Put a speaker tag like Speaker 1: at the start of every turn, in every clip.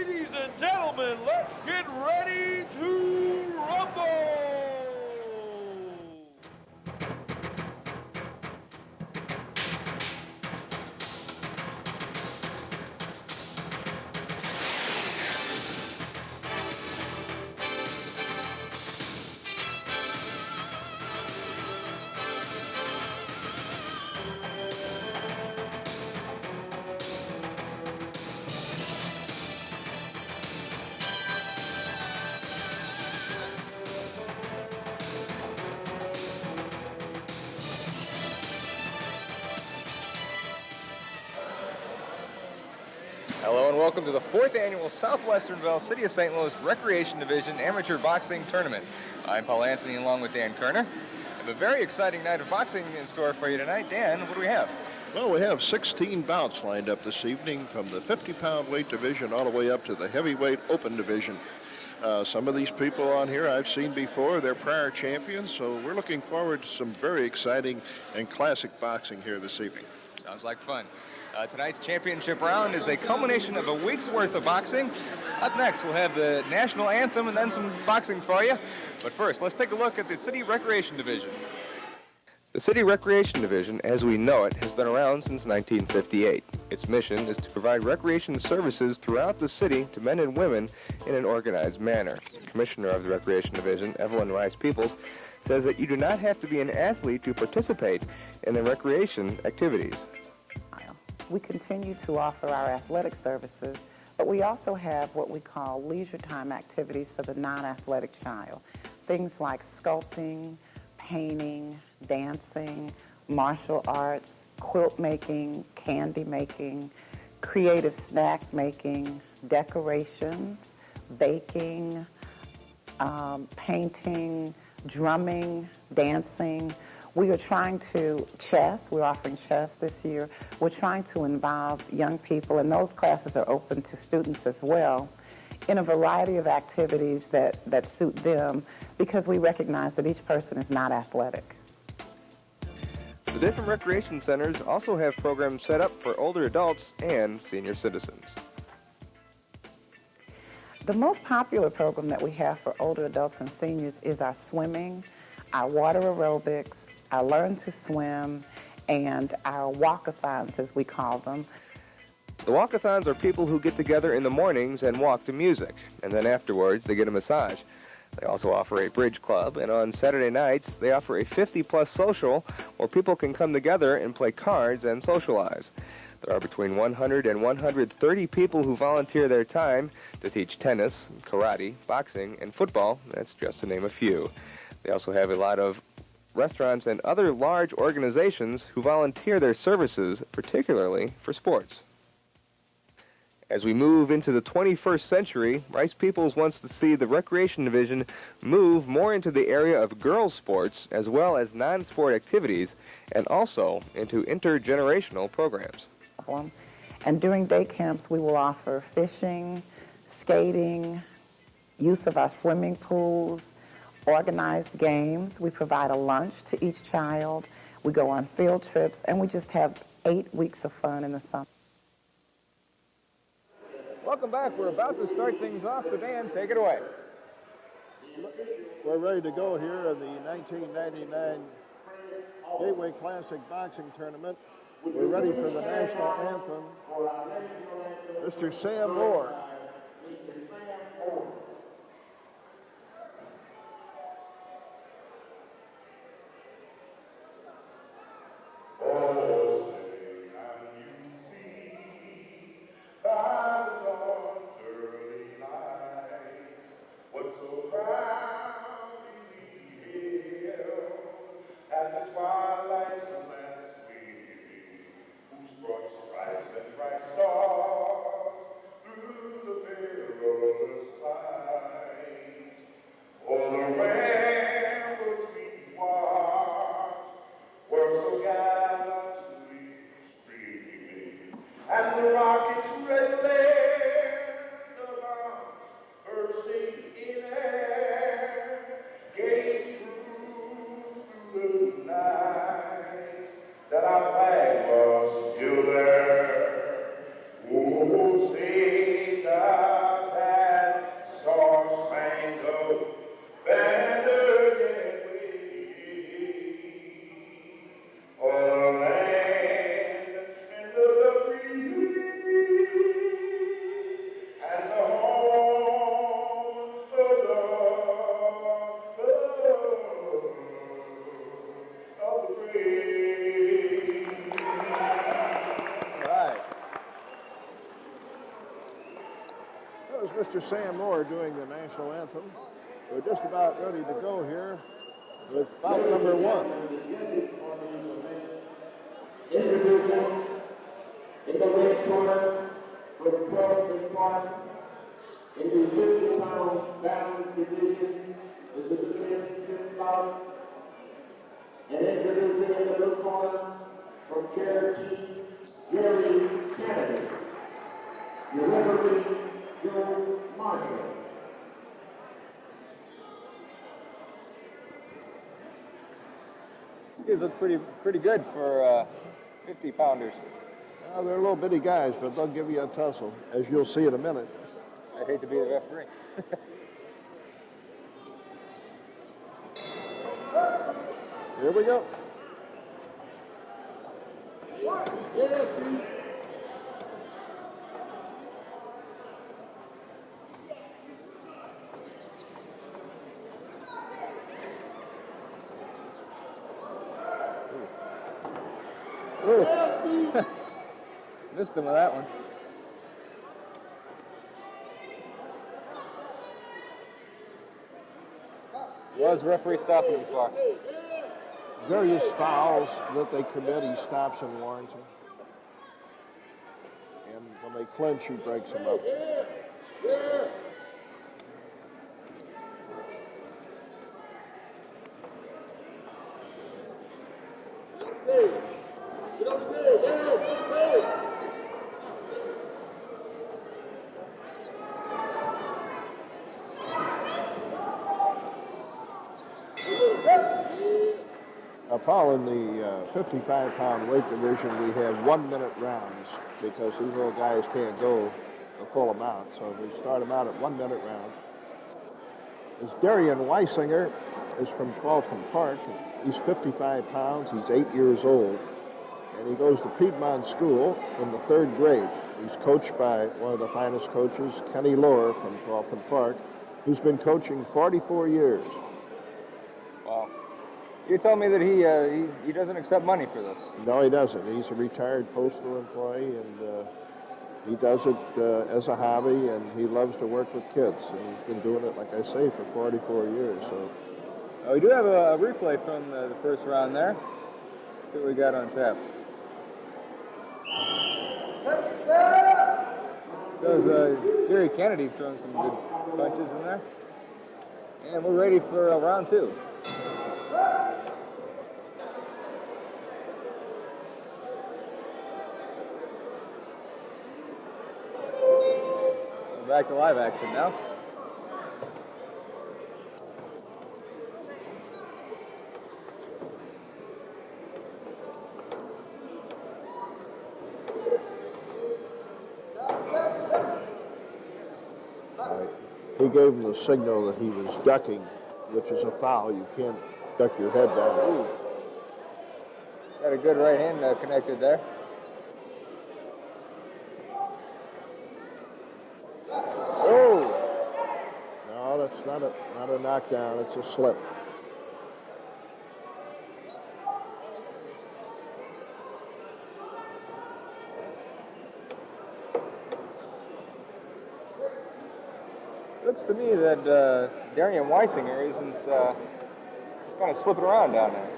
Speaker 1: Ladies and gentlemen, let's get ready to rumble!
Speaker 2: Hello and welcome to the 4th Annual Southwesternville City of St. Louis Recreation Division Amateur Boxing Tournament. I'm Paul Anthony along with Dan Kerner. We have a very exciting night of boxing in store for you tonight. Dan, what do we have?
Speaker 3: Well, we have 16 bouts lined up this evening from the 50-pound weight division all the way up to the heavyweight open division. Some of these people on here I've seen before. They're prior champions, so we're looking forward to some very exciting and classic boxing here this evening.
Speaker 2: Sounds like fun. Tonight's championship round is a culmination of a week's worth of boxing. Up next, we'll have the national anthem and then some boxing for you. But first, let's take a look at the City Recreation Division. The City Recreation Division, as we know it, has been around since 1958. Its mission is to provide recreation services throughout the city to men and women in an organized manner. The Commissioner of the Recreation Division, Evelyn Rice-Peoples, says that you do not have to be an athlete to participate in the recreation activities.
Speaker 4: We continue to offer our athletic services, but we also have what we call leisure time activities for the non-athletic child. Things like sculpting, painting, dancing, martial arts, quilt making, candy making, creative snack making, decorations, baking, painting, drumming, dancing. We are trying to we're offering chess this year. We're trying to involve young people, and those classes are open to students as well, in a variety of activities that suit them, because we recognize that each person is not athletic.
Speaker 2: The different recreation centers also have programs set up for older adults and senior citizens.
Speaker 4: The most popular program that we have for older adults and seniors is our swimming, our water aerobics, our learn to swim, and our walkathons, as we call them.
Speaker 2: The walkathons are people who get together in the mornings and walk to music, and then afterwards they get a massage. They also offer a bridge club, and on Saturday nights they offer a 50-plus social where people can come together and play cards and socialize. There are between 100 and 130 people who volunteer their time to teach tennis, karate, boxing, and football. That's just to name a few. They also have a lot of restaurants and other large organizations who volunteer their services, particularly for sports. As we move into the 21st century, Rice-Peoples wants to see the Recreation Division move more into the area of girls' sports as well as non-sport activities, and also into intergenerational programs.
Speaker 4: And during day camps, we will offer fishing, skating, use of our swimming pools, organized games. We provide a lunch to each child. We go on field trips, and we just have 8 weeks of fun in the summer.
Speaker 2: Welcome back. We're about to start things off, so Dan, take it away.
Speaker 3: We're ready to go here in the 1999 Gateway Classic Boxing Tournament. We're ready for the national anthem. Mr. Sam Moore.
Speaker 5: That our flag was still there. Oh, say that
Speaker 3: Mr. Sam Moore doing the national anthem. We're just about ready to go here with bout number 1.
Speaker 5: Introducing in the red corner from Charleston Park in the 50-pound balance division. This is the fifth bout. And introducing in the blue corner from Cherokee, Jerry Kennedy. Your referee, Joe Marshall.
Speaker 2: These guys look pretty good for 50-pounders.
Speaker 3: Well, they're little bitty guys, but they'll give you a tussle, as you'll see in a minute.
Speaker 2: I hate to be the referee.
Speaker 3: Here we go.
Speaker 2: Missed him with that one. What was the referee stopping him for?
Speaker 3: Various fouls that they commit, he stops and warns them. And when they clinch, he breaks them up. Paul, in the 55-pound weight division, we have 1-minute rounds because these little guys can't go the full amount. So we start them out at 1-minute round. This Darian Weisinger is from 12th and Park. He's 55 pounds. He's 8 years old. And he goes to Piedmont School in the 3rd grade. He's coached by one of the finest coaches, Kenny Lohr from 12th and Park, who's been coaching 44 years.
Speaker 2: Wow. You told me that he doesn't accept money for this.
Speaker 3: No, he doesn't. He's a retired postal employee, and he does it as a hobby, and he loves to work with kids. And he's been doing it, like I say, for 44 years. So,
Speaker 2: we do have a replay from the first round there. Let's see what we got on tap. Shows Jerry Kennedy throwing some good punches in there. And we're ready for round 2. We're back to live action now.
Speaker 3: he gave him the signal that he was ducking, which is a foul. You can't duck your head down.
Speaker 2: Ooh. Got a good right hand connected there. Oh!
Speaker 3: No, that's not a knockdown. It's a slip.
Speaker 2: Looks to me that Darian Weisinger isn't, he's kind of slipping around down there.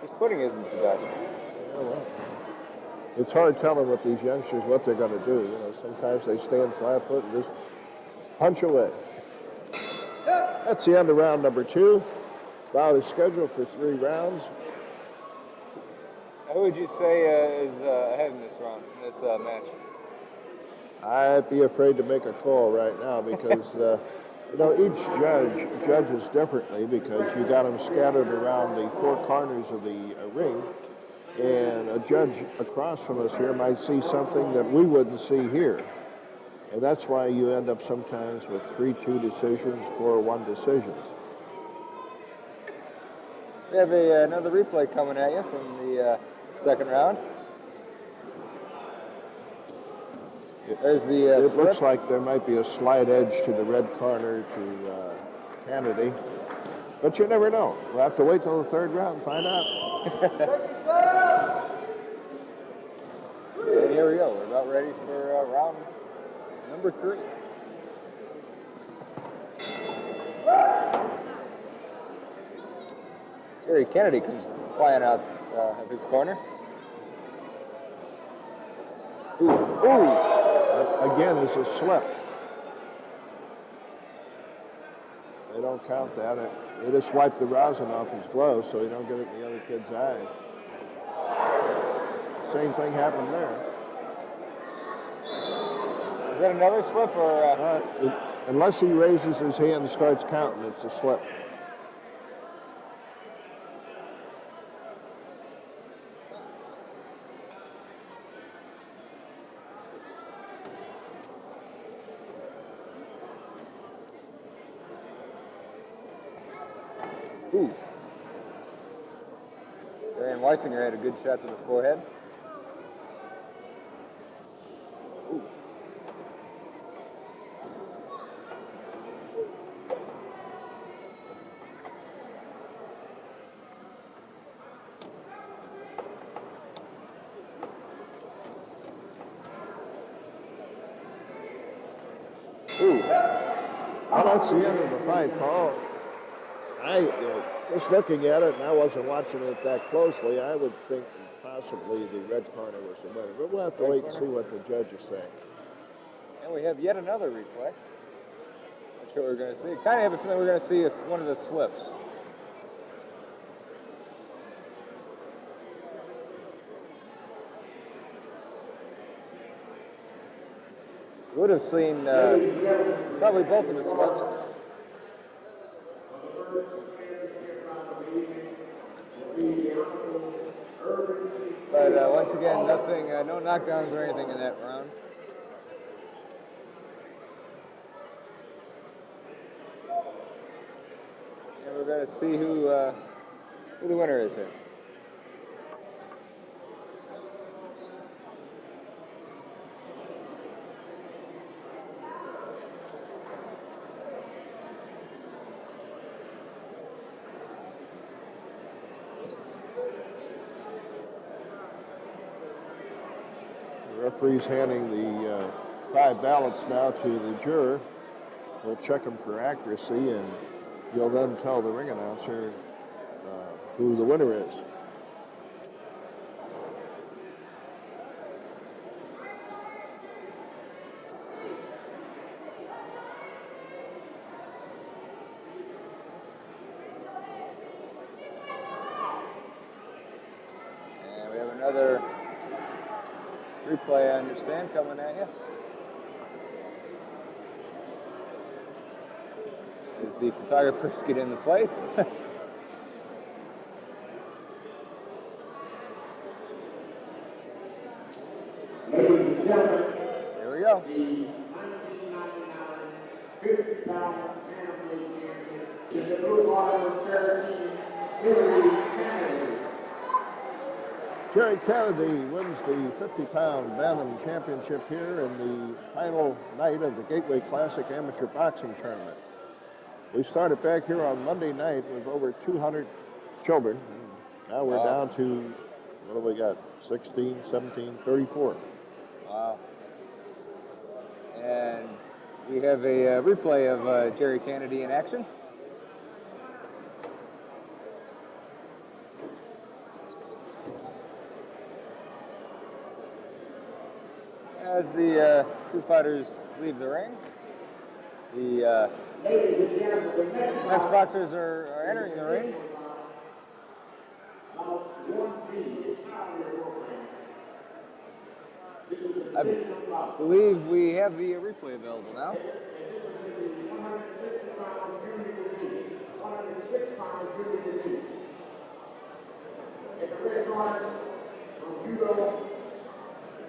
Speaker 2: His footing isn't the best.
Speaker 3: Yeah, well, it's hard telling with these youngsters what they're going to do. You know, sometimes they stand flat foot and just punch away. That's the end of round number 2. Bout is scheduled for 3 rounds.
Speaker 2: Who would you say is ahead in this round, in this match?
Speaker 3: I'd be afraid to make a call right now because, you know, each judge judges differently because you got them scattered around the 4 corners of the ring. And a judge across from us here might see something that we wouldn't see here. And that's why you end up sometimes with 3-2 decisions, 4-1 decisions.
Speaker 2: We have another replay coming at you from the second round. There's the
Speaker 3: it looks like there might be a slight edge to the red corner to Kennedy. But you never know. We'll have to wait till the 3rd round and find out.
Speaker 2: And here we go. We're about ready for round number 3. Jerry Kennedy comes flying out of his corner. Ooh.
Speaker 3: That, again, is a slip. They don't count that. They just wipe the rosin off his gloves so he don't get it in the other kid's eyes. Same thing happened there.
Speaker 2: Is that another slip or?
Speaker 3: Unless he raises his hand and starts counting, it's a slip.
Speaker 2: Ooh. Ryan Weisinger had a good shot to the forehead. Ooh. Ooh.
Speaker 3: Well, that's the end of the fight, Paul. Just looking at it, and I wasn't watching it that closely, I would think possibly the red corner was the winner. But we'll have to wait and see what the judges say.
Speaker 2: And we have yet another replay. That's what we're going to see. Kind of have a feeling we're going to see one of the slips. We would have seen probably both of the slips. But once again, nothing, no knockdowns or anything in that round. And we're going to see who the winner is here.
Speaker 3: The referee's handing the 5 ballots now to the juror. We'll check them for accuracy, and you'll then tell the ring announcer who the winner is.
Speaker 2: And we have another replay, I understand, coming at you. As the photographers get into place. Here we go.
Speaker 5: The 1999 50-pound Bantam champion is the blue corner of Jerry Kennedy.
Speaker 3: Jerry Kennedy wins the 50-pound Bantam Championship here in the final night of the Gateway Classic Amateur Boxing Tournament. We started back here on Monday night with over 200 children. Now we're down to, what do we got, 16, 17, 34.
Speaker 2: Wow. And we have a replay of Jerry Kennedy in action. As the two fighters leave the ring, the next boxers are entering the ring. I believe we have the replay available now.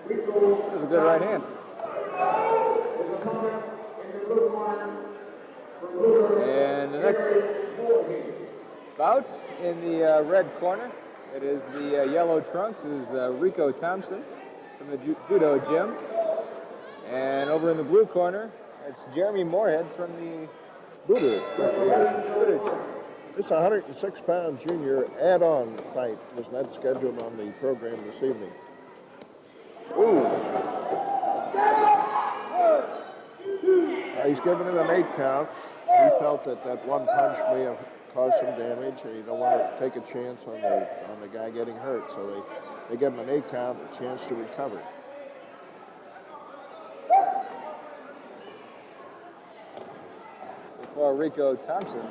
Speaker 2: That was a good right hand. And the next bout in the red corner, it is the yellow trunks, is Rico Thompson from the judo gym. And over in the blue corner, it's Jeremy Moorhead from the Buddha gym.
Speaker 3: This 106-pound junior add-on fight was not scheduled on the program this evening.
Speaker 2: Ooh.
Speaker 3: He's given him an 8 count. He felt that one punch may have cause some damage, and you don't want to take a chance on the guy getting hurt. So they give him an 8 count, a chance to recover.
Speaker 2: For Rico Thompson.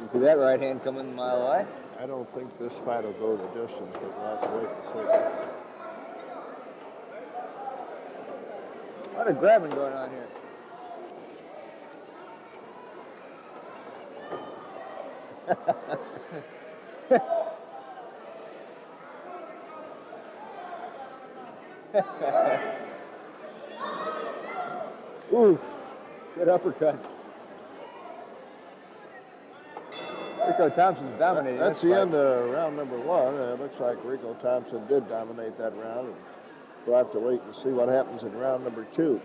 Speaker 2: You see that right hand coming a mile away?
Speaker 3: I don't think this fight will go the distance, but we'll have to wait and see.
Speaker 2: A lot of grabbing going on here. Ooh, good uppercut. Rico Thompson's dominating.
Speaker 3: That's the end of round number 1. It looks like Rico Thompson did dominate that round. And we'll have to wait and see what happens in round number 2.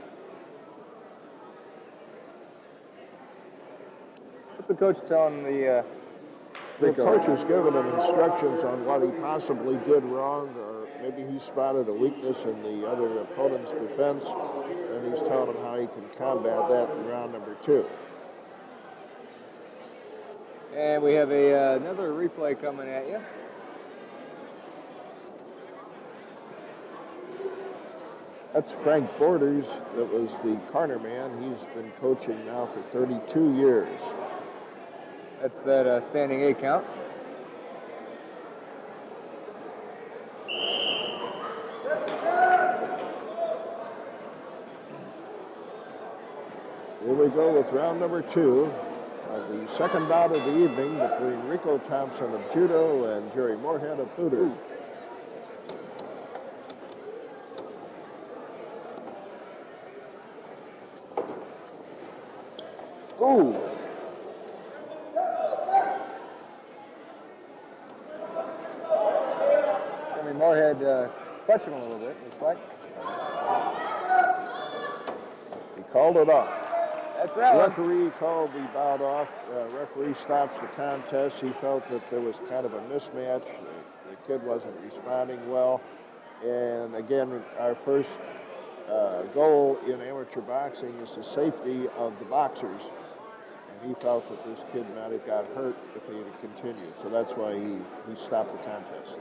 Speaker 2: What's the coach telling the
Speaker 3: The
Speaker 2: Rico?
Speaker 3: coach has given him instructions on what he possibly did wrong, or maybe he spotted a weakness in the other opponent's defense, and he's telling him how he can combat that in round number 2.
Speaker 2: And we have another replay coming at you.
Speaker 3: That's Frank Borders. That was the corner man. He's been coaching now for 32 years.
Speaker 2: That's that standing 8 count.
Speaker 3: Here we go with round number 2 of the second bout of the evening between Rico Thompson of judo and Jerry Moorhead of Pooter.
Speaker 2: Ooh. Jimmy Moorhead clutching a little bit, looks like.
Speaker 3: He called it off.
Speaker 2: That's that
Speaker 3: The
Speaker 2: one.
Speaker 3: referee called the bout off. Referee stops the contest. He felt that there was kind of a mismatch. The kid wasn't responding well. And again, our first goal in amateur boxing is the safety of the boxers. And he felt that this kid might have got hurt if he had continued. So that's why he stopped the contest.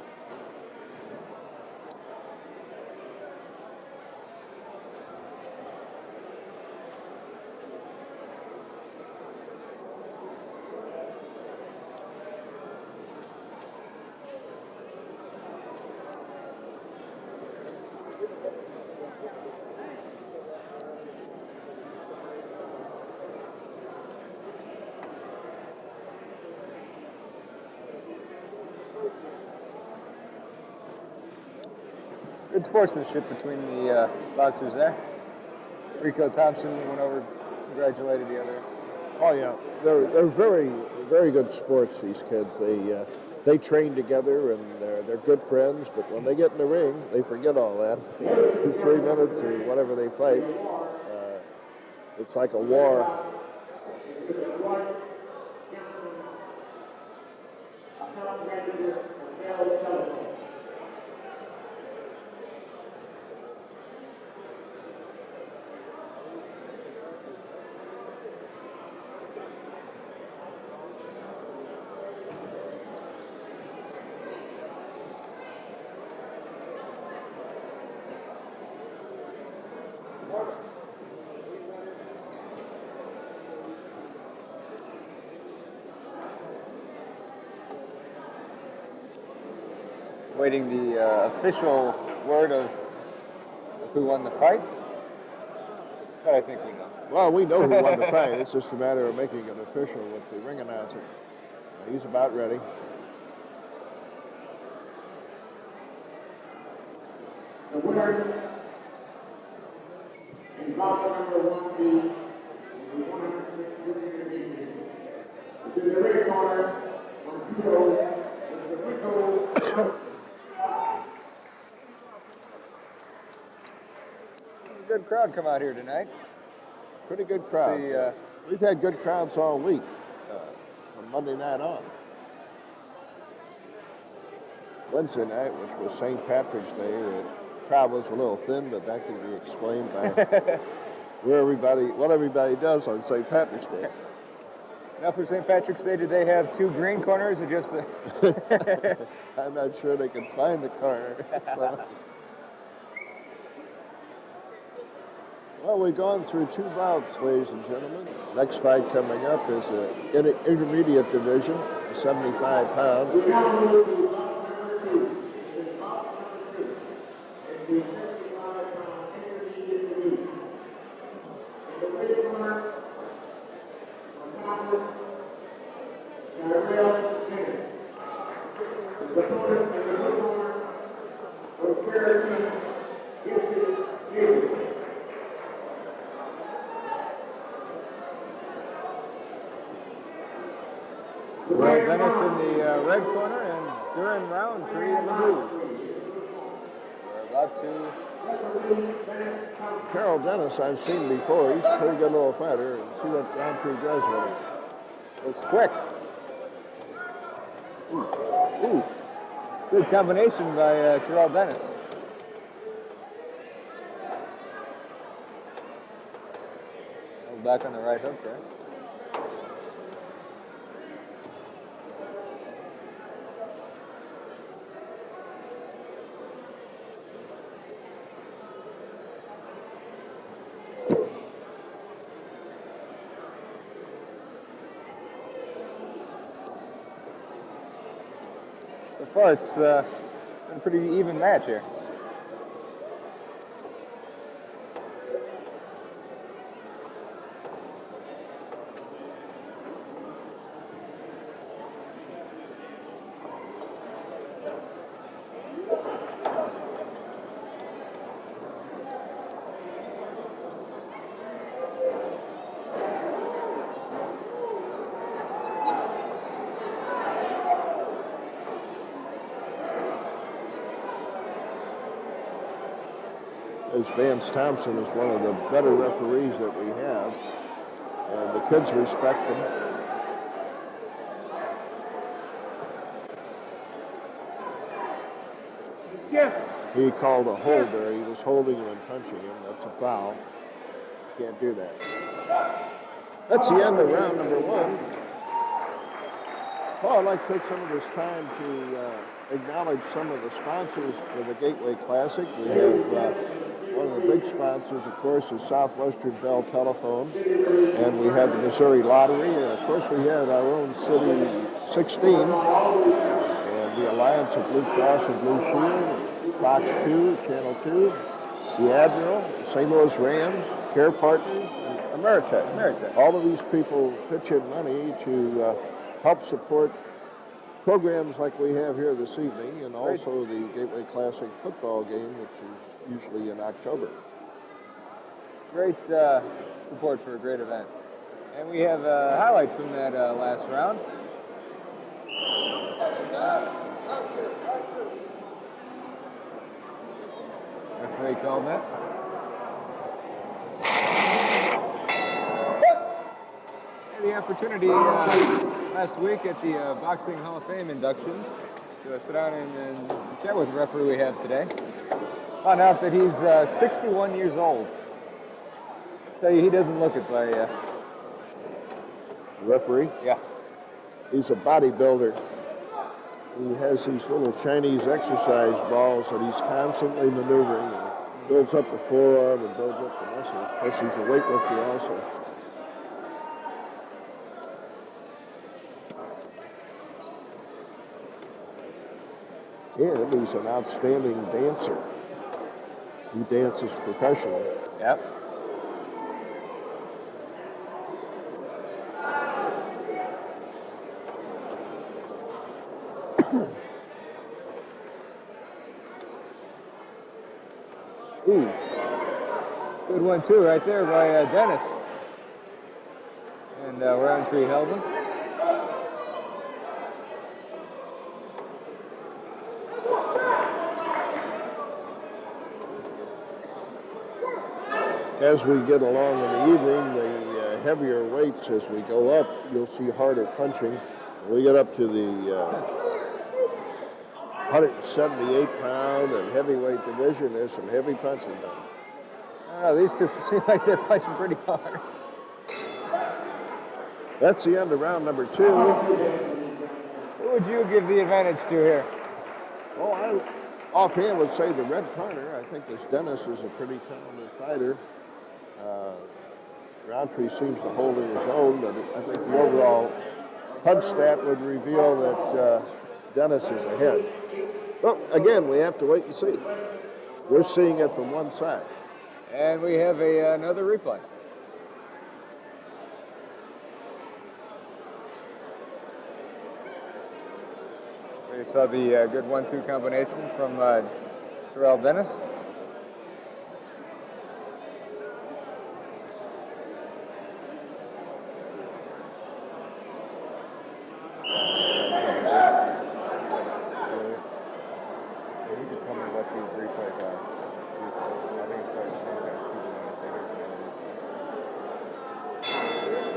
Speaker 2: Good sportsmanship between the boxers there. Rico Thompson went over, congratulated the other.
Speaker 3: Oh yeah, they're very, very good sports. These kids, they train together and they're good friends. But when they get in the ring, they forget all that. In 3 minutes or whatever they fight, it's like a war.
Speaker 2: Waiting the official word of who won the fight. But I think we know.
Speaker 3: Well, we know who won the fight. It's just a matter of making it official with the ring announcer. He's about ready.
Speaker 5: The winner in bout number 1B in the 150 division. To the red corner on judo is the Rico.
Speaker 2: Good crowd come out here tonight.
Speaker 3: Pretty good crowd. We've had good crowds all week, from Monday night on. Wednesday night, which was St. Patrick's Day. The crowd was a little thin, but that can be explained by what everybody does on St. Patrick's Day.
Speaker 2: Now for St. Patrick's Day, did they have 2 green corners or just a...
Speaker 3: I'm not sure they can find the corner. Well, we've gone through 2 bouts, ladies and gentlemen. Next fight coming up is the intermediate division, 75 pound.
Speaker 5: We now move to bout number 2. This is bout number 2. It's the 75-pound intermediate division. In the red corner, Bantam, Gabriel Henry. The opponent in the blue corner, from Cherokee, Gibson Davis.
Speaker 2: Well, Dennis in the red corner and Duran Roundtree in the blue. We're about to...
Speaker 3: Charles Dennis, I've seen before. He's a pretty good little fighter. And see what Roundtree does with him.
Speaker 2: Looks quick. Ooh. Good combination by Terrell Dennis. Back on the right hook there. So far, it's been a pretty even match here.
Speaker 3: Vance Thompson is one of the better referees that we have, and the kids respect him.
Speaker 1: Yes.
Speaker 3: He called a hold there. He was holding him and punching him. That's a foul. Can't do that. That's the end of round number 1. Paul, I'd like to take some of this time to acknowledge some of the sponsors for the Gateway Classic. We have one of the big sponsors, of course, is Southwestern Bell Telephone, and we have the Missouri Lottery, and of course we have our own City 16, and the Alliance of Blue Cross and Blue Shield, Fox 2, Channel 2, the Admiral, St. Louis Rams, Care Partners, and Ameritech. All of these people pitch in money to help support programs like we have here this evening, and also the Gateway Classic football game, which is usually in October.
Speaker 2: Great support for a great event. And we have a highlight from that last round. Referee called that. Had the opportunity last week at the Boxing Hall of Fame inductions to sit down and chat with the referee we have today. Found out that he's 61 years old. Tell you, he doesn't look it by...
Speaker 3: The referee?
Speaker 2: Yeah.
Speaker 3: He's a bodybuilder. He has these little Chinese exercise balls that he's constantly maneuvering. And builds up the forearm and builds up the muscle. Plus, he's a weightlifter also. And he's an outstanding dancer. He dances professionally.
Speaker 2: Yep. Ooh. Good one, too, right there by Dennis. And Roundtree held him.
Speaker 3: As we get along in the evening, the heavier weights, as we go up, you'll see harder punching. When we get up to the 178-pound and heavyweight division, there's some heavy punching done.
Speaker 2: I don't know, these two seem like they're punching pretty hard.
Speaker 3: That's the end of round number 2.
Speaker 2: Who would you give the advantage to here?
Speaker 3: Oh, I offhand would say the red corner. I think this Dennis is a pretty talented fighter. Roundtree seems to hold in his own, but I think the overall punch stat would reveal that Dennis is ahead. Well, again, we have to wait and see. We're seeing it from one side.
Speaker 2: And we have another replay. We saw the good 1-2 combination from Terrell Dennis.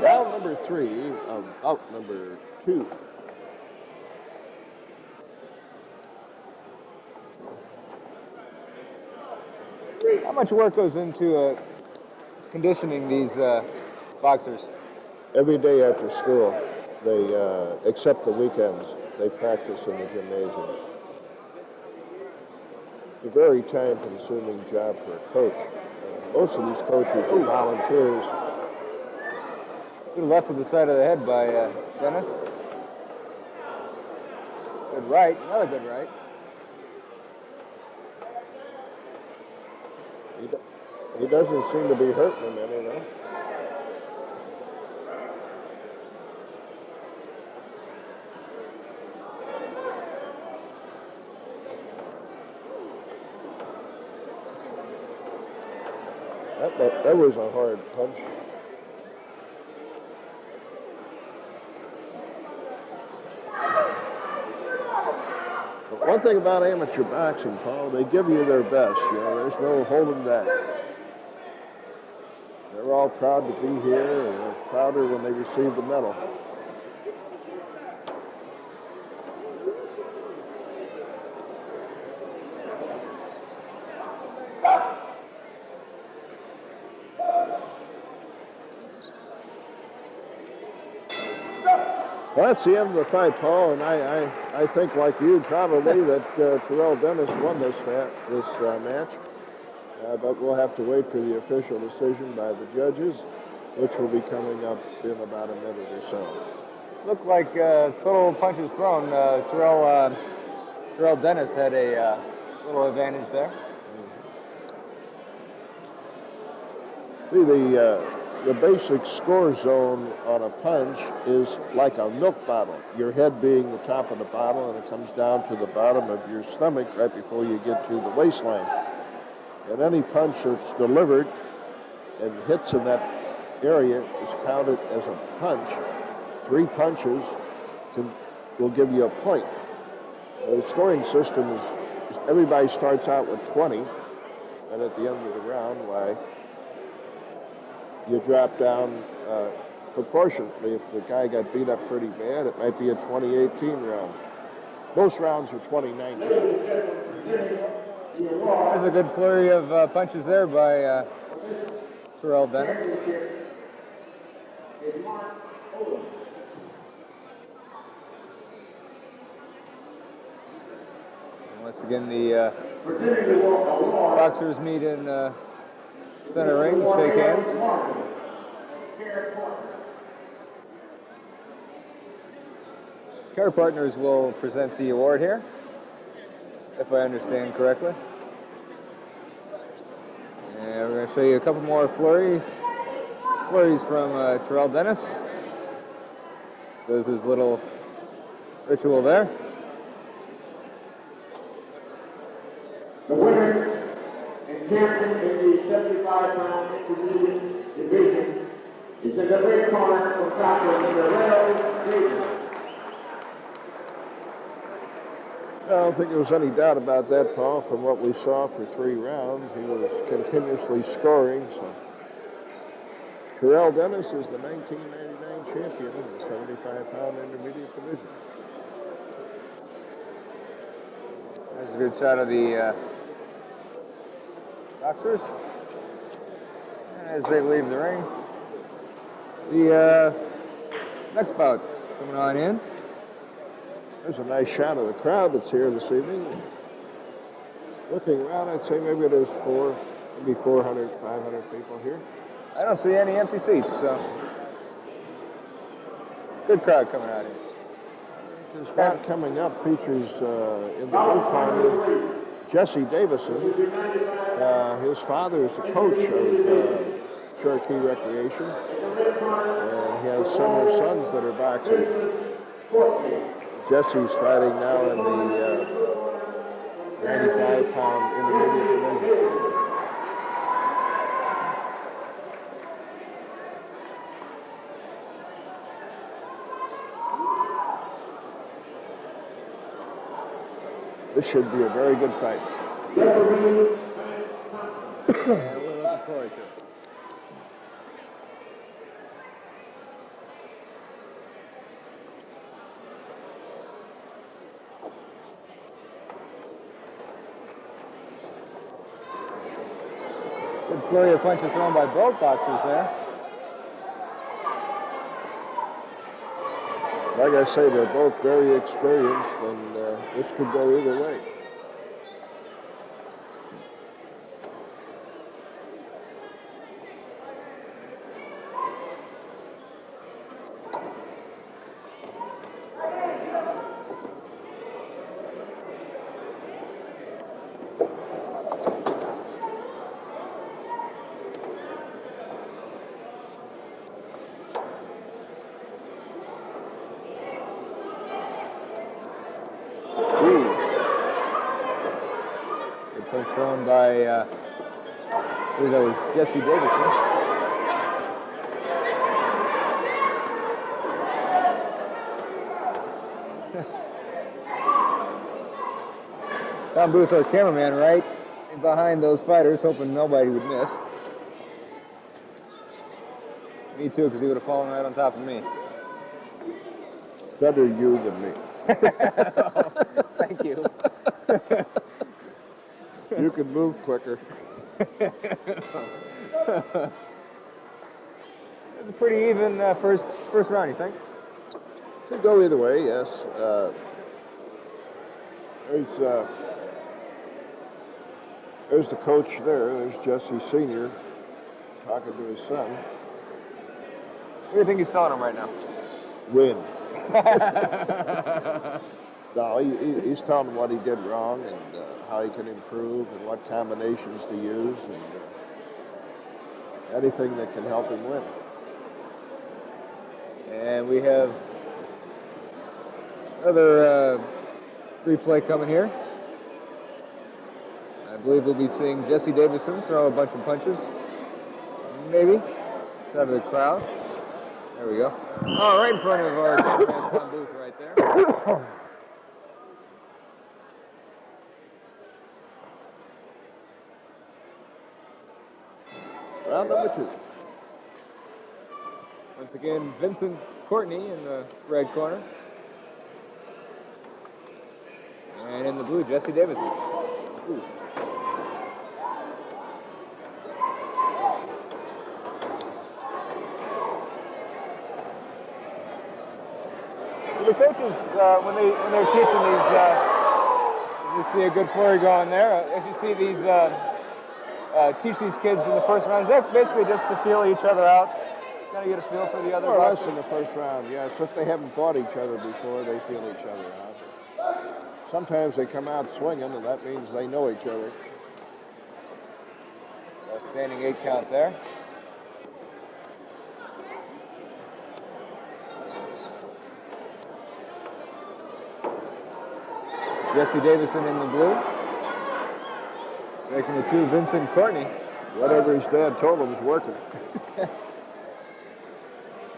Speaker 3: Round number 3 of bout number 2.
Speaker 2: How much work goes into conditioning these boxers?
Speaker 3: Every day after school, they, except the weekends, they practice in the gymnasium. It's a very time-consuming job for a coach. Most of these coaches are volunteers.
Speaker 2: Good left to the side of the head by Dennis. Good right, another good right.
Speaker 3: He doesn't seem to be hurting him any, though. That was a hard punch. But one thing about amateur boxing, Paul, they give you their best. You know, there's no holding back. They're all proud to be here, and they're prouder when they receive the medal. Well, that's the end of the fight, Paul, and I think, like you, probably that Terrell Dennis won this match. But we'll have to wait for the official decision by the judges, which will be coming up in about a minute or so.
Speaker 2: Looked like total punches thrown. Terrell Dennis had a little advantage there.
Speaker 3: The basic score zone on a punch is like a milk bottle, your head being the top of the bottle, and it comes down to the bottom of your stomach right before you get to the waistline. And any punch that's delivered and hits in that area is counted as a punch. 3 punches will give you a point. The scoring system is everybody starts out with 20, and at the end of the round, you drop down proportionately. If the guy got beat up pretty bad, it might be a 2018 round. Most rounds are 2019.
Speaker 2: There's a good flurry of punches there by Terrell Dennis. And once again, the boxers meet in center ring, shake hands. Care Partners will present the award here, if I understand correctly. And we're going to show you a couple more flurries from Terrell Dennis. Does his little ritual there.
Speaker 5: The winner and champion in the 75-pound intermediate division is in the red corner from Scotland, Terrell.
Speaker 3: I don't think there was any doubt about that, Paul. From what we saw for 3 rounds, he was continuously scoring. So, Terrell Dennis is the 1999 champion in the 75-pound intermediate division.
Speaker 2: There's a good shot of the boxers as they leave the ring. The next bout coming on in.
Speaker 3: There's a nice shot of the crowd that's here this evening. Looking around, I'd say maybe there's 400, 500 people here.
Speaker 2: I don't see any empty seats, so good crowd coming out here.
Speaker 3: This bout coming up features in the blue corner Jesse Davison. His father is the coach of Cherokee Recreation, and he has summer sons that are boxers. Jesse's fighting now in the 95-pound intermediate division. This should be a very good fight.
Speaker 2: We're looking forward to it. Good flurry of punches thrown by both boxers there.
Speaker 3: Like I say, they're both very experienced, and this could go either way.
Speaker 2: Thrown by, I believe that was Jesse Davison. Tom Booth, our cameraman, right behind those fighters, hoping nobody would miss. Me too, because he would have fallen right on top of me.
Speaker 3: Better you than me.
Speaker 2: Thank you.
Speaker 3: You can move quicker.
Speaker 2: It's a pretty even first round, you think?
Speaker 3: Could go either way, yes. There's the coach there. There's Jesse Sr. talking to his son.
Speaker 2: What do you think he's telling him right now?
Speaker 3: Win. No, he's telling him what he did wrong and how he can improve and what combinations to use and anything that can help him win.
Speaker 2: And we have another replay coming here. I believe we'll be seeing Jesse Davison throw a bunch of punches. Maybe. Out of the crowd. There we go. Oh, right in front of our cameraman Tom Booth right there.
Speaker 3: Round number 2.
Speaker 2: Once again, Vincent Courtney in the red corner. And in the blue, Jesse Davison. Ooh. The coaches, when they're teaching these, you see a good flurry going there. If you see these, teach these kids in the first round, they're basically just to feel each other out, kind of get a feel for the other.
Speaker 3: More or less in the first round, yes. If they haven't fought each other before, they feel each other out. Sometimes they come out swinging, and that means they know each other.
Speaker 2: A standing 8 count there. Jesse Davison in the blue. Making the 2, Vincent Courtney.
Speaker 3: Whatever his dad told him is working.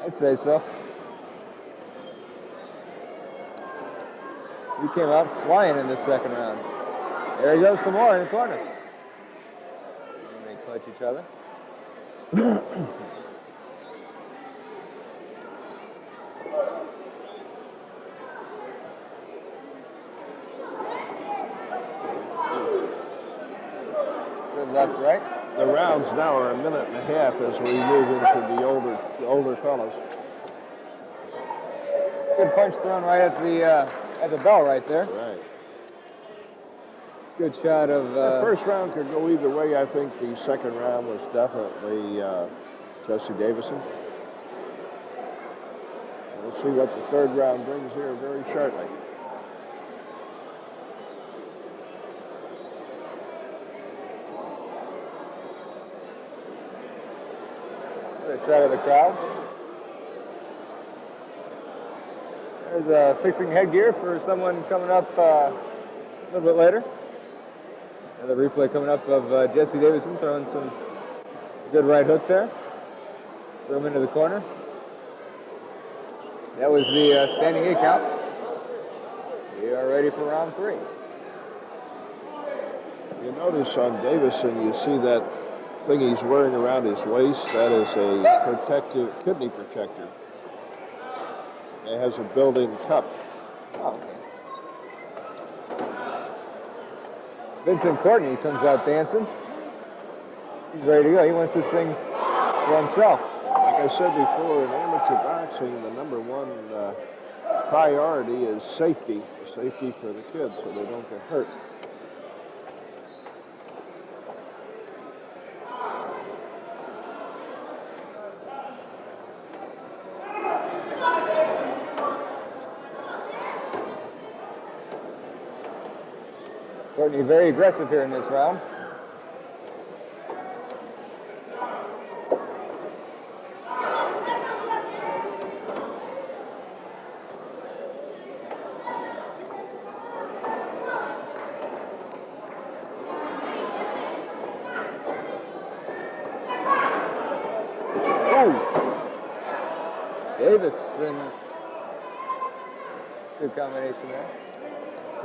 Speaker 2: I'd say so. He came out flying in the second round. There he goes some more in the corner. And they clutch each other. left, right?
Speaker 3: The rounds now are a minute and a half as we move into the older fellows.
Speaker 2: Good punch thrown right at the bell right there.
Speaker 3: Right.
Speaker 2: Good shot of...
Speaker 3: The first round could go either way. I think the second round was definitely Jesse Davison. We'll see what the third round brings here very shortly.
Speaker 2: Another shot of the crowd. There's fixing headgear for someone coming up a little bit later. Another replay coming up of Jesse Davison throwing some good right hook there. Throw him into the corner. That was the standing 8 count. We are ready for round 3.
Speaker 3: You notice on Davison, you see that thing he's wearing around his waist. That is a kidney protector. It has a built-in cup.
Speaker 2: Oh. Vincent Courtney comes out dancing. He's ready to go. He wants this thing for himself.
Speaker 3: Like I said before, in amateur boxing, the number one priority is safety. Safety for the kids so they don't get hurt.
Speaker 2: Courtney very aggressive here in this round. Davis, good combination there.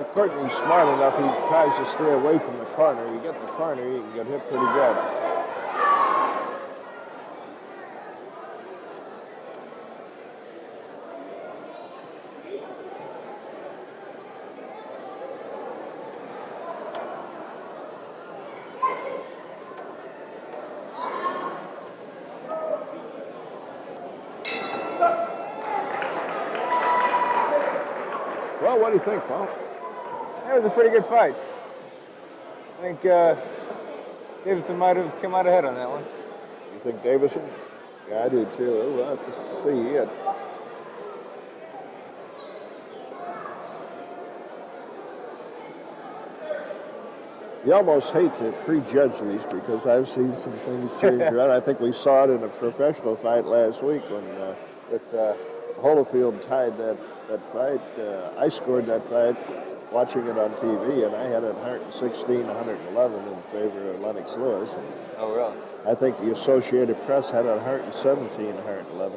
Speaker 3: If Courtney's smart enough, he tries to stay away from the corner. You get the corner, you can get hit pretty good. Well, what do you think, Paul?
Speaker 2: That was a pretty good fight. I think Davison might have come out ahead on that one.
Speaker 3: You think Davison? Yeah, I do too. We'll have to see it. You almost hate to prejudge these because I've seen some things change around. I think we saw it in a professional fight last week when Holyfield tied that fight. I scored that fight watching it on TV, and I had it 116-111 in favor of Lennox Lewis.
Speaker 2: Oh, really?
Speaker 3: I think the Associated Press had it 117-111.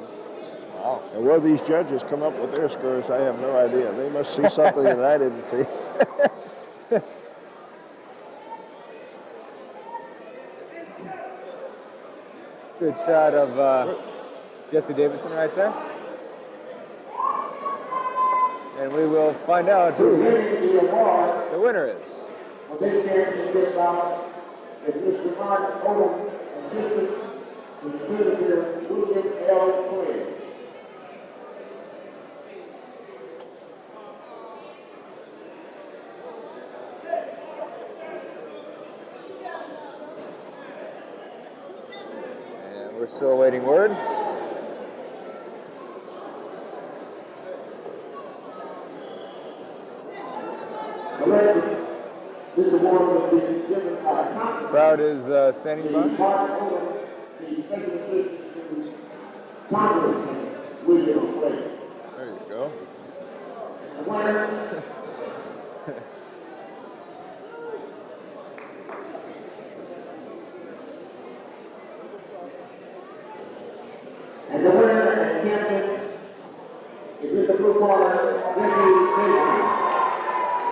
Speaker 2: Wow.
Speaker 3: And where these judges come up with their scores, I have no idea. They must see something that I didn't see.
Speaker 2: Good shot of Jesse Davison right there. And we will find out who the winner is.
Speaker 5: This championship bout is Mr. Mark Odom, assistant distributor William L. Quinn.
Speaker 2: And we're still awaiting word.
Speaker 5: This award will be given by
Speaker 2: Crowd is standing by.
Speaker 5: Mark Odom, the special assistant to Congressman William Quinn.
Speaker 3: There you go.
Speaker 5: The winner and the winner and champion is in the blue corner, Jesse Davison.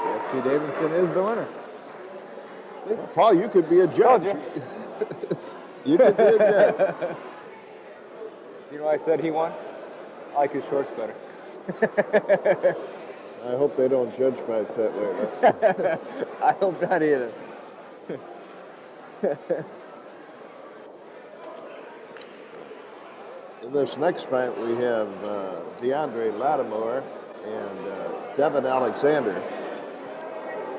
Speaker 2: Jesse Davison is the winner.
Speaker 3: Paul, you could be a judge. You could be a judge.
Speaker 2: You know why I said he won? I like his shorts better.
Speaker 3: I hope they don't judge fights that way, though.
Speaker 2: I hope not either.
Speaker 3: In this next fight, we have DeAndre Lattimore and Devin Alexander.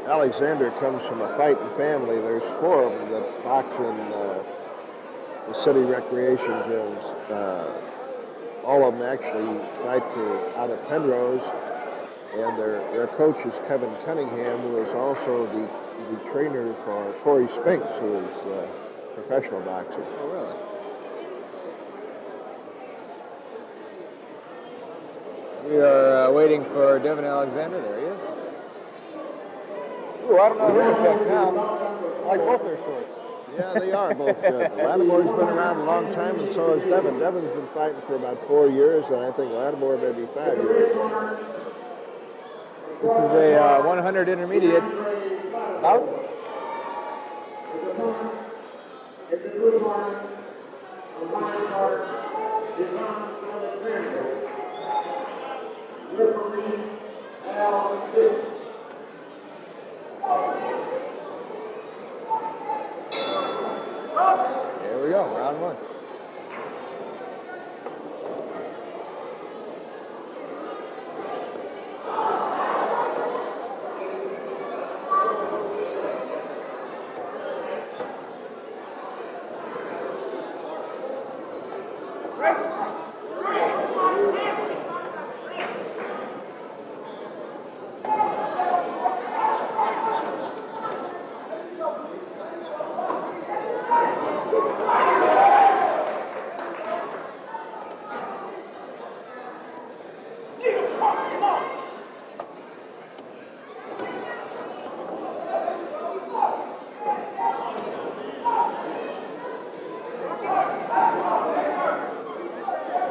Speaker 3: Alexander comes from a fighting family. There's 4 of them that box in the city recreation gyms. All of them actually fight for out of Penrose, and their coach is Kevin Cunningham, who is also the trainer for Corey Spinks, who is a professional boxer.
Speaker 2: Oh, really? We are waiting for Devin Alexander. There he is. Ooh, I don't know who to pick now. I like both their shorts.
Speaker 3: Yeah, they are both good. Lattimore's been around a long time, and so has Devin. Devin's been fighting for about 4 years, and I think Lattimore maybe 5 years.
Speaker 2: This is a 100 intermediate bout. Here we go, round 1.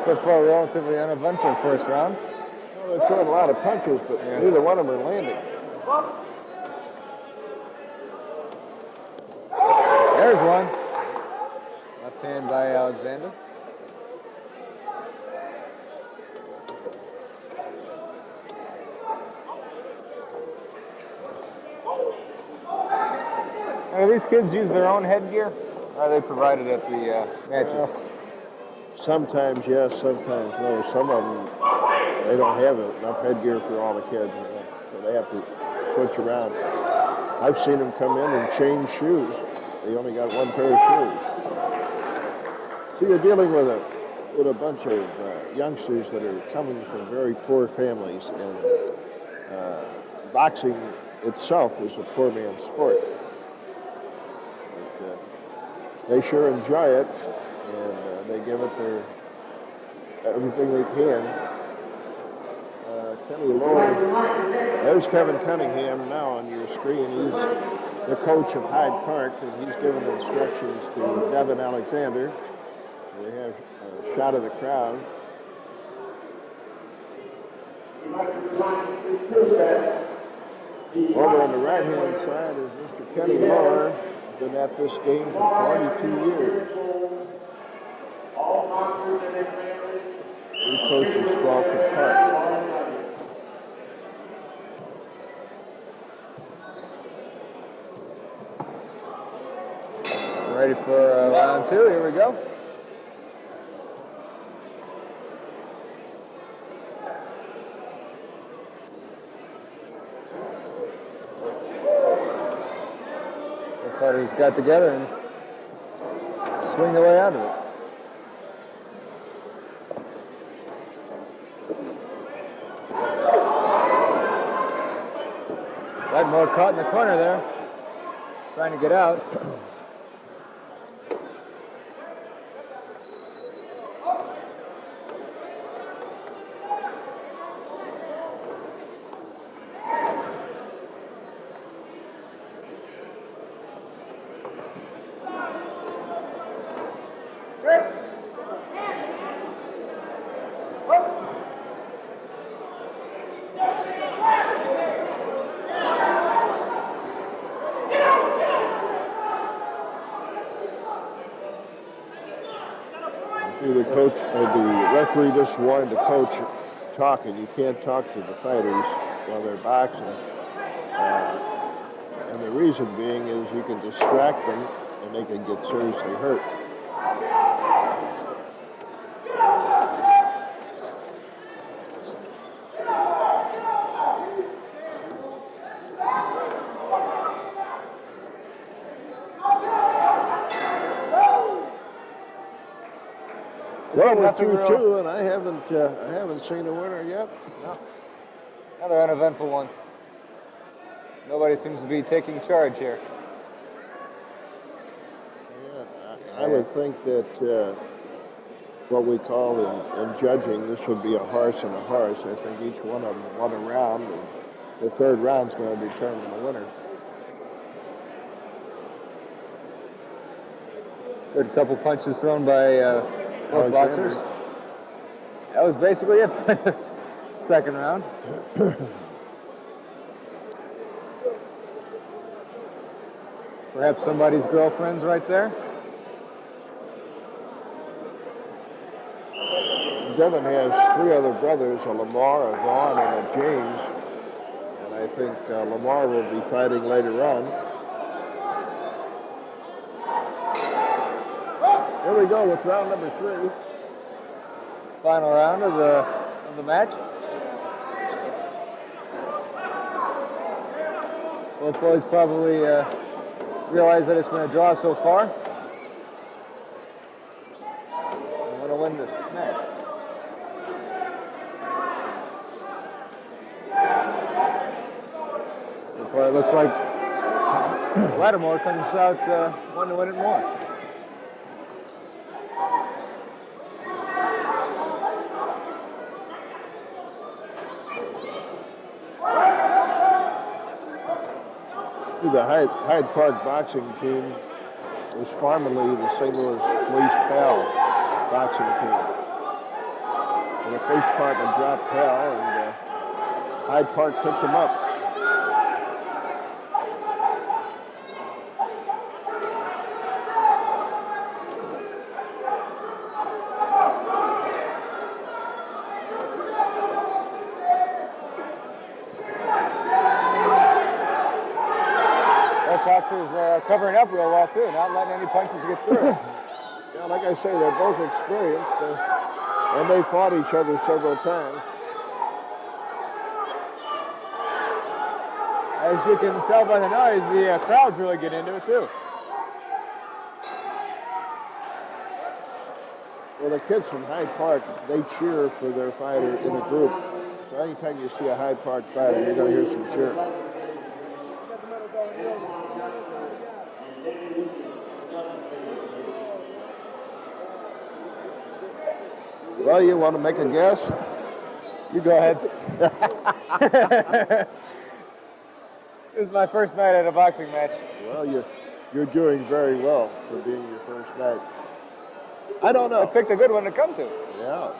Speaker 2: So far, relatively uneventful first round.
Speaker 3: Well, they're throwing a lot of punches, but neither one of them are landing.
Speaker 2: There's one. Left hand by Alexander. Now, do these kids use their own headgear? Or are they provided at the matches?
Speaker 3: Sometimes yes, sometimes no. Some of them, they don't have enough headgear for all the kids, so they have to switch around. I've seen them come in and change shoes. They only got one pair of shoes. So you're dealing with a bunch of youngsters that are coming from very poor families, and boxing itself is a poor man's sport. But, they sure enjoy it, and they give it everything they can. Kenny Lord, there's Kevin Cunningham now on your screen. He's the coach of Hyde Park, and he's giving instructions to Devin Alexander. We have a shot of the crowd. Over on the right-hand side is Mr. Kenny Lord. Been at this game for 42 years. He coaches Squalton Park.
Speaker 2: Ready for round 2. Here we go. Both fighters got together and swing their way out of it. Lattimore caught in the corner there, trying to get out.
Speaker 3: The coach, the referee just wanted the coach talking. You can't talk to the fighters while they're boxing. And the reason being is you can distract them and they can get seriously hurt. Well, we're through two, and I haven't seen a winner yet.
Speaker 2: No. Another uneventful one. Nobody seems to be taking charge here.
Speaker 3: Yeah, I would think that what we call in judging, this would be a horse and a horse. I think each one of them won a round, and the third round's going to determine the winner.
Speaker 2: Good couple punches thrown by both boxers. That was basically it for the second round. Perhaps somebody's girlfriend's right there.
Speaker 3: Devin has three other brothers, a Lamar, a Vaughn, and a James. And I think Lamar will be fighting later on. Here we go with round number 3.
Speaker 2: Final round of the match. Both boys probably realize that it's been a draw so far. They want to win this match. So far it looks like Lattimore comes out wanting to win it more.
Speaker 3: The Hyde Park boxing team was formerly the St. Louis Police PAL boxing team. And the police department dropped PAL, and Hyde Park picked them up.
Speaker 2: Boxers covering up real well too, not letting any punches get through.
Speaker 3: Yeah, like I say, they're both experienced, and they fought each other several times.
Speaker 2: As you can tell by the noise, the crowds really get into it too.
Speaker 3: Well, the kids from Hyde Park, they cheer for their fighter in a group. So anytime you see a Hyde Park fighter, you're going to hear some cheering. Well, you want to make a guess?
Speaker 2: You go ahead. This is my first night at a boxing match.
Speaker 3: Well, you're doing very well for being your first night. I don't know.
Speaker 2: I picked a good one to come to.
Speaker 3: Yeah.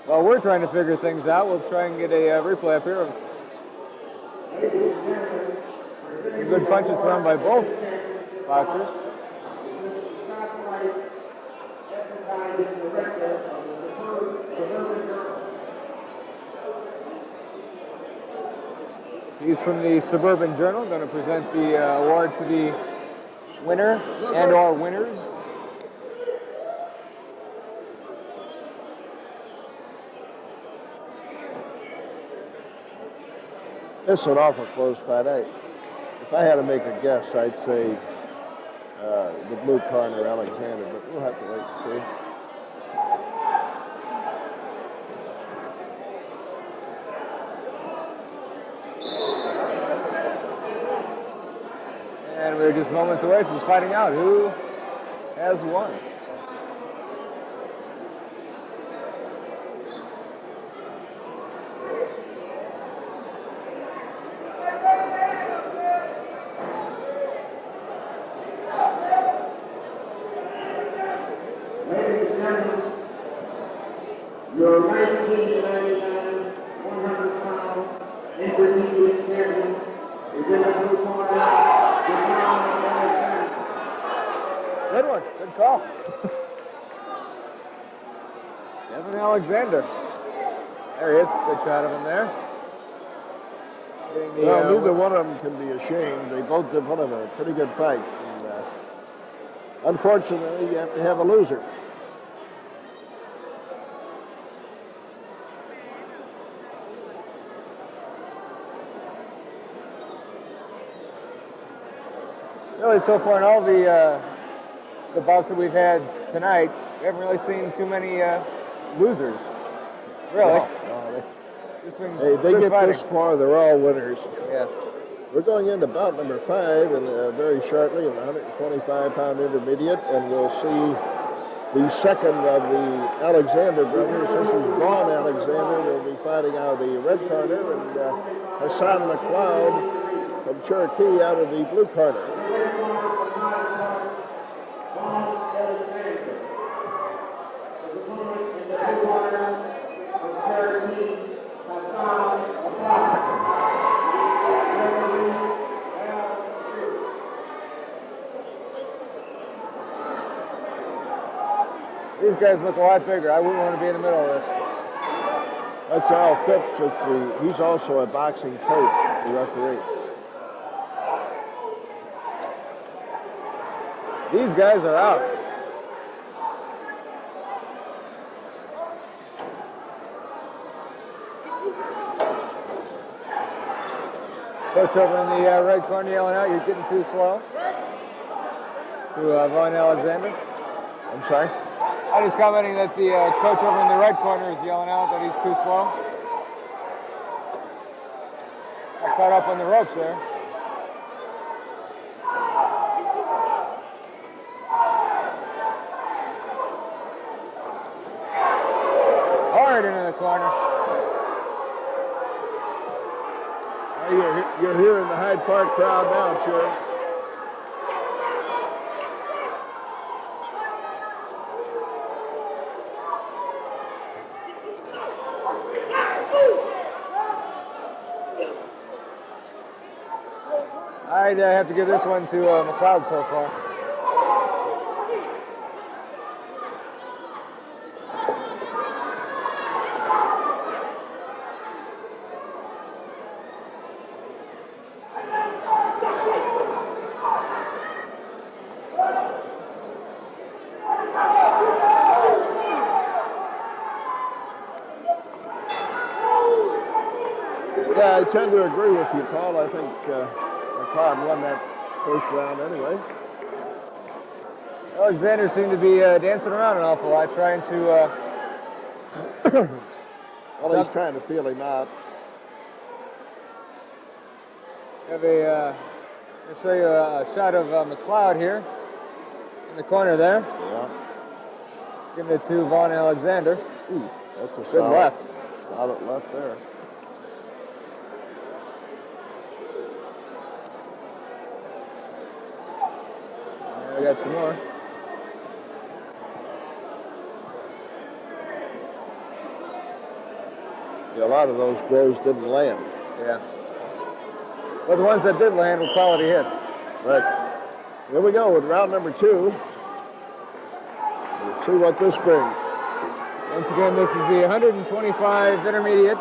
Speaker 2: While we're trying to figure things out, we'll try and get a replay up here of some good punches thrown by both boxers. He's from the Suburban Journal, going to present the award to the winner and or winners.
Speaker 3: This is an awful close fight. If I had to make a guess, I'd say the blue corner, Alexander, but we'll have to wait and see.
Speaker 2: And we're just moments away from finding out who has won.
Speaker 5: Your 1999 100-pound intermediate champion is in the blue corner.
Speaker 2: Good one. Good call. Devin Alexander. There he is. Good shot of him there.
Speaker 3: Well, neither one of them can be ashamed. They both put up a pretty good fight. And, unfortunately, you have to have a loser.
Speaker 2: Really, so far in all the bouts that we've had tonight, we haven't really seen too many losers. Really.
Speaker 3: No,
Speaker 2: Just
Speaker 3: they get
Speaker 2: fighting.
Speaker 3: this far, they're all winners.
Speaker 2: Yeah.
Speaker 3: We're going into bout number 5, and very shortly, in the 125-pound intermediate, and we'll see the second of the Alexander brothers. This is Vaughn Alexander. Will be fighting out of the red corner, and Hassan McLeod from Cherokee out of the blue corner.
Speaker 2: These guys look a lot bigger. I wouldn't want to be in the middle of this.
Speaker 3: That's Al Phipps. He's also a boxing coach, the referee.
Speaker 2: These guys are out. Coach over in the red corner yelling out, "You're getting too slow." To Vaughn Alexander.
Speaker 3: I'm sorry?
Speaker 2: I was commenting that the coach over in the red corner is yelling out that he's too slow. Got caught up on the ropes there. Hard into the corner.
Speaker 3: You're hearing the Hyde Park crowd now, sure.
Speaker 2: I'd have to give this one to McLeod so far.
Speaker 3: Yeah, I tend to agree with you, Paul. I think McLeod won that first round anyway.
Speaker 2: Alexander seemed to be dancing around an awful lot, trying to...
Speaker 3: Well, he's trying to feel him out.
Speaker 2: Have I'll show you a shot of McLeod here in the corner there.
Speaker 3: Yeah.
Speaker 2: Giving it to Vaughn Alexander.
Speaker 3: Ooh, that's a
Speaker 2: Good
Speaker 3: solid
Speaker 2: left.
Speaker 3: Solid left there.
Speaker 2: We got some more.
Speaker 3: Yeah, a lot of those blows didn't land.
Speaker 2: Yeah. But the ones that did land were quality hits.
Speaker 3: Right. Here we go with round number 2. We'll see what this brings.
Speaker 2: Once again, this is the 125 intermediate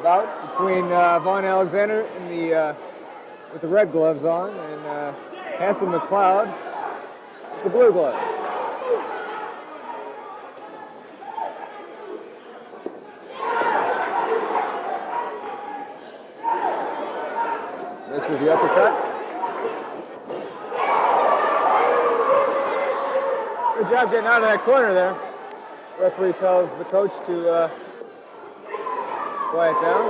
Speaker 2: bout between Vaughn Alexander in the with the red gloves on and Hassan McLeod with the blue gloves. This was the uppercut. Good job getting out of that corner there. Referee tells the coach to quiet down.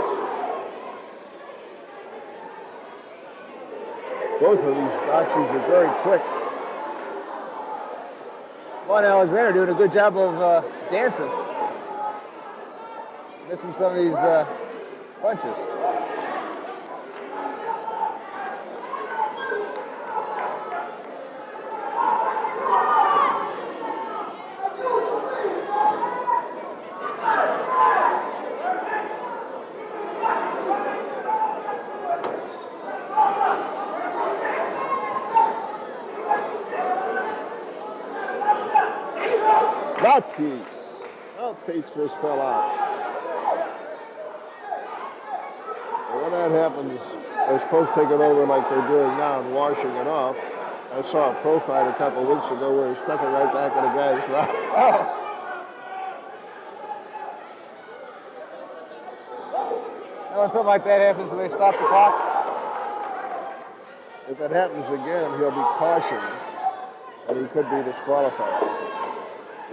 Speaker 3: Both of these boxers are very quick.
Speaker 2: Vaughn Alexander doing a good job of dancing. Missing some of these punches.
Speaker 3: Mouthpiece just fell out. The When that happens, they're supposed to take it over like they're doing now and washing it off. I saw a pro fight a couple of weeks ago where he stuck it right back in the guy's mouth.
Speaker 2: And when something like that happens, do they stop the clock?
Speaker 3: If it happens again, he'll be cautioned, and he could be disqualified.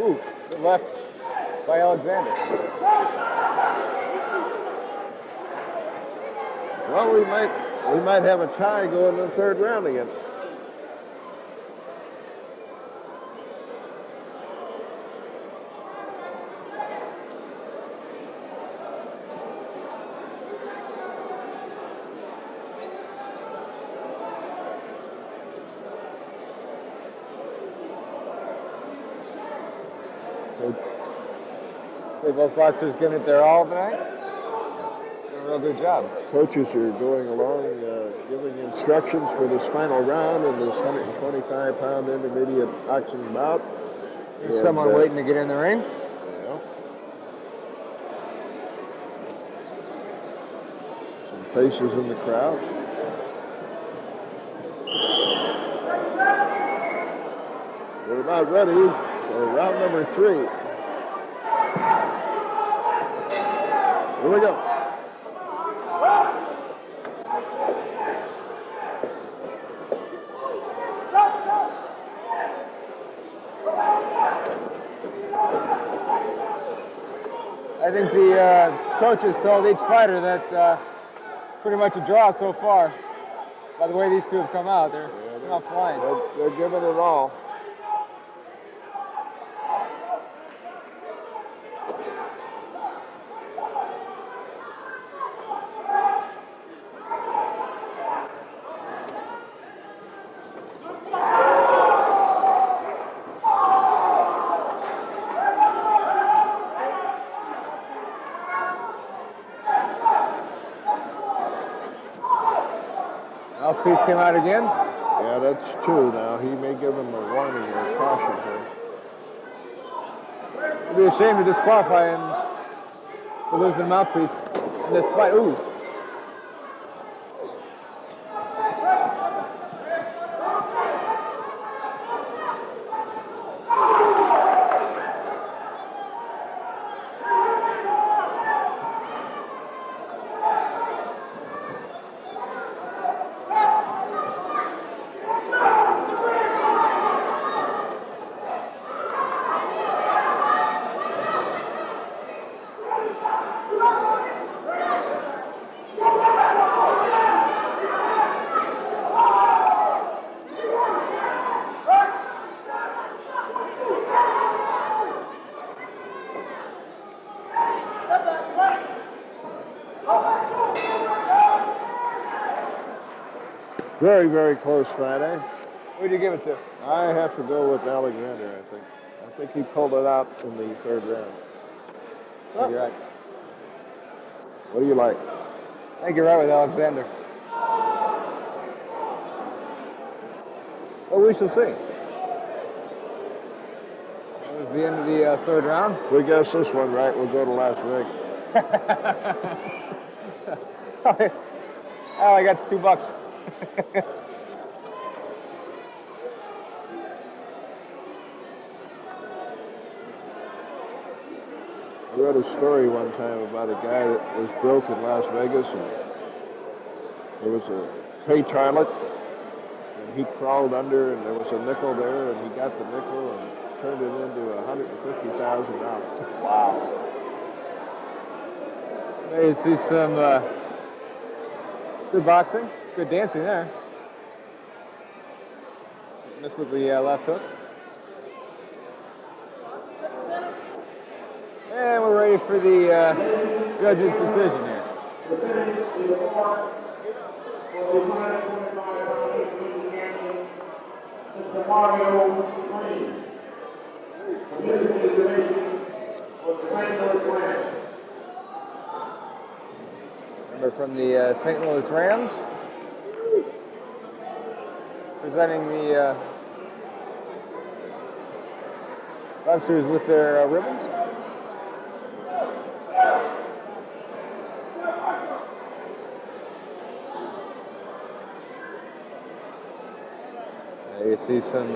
Speaker 2: Ooh, good left by Alexander.
Speaker 3: Well, we might have a tie going to the third round again.
Speaker 2: So both boxers giving it their all tonight. Doing a real good job.
Speaker 3: Coaches are going along, giving instructions for this final round in this 125-pound intermediate boxing bout.
Speaker 2: There's someone waiting to get in the ring.
Speaker 3: Yeah. Some faces in the crowd. We're about ready for round number 3. Here we go.
Speaker 2: I think the coaches told each fighter that pretty much a draw so far. By the way these two have come out, they're not flying.
Speaker 3: They're giving it all.
Speaker 2: Mouthpiece came out again.
Speaker 3: Yeah, that's 2 now. He may give him a warning or a caution here.
Speaker 2: It'd be a shame to disqualify him for losing the mouthpiece in this fight. Ooh.
Speaker 3: Very, very close fight, eh?
Speaker 2: Who'd you give it to?
Speaker 3: I have to go with Alexander, I think. I think he pulled it out in the third round.
Speaker 2: Oh. You're right.
Speaker 3: What do you like?
Speaker 2: I think you're right with Alexander. Well, we shall see. That was the end of the third round.
Speaker 3: If we guess this one right, we'll go to Las Vegas.
Speaker 2: Oh, I got $2.
Speaker 3: I read a story one time about a guy that was broke in Las Vegas, and there was a pay toilet, and he crawled under, and there was a nickel there, and he got the nickel and turned it into $150,000.
Speaker 2: Wow. There you see some good boxing, good dancing there. Missed with the left hook. And we're ready for the judge's decision here. Member from the St. Louis Rams. Presenting the boxers with their ribbons. There you see some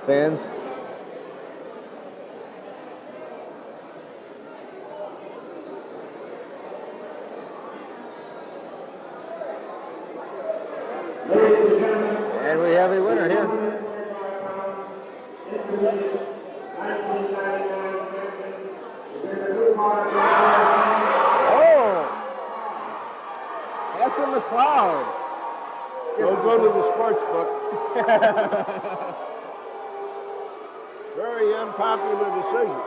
Speaker 2: fans. And we have a winner here. That's in the cloud.
Speaker 3: Don't go to the sports book. Very unpopular decision.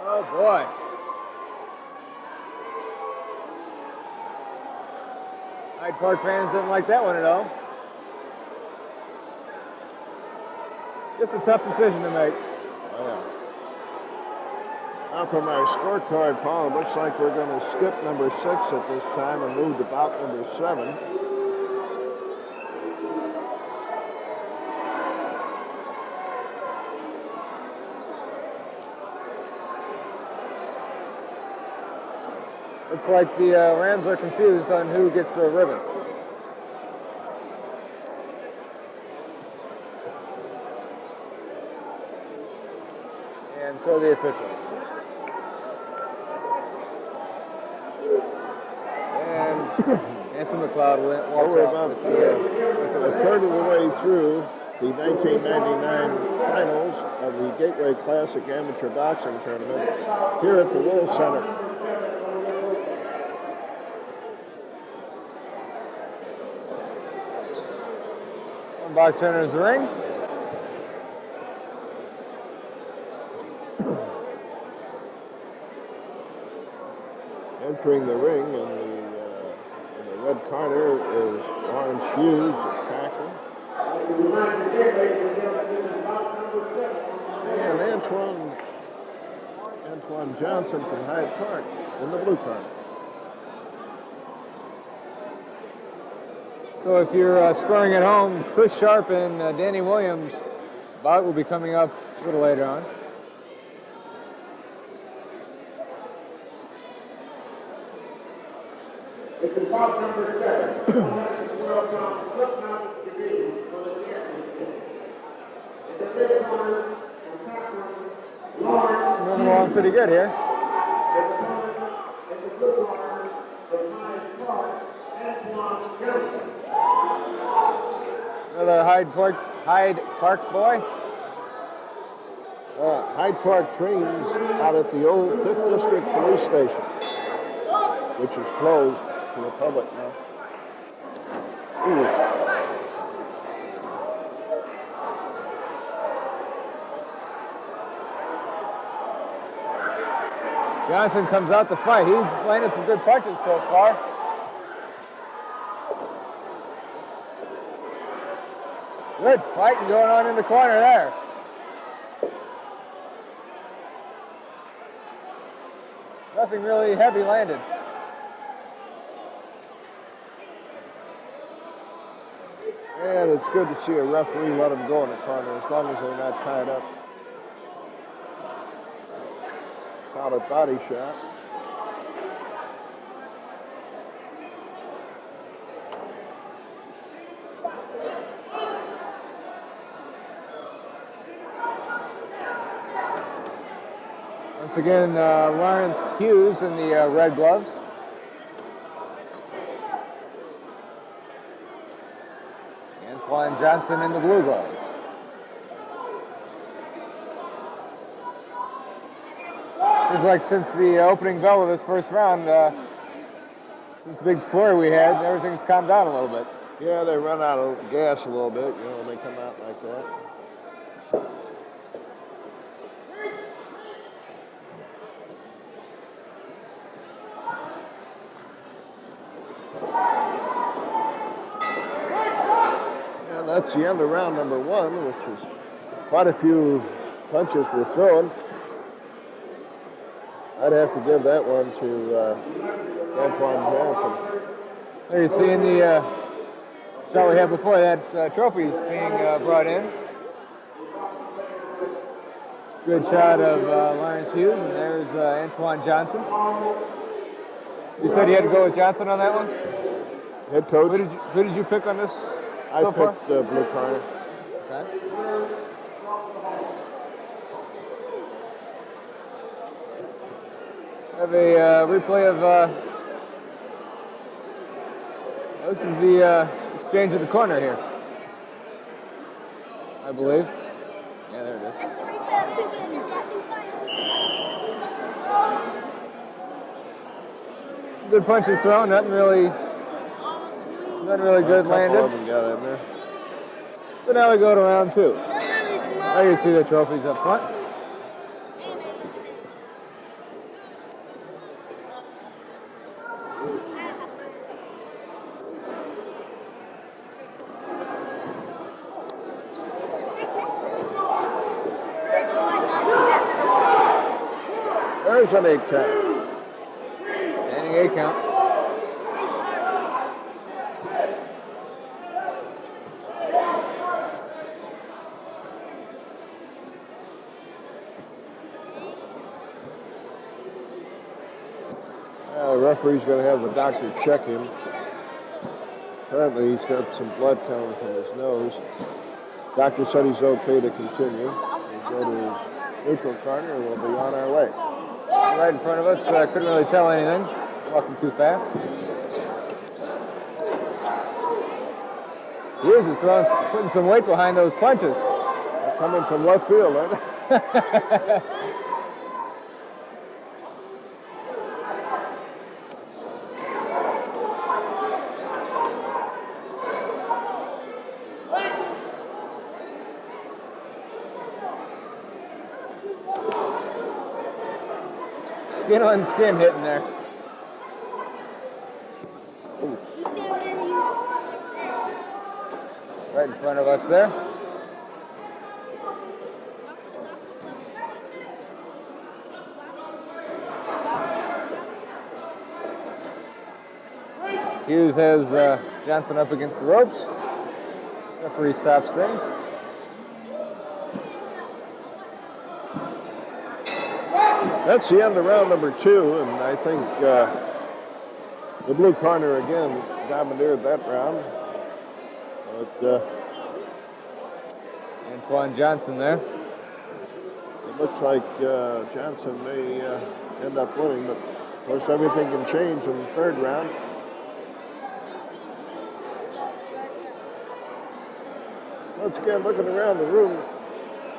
Speaker 2: Oh boy. Hyde Park fans didn't like that one at all. Just a tough decision to make.
Speaker 3: Yeah. Now from our scorecard, Paul, it looks like we're going to skip number 6 at this time and move to bout number 7.
Speaker 2: Looks like the Rams are confused on who gets the ribbon. And so the officials. And Anson McLeod walks
Speaker 3: We're
Speaker 2: off
Speaker 3: about
Speaker 2: with
Speaker 3: a
Speaker 2: the
Speaker 3: third of the way through the 1999 finals of the Gateway Classic Amateur Boxing Tournament here at the Will Center.
Speaker 2: One box enters the ring.
Speaker 3: Entering the ring in the red corner is Lawrence Hughes, the tackle. And Antoine Johnson from Hyde Park in the blue corner.
Speaker 2: So if you're scoring at home, Chris Sharp and Danny Williams' bout will be coming up a little later on.
Speaker 5: It's in bout number 7. World Sub-novice division for the championship. In the red corner, from Lawrence.
Speaker 2: Moving along pretty good here.
Speaker 5: In the blue corner, from Hyde Park, Antoine Johnson.
Speaker 2: Another Hyde Park boy.
Speaker 3: Hyde Park trains out at the old 5th District Police Station, which is closed to the public now.
Speaker 2: Johnson comes out to fight. He's landed some good punches so far. Good fighting going on in the corner there. Nothing really heavy landed.
Speaker 3: And it's good to see a referee let them go in the corner as long as they're not tied up. Solid body shot.
Speaker 2: Once again, Lawrence Hughes in the red gloves. Antoine Johnson in the blue gloves. Seems like since the opening bell of this first round, since the big flurry we had, everything's calmed down a little bit.
Speaker 3: Yeah, they run out of gas a little bit, when they come out like that. And that's the end of round number 1, which is quite a few punches were thrown. I'd have to give that one to Antoine Johnson.
Speaker 2: There you see in the shot we had before that, trophies being brought in. Good shot of Lawrence Hughes, and there's Antoine Johnson. You said you had to go with Johnson on that one?
Speaker 3: Head coach.
Speaker 2: Who did you pick on this?
Speaker 3: I
Speaker 2: so far?
Speaker 3: picked Blue Corner.
Speaker 2: Okay. Have a replay of. This is the exchange of the corner here, I believe. Yeah, there it is. Good punches thrown, nothing really good landed.
Speaker 3: Of them got in there.
Speaker 2: So now we go to round 2. Now you see the trophies up front.
Speaker 3: There's an 8 count.
Speaker 2: Standing 8 count.
Speaker 3: The referee's going to have the doctor check him. Apparently he's got some blood coming from his nose. Doctor said he's okay to continue. We'll go to his neutral corner and we'll be on our way.
Speaker 2: Right in front of us, couldn't really tell anything. Walking too fast. Hughes is putting some weight behind those punches.
Speaker 3: They're coming from left field, huh?
Speaker 2: Skin on skin hitting there. Right in front of us there. Hughes has Johnson up against the ropes. Referee stops things.
Speaker 3: That's the end of round number 2, and I think the blue corner again domineered that round. But
Speaker 2: Antoine Johnson there.
Speaker 3: it looks like Johnson may end up winning, but of course everything can change in the 3rd round. Once again, looking around the room,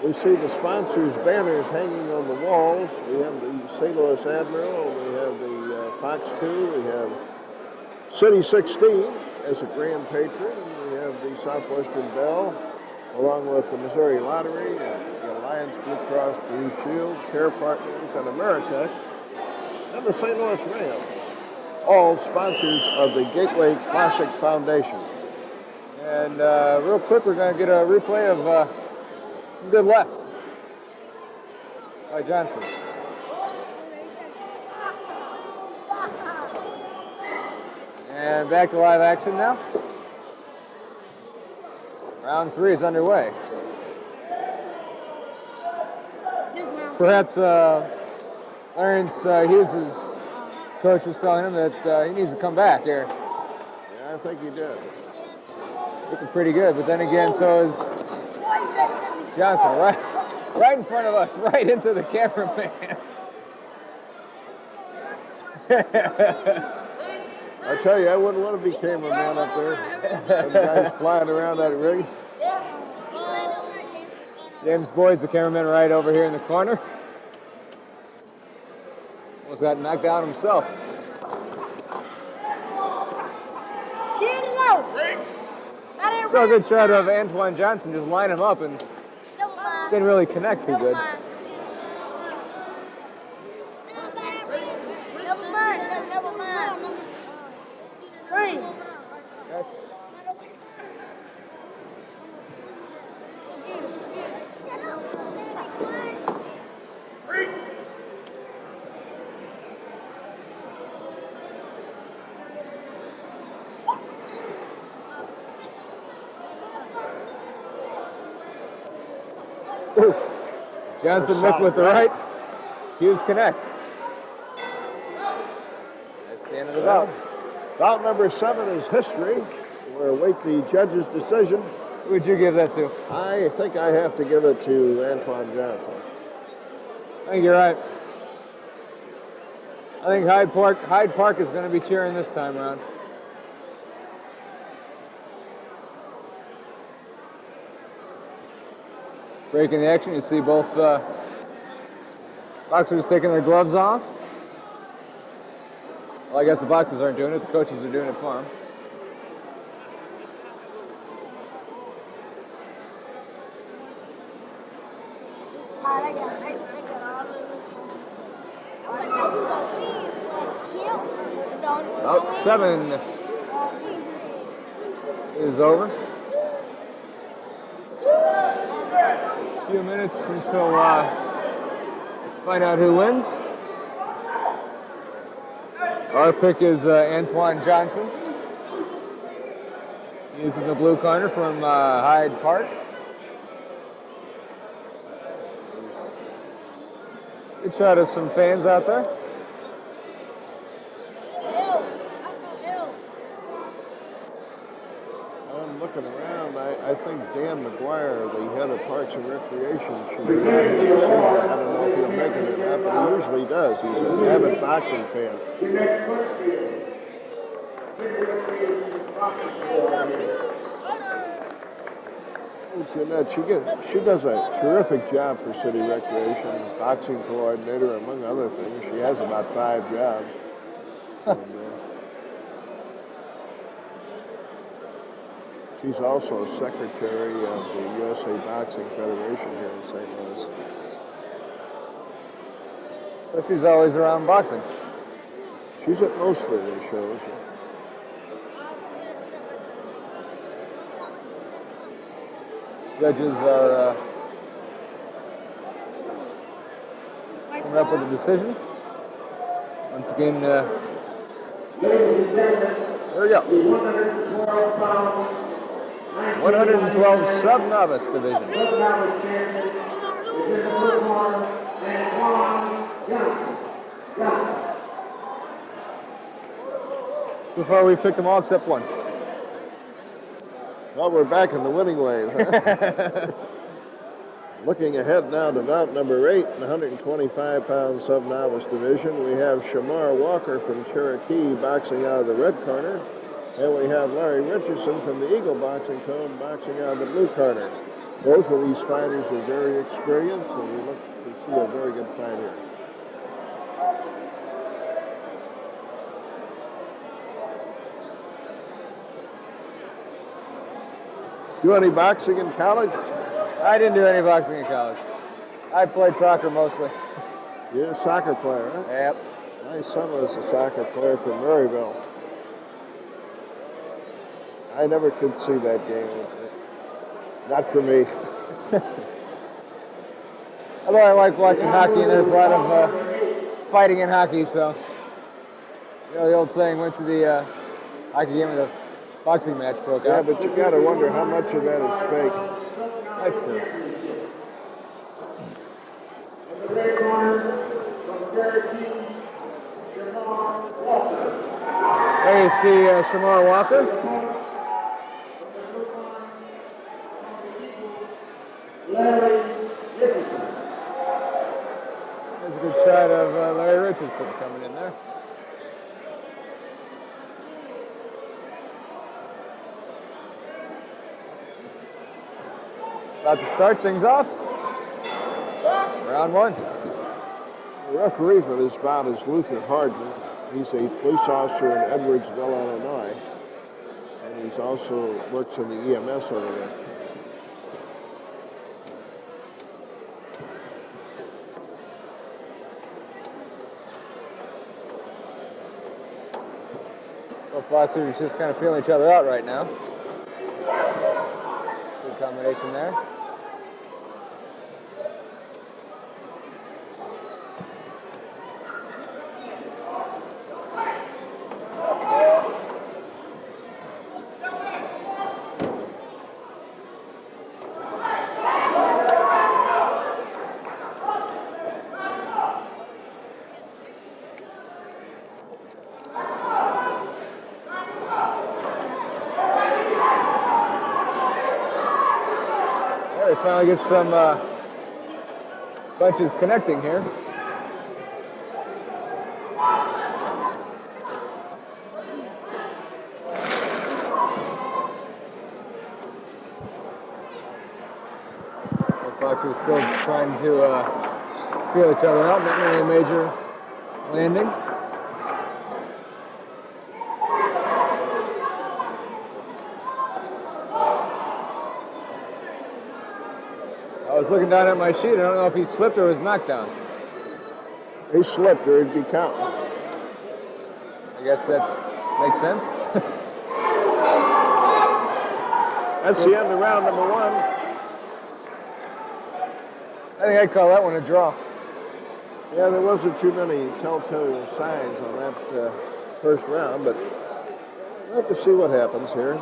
Speaker 3: we see the sponsors' banners hanging on the walls. We have the St. Louis Admiral, we have the Fox 2, we have City 16 as a grand patron, and we have the Southwestern Bell, along with the Missouri Lottery, and the Alliance Blue Cross Blue Shield, Care Partners, and Ameritech, and the St. Louis Rams, all sponsors of the Gateway Classic Foundation.
Speaker 2: And real quick, we're going to get a replay of good left by Johnson. And back to live action now. Round 3 is underway. Perhaps Lawrence Hughes' coach was telling him that he needs to come back here.
Speaker 3: Yeah, I think he did.
Speaker 2: Looking pretty good, but then again, so is Johnson, right in front of us, right into the cameraman.
Speaker 3: I tell you, I wouldn't want to be cameraman up there. Them guys flying around that rig.
Speaker 2: James Boyd's the cameraman right over here in the corner. Almost got knocked out himself. So a good shot of Antoine Johnson, just line him up and didn't really connect too good. Ooh. Johnson Mick with the right. Hughes connects. That's the end of the bout.
Speaker 3: Bout number 7 is history. We'll await the judge's decision.
Speaker 2: Who would you give that to?
Speaker 3: I think I have to give it to Antoine Johnson.
Speaker 2: I think you're right. I think Hyde Park is going to be cheering this time around. Breaking the action, you see both boxers taking their gloves off. Well, I guess the boxers aren't doing it. The coaches are doing it for them. Bout 7 is over. A few minutes until find out who wins. Our pick is Antoine Johnson. He's in the blue corner from Hyde Park. Good shot of some fans out there.
Speaker 3: I'm looking around. I think Dan McGuire, the head of Parks and Recreation, should be out here this evening. I don't know if he'll make it or not, but he usually does. He's an avid boxing fan. Oh, Jeanette, she does a terrific job for City Recreation, boxing coordinator, among other things. She has about 5 jobs. She's also secretary of the USA Boxing Federation here in St. Louis.
Speaker 2: So she's always around boxing.
Speaker 3: She's at most of the shows.
Speaker 2: Judges are coming up with a decision. Once again, there we go. 112 Sub-novice division. So far we've picked them all except one.
Speaker 3: Well, we're back in the winning ways, huh? Looking ahead now to bout number 8 in the 125-pound sub-novice division, we have Shamar Walker from Cherokee boxing out of the red corner, and we have Larry Richardson from the Eagle Boxing Code boxing out of the blue corner. Both of these fighters are very experienced, and we look to see a very good fight here. Do any boxing in college?
Speaker 2: I didn't do any boxing in college. I played soccer mostly.
Speaker 3: You're a soccer player, huh?
Speaker 2: Yep.
Speaker 3: My son was a soccer player from Maryville. I never could see that game. Not for me.
Speaker 2: Although I like watching hockey, and there's a lot of fighting in hockey, so you know the old saying, went to the hockey game and the boxing match broke out.
Speaker 3: Yeah, but you got to wonder how much of that is fake.
Speaker 2: That's true. There you see Shamar Walker. There's a good shot of Larry Richardson coming in there. About to start things off. Round 1.
Speaker 3: The referee for this bout is Luther Hardin. He's a police officer in Edwardsville, Illinois. And he's also works in the EMS over there.
Speaker 2: Both boxers just kind of feeling each other out right now. Good combination there. Trying to get some bunches connecting here. The bunches still trying to feel each other out, not really a major landing. I was looking down at my sheet. I don't know if he slipped or was knocked down.
Speaker 3: He slipped or he'd be counting.
Speaker 2: I guess that makes sense.
Speaker 3: That's the end of round number one.
Speaker 2: I think I'd call that one a draw.
Speaker 3: Yeah, there wasn't too many telltale signs on that first round, but we'll have to see what happens here.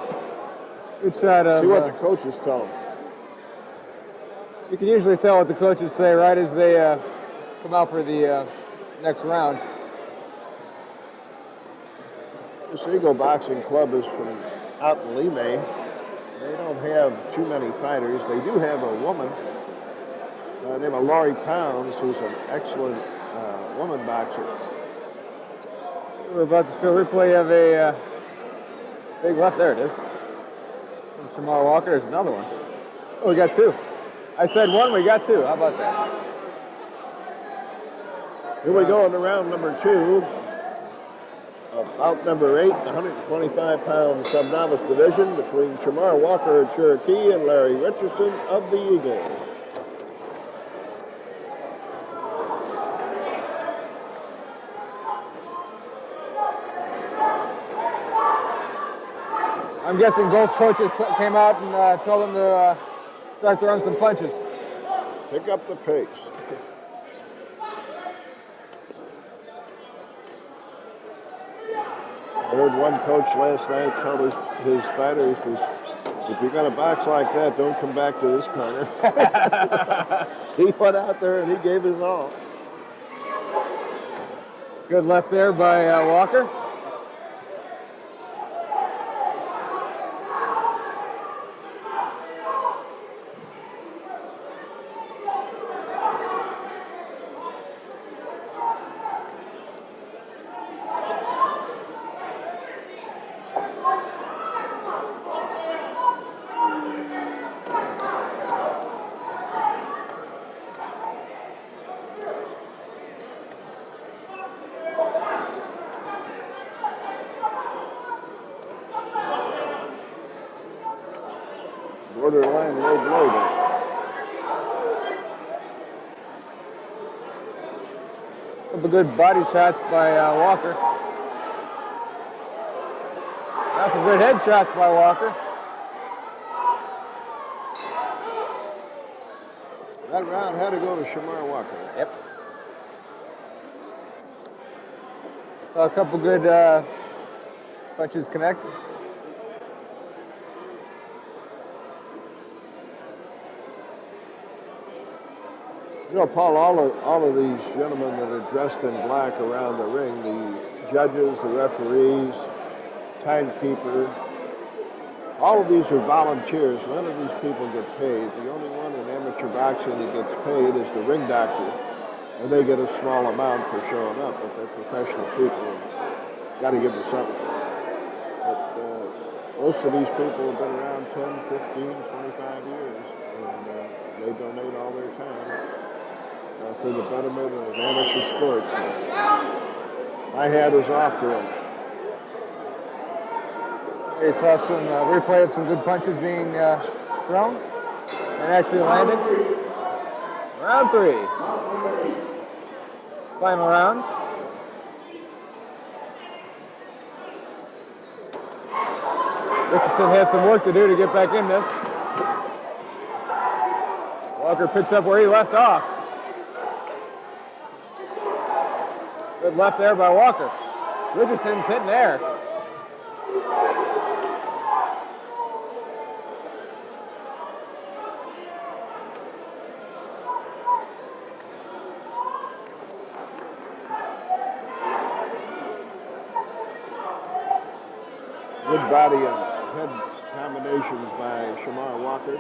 Speaker 2: Good shot of,
Speaker 3: see what the coaches tell them.
Speaker 2: You can usually tell what the coaches say right as they come out for the next round.
Speaker 3: This Eagle Boxing Club is from out in Lime. They don't have too many fighters. They do have a woman named Laurie Pounds, who's an excellent woman boxer.
Speaker 2: We're about to show replay of a big left. There it is. From Shamar Walker. There's another one. Oh, we got two. I said one, we got two. How about that?
Speaker 3: Here we go into round number two. Bout number 8, 125-pound sub-novice division between Shamar Walker of Cherokee and Larry Richardson of the Eagle.
Speaker 2: I'm guessing both coaches came out and told them to start throwing some punches.
Speaker 3: Pick up the pace. I heard one coach last night tell his fighter, he says, if you're going to box like that, don't come back to this corner. He went out there and he gave his all.
Speaker 2: Good left there by Walker.
Speaker 3: Borderline low blow there.
Speaker 2: Couple good body shots by Walker. Now some good head shots by Walker.
Speaker 3: That round had to go to Shamar Walker.
Speaker 2: Yep. Saw a couple good punches connect.
Speaker 3: You know, Paul, all of these gentlemen that are dressed in black around the ring, the judges, the referees, timekeeper, all of these are volunteers. None of these people get paid. The only one in amateur boxing that gets paid is the ring doctor, and they get a small amount for showing up, but they're professional people. Got to give them something. But most of these people have been around 10, 15, 25 years, and they donate all their time for the betterment of amateur sports. My hat is off to them.
Speaker 2: We saw some replay of some good punches being thrown and actually landed. Round 3. Final round. Richardson has some work to do to get back in this. Walker picks up where he left off. Good left there by Walker. Richardson's hitting there.
Speaker 3: Good body and head combinations by Shamar Walker.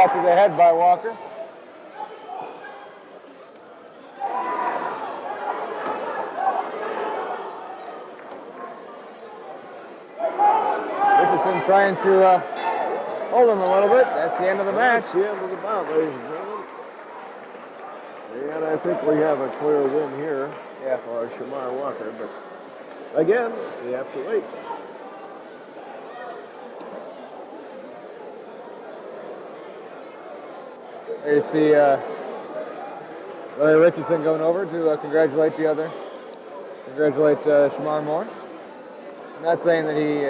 Speaker 2: shot to the head by Walker. Richardson trying to hold him a little bit. That's the end of the match.
Speaker 3: That's the end of the bout, ladies and gentlemen. And I think we have a clear win here for Shamar Walker. But again, we have to wait.
Speaker 2: There you see Larry Richardson going over to congratulate Shamar Moore. I'm not saying that he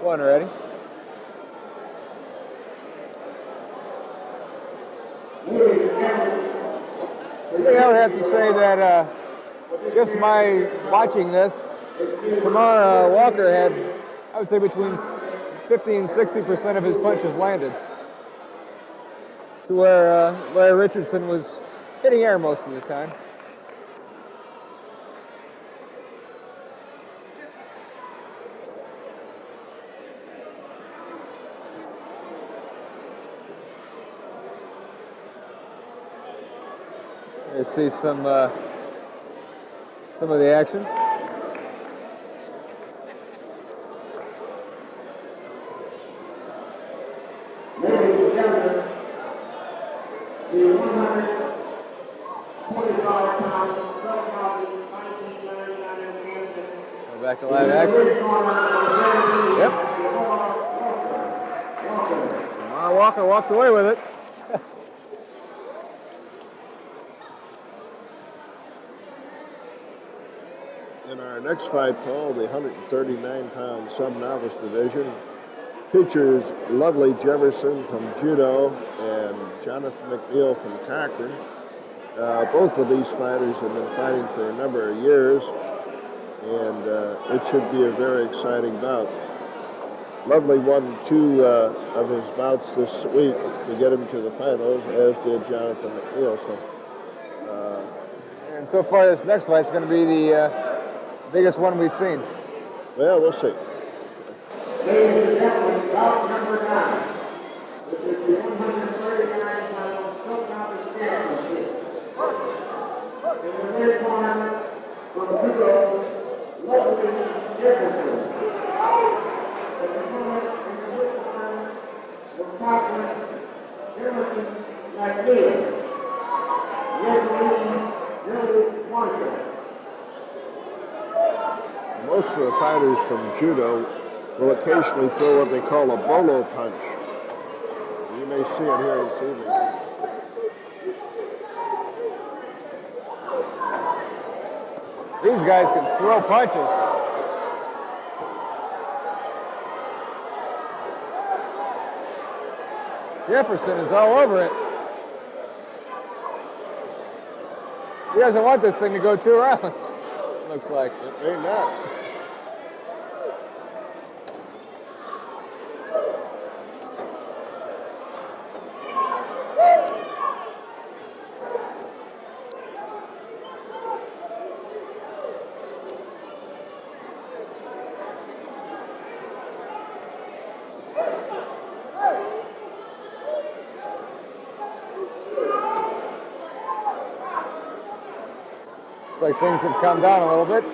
Speaker 2: won already. I think I would have to say that just my watching this, Shamar Walker had, I would say, between 50 and 60% of his punches landed. To where Larry Richardson was hitting air most of the time. You see some of the action.
Speaker 5: Ladies and gentlemen, the 125-pound sub-novice 1999 champion.
Speaker 2: Go back to live action. Yep. Shamar Walker walks away with it.
Speaker 3: In our next fight, Paul, the 139-pound sub-novice division features Lovely Jefferson from Judo and Jonathan McNeil from Cochran. Both of these fighters have been fighting for a number of years, and it should be a very exciting bout. Lovely won 2 of his bouts this week to get him to the finals, as did Jonathan McNeil.
Speaker 2: And so far, this next fight is going to be the biggest one we've seen.
Speaker 3: Well, we'll see.
Speaker 5: Ladies and gentlemen, bout number 9. This is the 139-pound sub-novice championship. In the red corner, from Judo, Lovely Jefferson. In the corner, from Cochran, Jonathan McNeil. Referee, Billy Marshall.
Speaker 3: Most of the fighters from Judo will occasionally throw what they call a bolo punch. You may see it here this evening.
Speaker 2: These guys can throw punches. Jefferson is all over it. He doesn't want this thing to go 2 rounds, looks like.
Speaker 3: It may not.
Speaker 2: Looks like things have come down a little bit.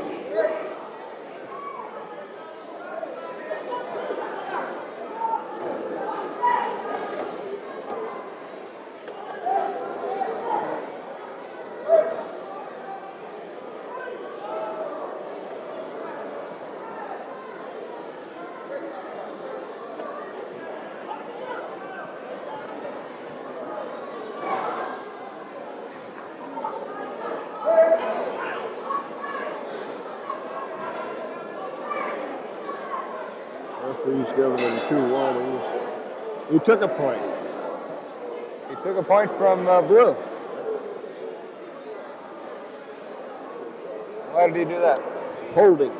Speaker 3: Referee's given him 2 warnings. He took a point.
Speaker 2: He took a point from Blue. Why did he do that?
Speaker 3: Holding.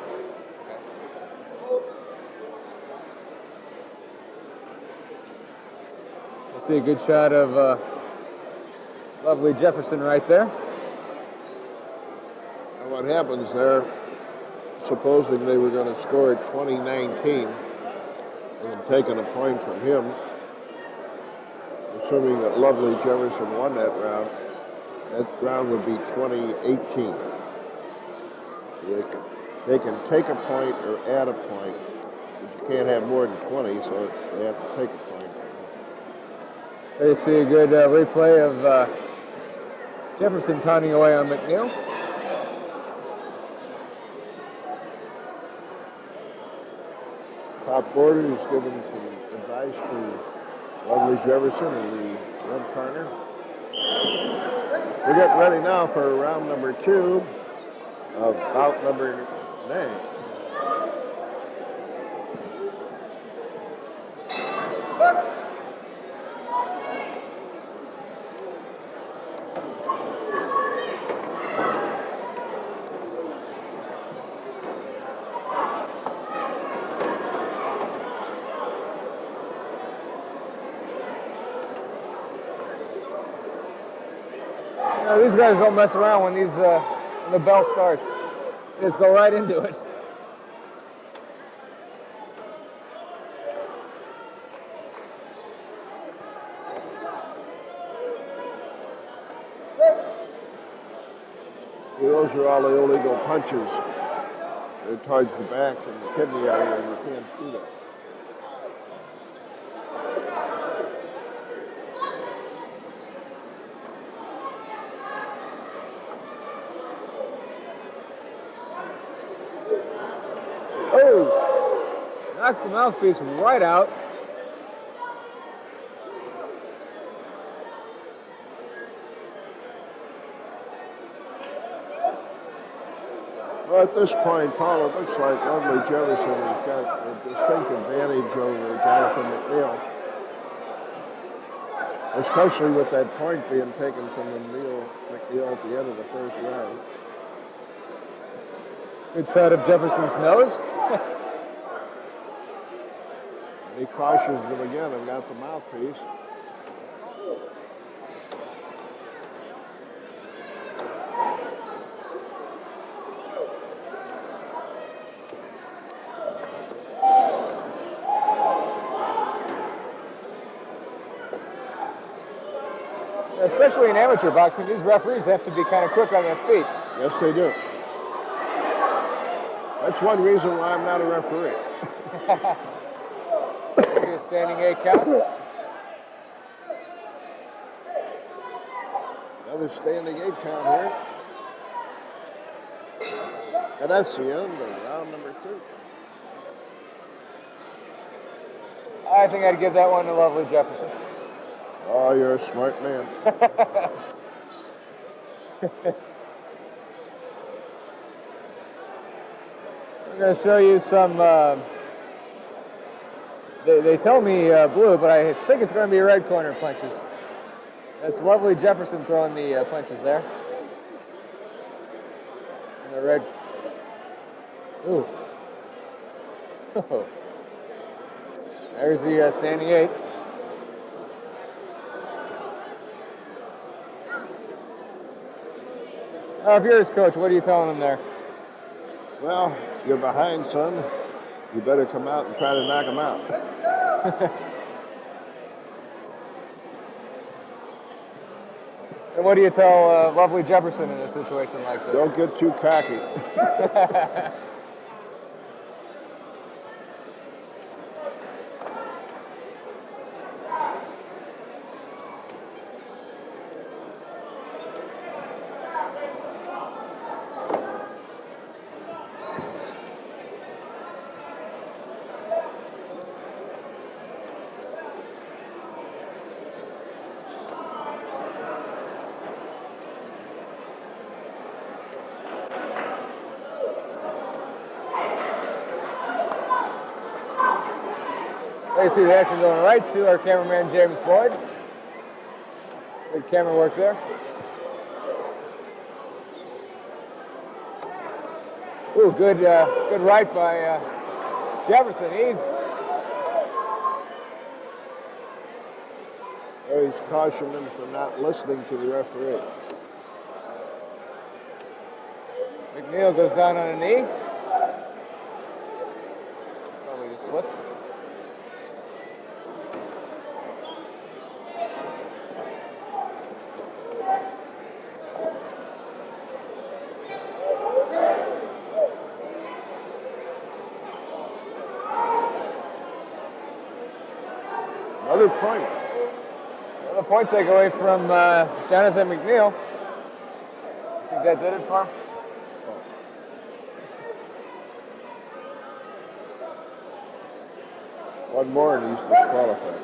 Speaker 2: We'll see a good shot of Lovely Jefferson right there.
Speaker 3: And what happens there, supposing they were going to score at 20-19 and taking a point from him, assuming that Lovely Jefferson won that round would be 20-18. They can take a point or add a point, but you can't have more than 20, so they have to take a point.
Speaker 2: There you see a good replay of Jefferson pounding away on McNeil.
Speaker 3: Top border is giving some advice to Lovely Jefferson and the run partner. We're getting ready now for round number 2 of bout number 9.
Speaker 2: These guys don't mess around when when the bell starts. They just go right into it.
Speaker 3: Those are all the illegal punches. They're towards the back and the kidney area, and you can't do that.
Speaker 2: Oh! Knocks the mouthpiece right out.
Speaker 3: Well, at this point, Paul, it looks like Lovely Jefferson has got a distinct advantage over Jonathan McNeil, especially with that point being taken from McNeil at the end of the first round.
Speaker 2: Good shot of Jefferson's nose.
Speaker 3: He cautions them again and got the mouthpiece.
Speaker 2: Especially in amateur boxing, these referees have to be kind of quick on their feet.
Speaker 3: Yes, they do. That's one reason why I'm not a referee.
Speaker 2: A standing 8 count.
Speaker 3: Another standing 8 count here. And that's the end of round number 2.
Speaker 2: I think I'd give that one to Lovely Jefferson.
Speaker 3: Oh, you're a smart man.
Speaker 2: I'm going to show you some, they tell me blue, but I think it's going to be red corner punches. That's Lovely Jefferson throwing the punches there. And the red. Ooh. There's the standing 8. If you're his coach, what are you telling him there?
Speaker 3: Well, you're behind, son. You better come out and try to knock him out.
Speaker 2: And what do you tell Lovely Jefferson in a situation like this?
Speaker 3: Don't get too cocky.
Speaker 2: There you see the action going right to our cameraman, James Boyd. Good camera work there. Ooh, good right by Jefferson.
Speaker 3: He's cautioning him for not listening to the referee.
Speaker 2: McNeil goes down on a knee. Probably a slip.
Speaker 3: another point.
Speaker 2: Another point takeaway from Jonathan McNeil. I think that did it for him.
Speaker 3: One more and he's disqualified.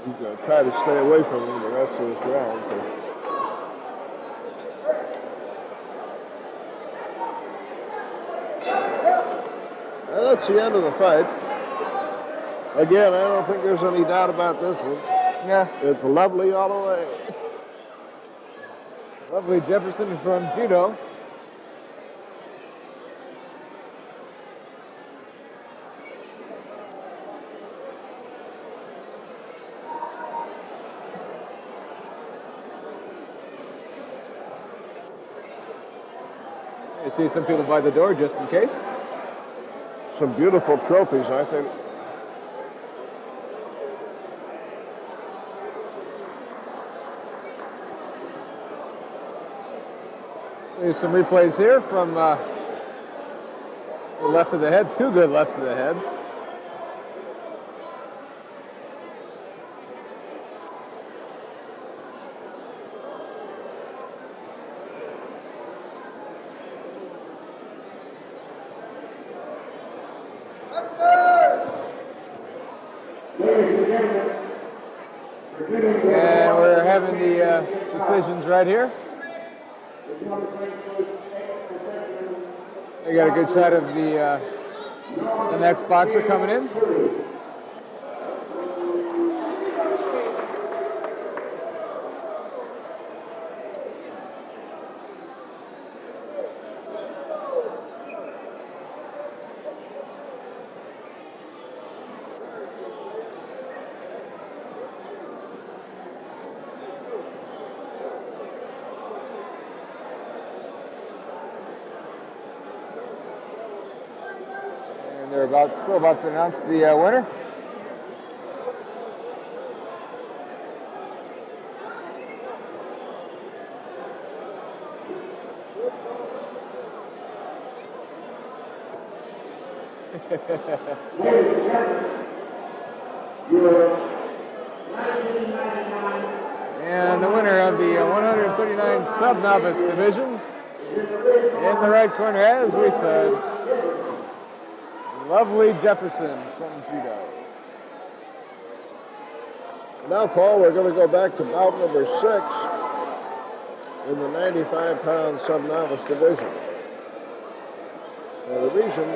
Speaker 3: He's going to try to stay away from him the rest of this round. So. And that's the end of the fight. Again, I don't think there's any doubt about this one.
Speaker 2: Yeah.
Speaker 3: It's lovely all the way.
Speaker 2: Lovely Jefferson from judo. I see some people by the door just in case.
Speaker 3: Some beautiful trophies, aren't they?
Speaker 2: There's some replays here from the left of the head. Two good lefts of the head. And we're having the decisions right here. They got a good shot of the next boxer coming in. They're still about to announce the winner. And the winner of the 139 sub-novice division in the right corner, as we said, Lovely Jefferson from judo.
Speaker 3: Now, Paul, we're going to go back to bout number 6 in the 95-pound sub-novice division. Now, the reason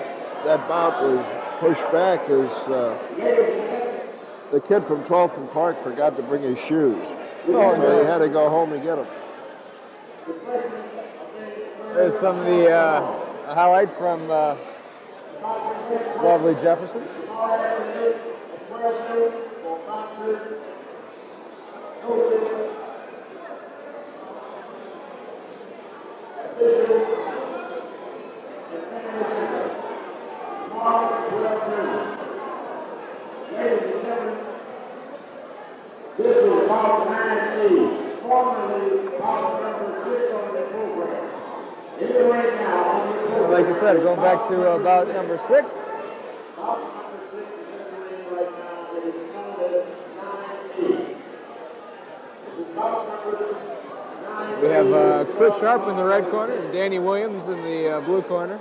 Speaker 3: that bout was pushed back is the kid from 12th and Park forgot to bring his shoes. So he had to go home and get them.
Speaker 2: There's some of the highlight from Lovely Jefferson.
Speaker 5: This is bout 9A, formerly bout number 6 on the program. Right now,
Speaker 2: like you said, going back to bout number 6.
Speaker 5: bout number 6 is right now, it is counted as 9A. This is bout number 9A.
Speaker 2: We have Chris Sharp in the red corner and Danny Williams in the blue corner.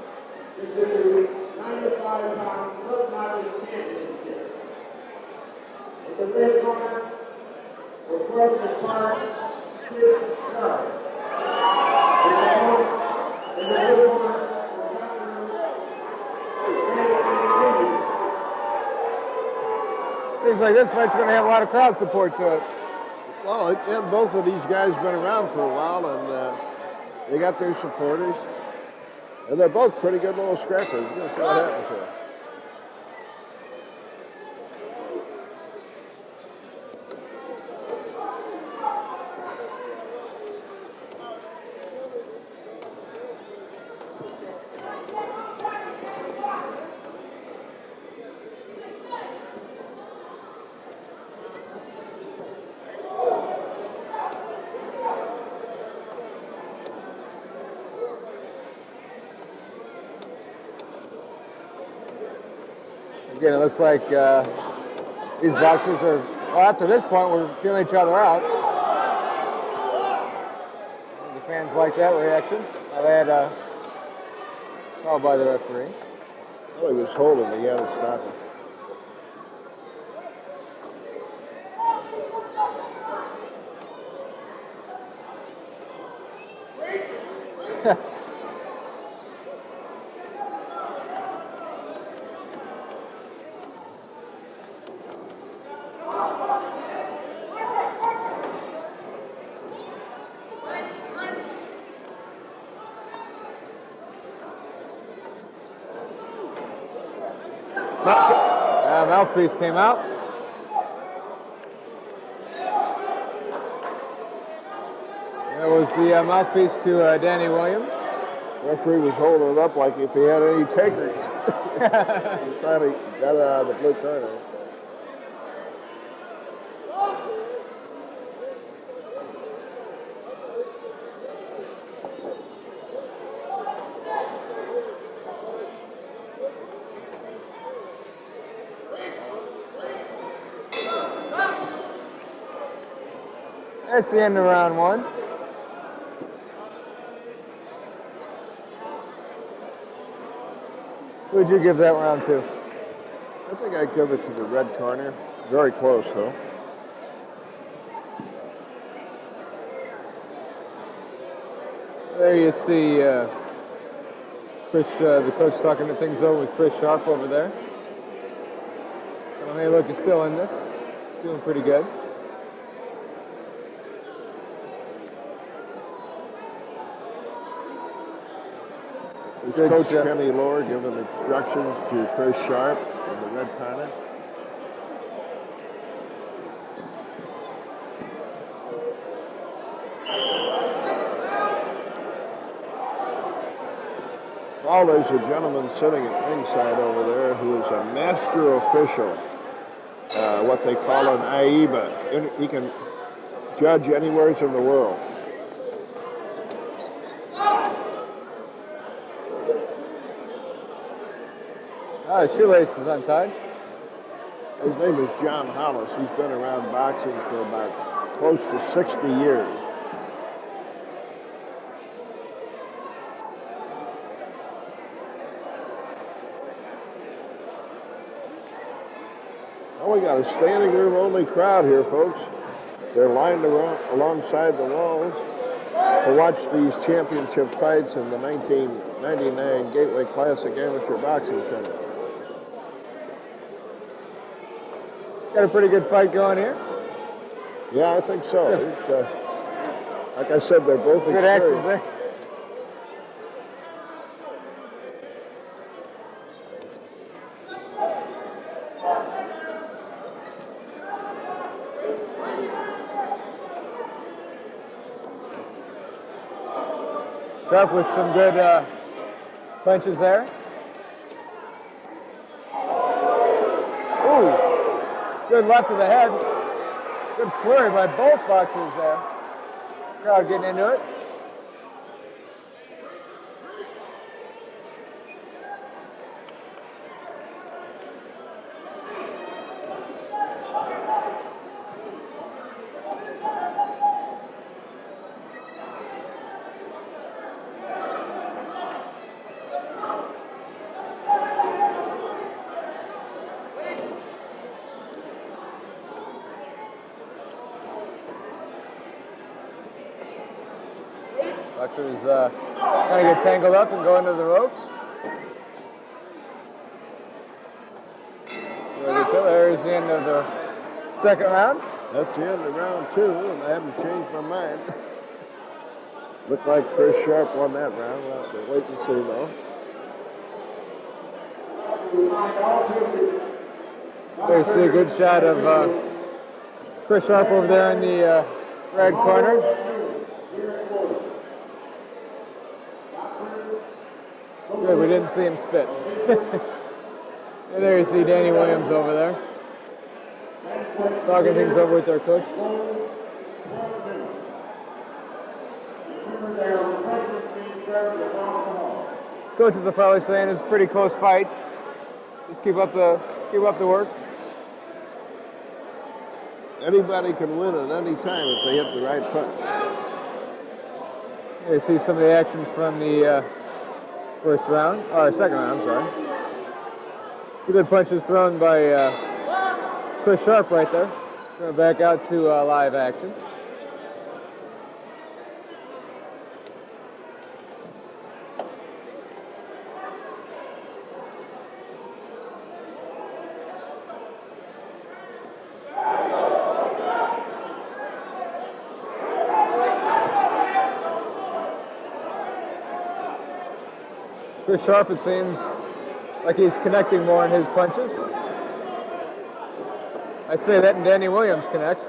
Speaker 5: This is the 95-pound sub-novice championship. In the red corner, the 12th and Park, Chris Sharp. In the blue corner,
Speaker 2: Seems like this fight's going to have a lot of crowd support to it.
Speaker 3: Well, and both of these guys been around for a while, and they got their supporters. And they're both pretty good little scrappers. You're going to see what happens here.
Speaker 6: Again, it looks like these boxers are, well, after this point, we're feeling each other out. The fans like that reaction. They had called by the referee.
Speaker 3: Well, he was holding. He had to stop him.
Speaker 6: Mouthpiece came out. That was the mouthpiece to Danny Williams.
Speaker 3: The referee was holding it up like if he had any takers. He thought he got it out of the blue corner.
Speaker 6: That's the end of round one. Who would you give that round to?
Speaker 3: I think I'd give it to the red corner. Very close, though.
Speaker 6: There you see Chris, the coach talking to things over with Chris Sharp over there. So, hey, look, he's still in this. Doing pretty good.
Speaker 3: It's Coach Kenny Lohr giving instructions to Chris Sharp in the red corner. Well, there's a gentleman sitting at ringside over there who is a master official, what they call an AIBA. He can judge anywhere in the world.
Speaker 6: Oh, his shoelace is untied.
Speaker 3: His name is John Hollis. He's been around boxing for about close to 60 years. Well, we got a standing room only crowd here, folks. They're lined alongside the walls to watch these championship fights in the 1999 Gateway Classic Amateur Boxing Tournament.
Speaker 6: Got a pretty good fight going here.
Speaker 3: Yeah, I think so. Like I said, they're both
Speaker 6: good action
Speaker 3: experienced.
Speaker 6: there. Sharp with some good punches there. Ooh. Good left to the head. Good flurry by both boxers there. Crowd getting into it. Boxers kind of get tangled up and go into the ropes. There's the end of the second round.
Speaker 3: That's the end of round two, and I haven't changed my mind. Looked like Chris Sharp won that round. We'll have to wait and see, though.
Speaker 6: There's a good shot of Chris Sharp over there in the red corner. Good, we didn't see him spit. And there you see Danny Williams over there. Talking things over with their coach. Coaches are probably saying it's a pretty close fight. Just keep up the Keep up the work.
Speaker 3: Anybody can win at any time if they hit the right punch.
Speaker 6: You see some of the action from the first round, or second round, I'm sorry. Two good punches thrown by Chris Sharp right there. Going back out to live action. Chris Sharp, it seems like he's connecting more in his punches. I say that, and Danny Williams connects.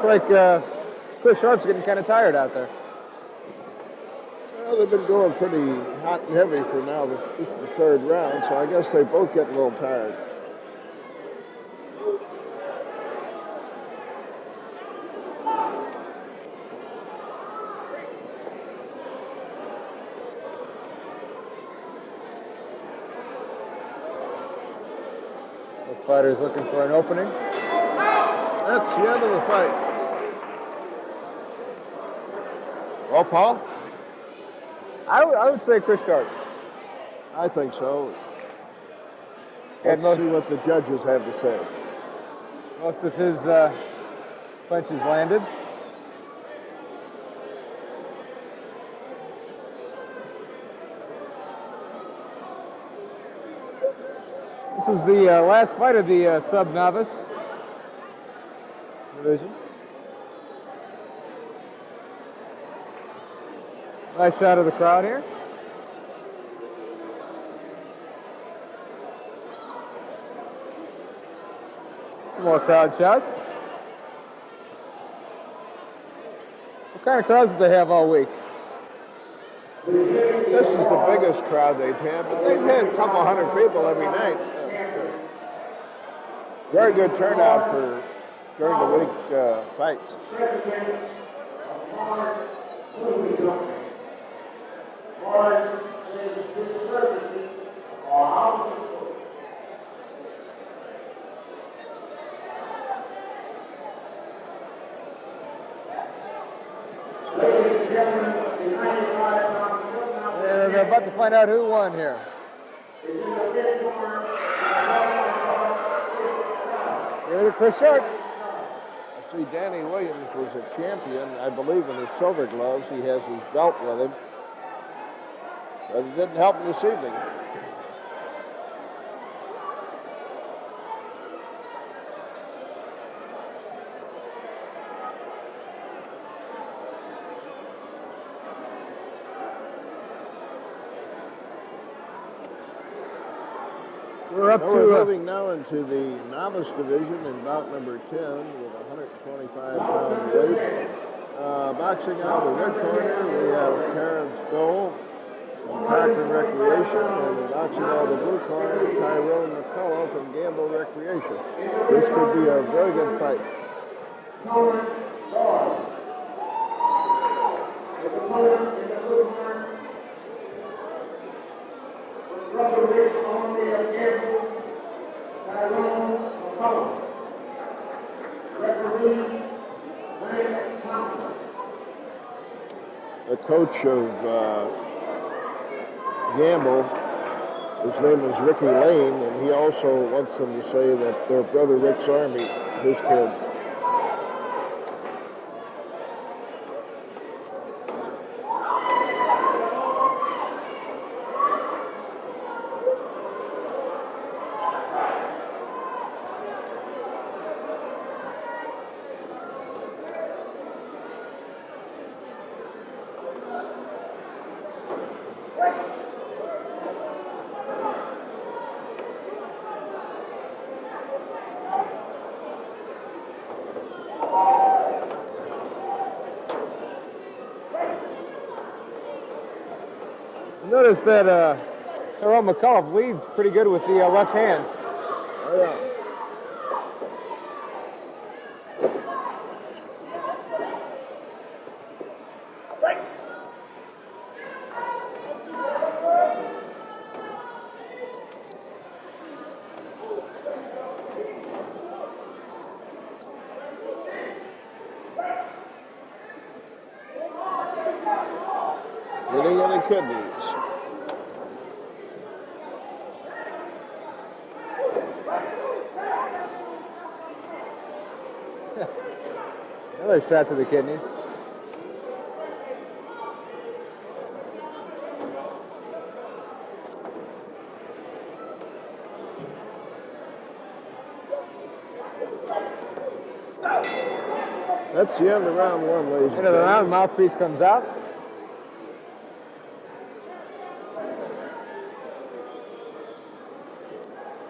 Speaker 6: It's like Chris Sharp's getting kind of tired out there.
Speaker 3: Well, they've been going pretty hot and heavy for now. This is the third round, so I guess they both get a little tired.
Speaker 6: The fighter's looking for an opening.
Speaker 3: That's the end of the fight. Well, Paul?
Speaker 6: I would say Chris Sharp.
Speaker 3: I think so.
Speaker 6: And
Speaker 3: Let's see what the judges have to say.
Speaker 6: Most of his punches landed. This is the last fight of the sub-novice division. Nice shot of the crowd here. Some more crowd shots. What kind of crowds do they have all week?
Speaker 3: This is the biggest crowd they've had, but they've had a couple hundred people every night. Very good turnout for during the week fights.
Speaker 6: And they're about to find out who won here. Here's Chris Sharp.
Speaker 3: I see Danny Williams was a champion, I believe, in his silver gloves. He has his belt with him. But it didn't help him this evening.
Speaker 6: We're up
Speaker 3: We're
Speaker 6: to
Speaker 3: moving now into the novice division in bout number 10 with a 125-pound weight. Boxing out of the red corner, we have Karen Stoll from Cochran Recreation, and boxing out of the blue corner, Tyrone McCullough from Gamble Recreation. This could be a very good fight. The coach of Gamble, his name is Ricky Lane, and he also wants them to say that their brother Rick's Army, his kids.
Speaker 6: Notice that Tyrone McCullough leads pretty good with the left hand.
Speaker 3: Oh, yeah. Getting in the kidneys.
Speaker 6: Another shot to the kidneys.
Speaker 3: That's the end of round one, ladies and
Speaker 6: End of the
Speaker 3: gentlemen.
Speaker 6: round, mouthpiece comes out.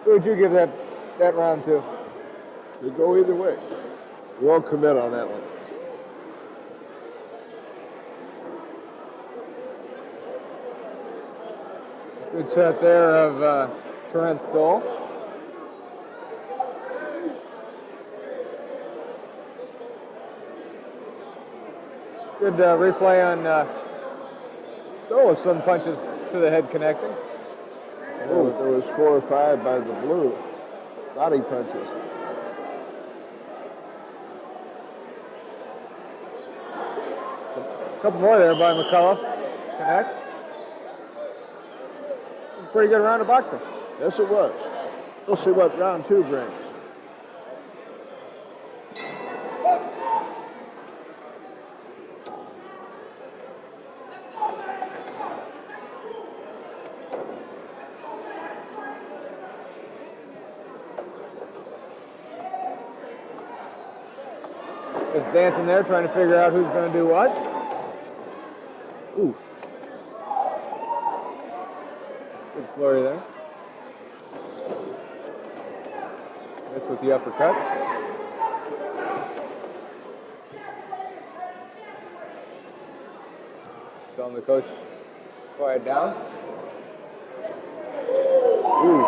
Speaker 6: Who would you give that round to?
Speaker 3: Could go either way. We won't commit on that one.
Speaker 6: Good shot there of Trent Stoll. Good replay on Stoll with some punches to the head connecting.
Speaker 3: Oh, there was 4 or 5 by the blue. Body punches.
Speaker 6: A couple more there by McCullough. Connect. Pretty good round of boxing.
Speaker 3: Yes, it was. We'll see what round 2 brings.
Speaker 6: Just dancing there, trying to figure out who's going to do what. Ooh. Good flurry there. This with the uppercut. Telling the coach, quiet down. Ooh.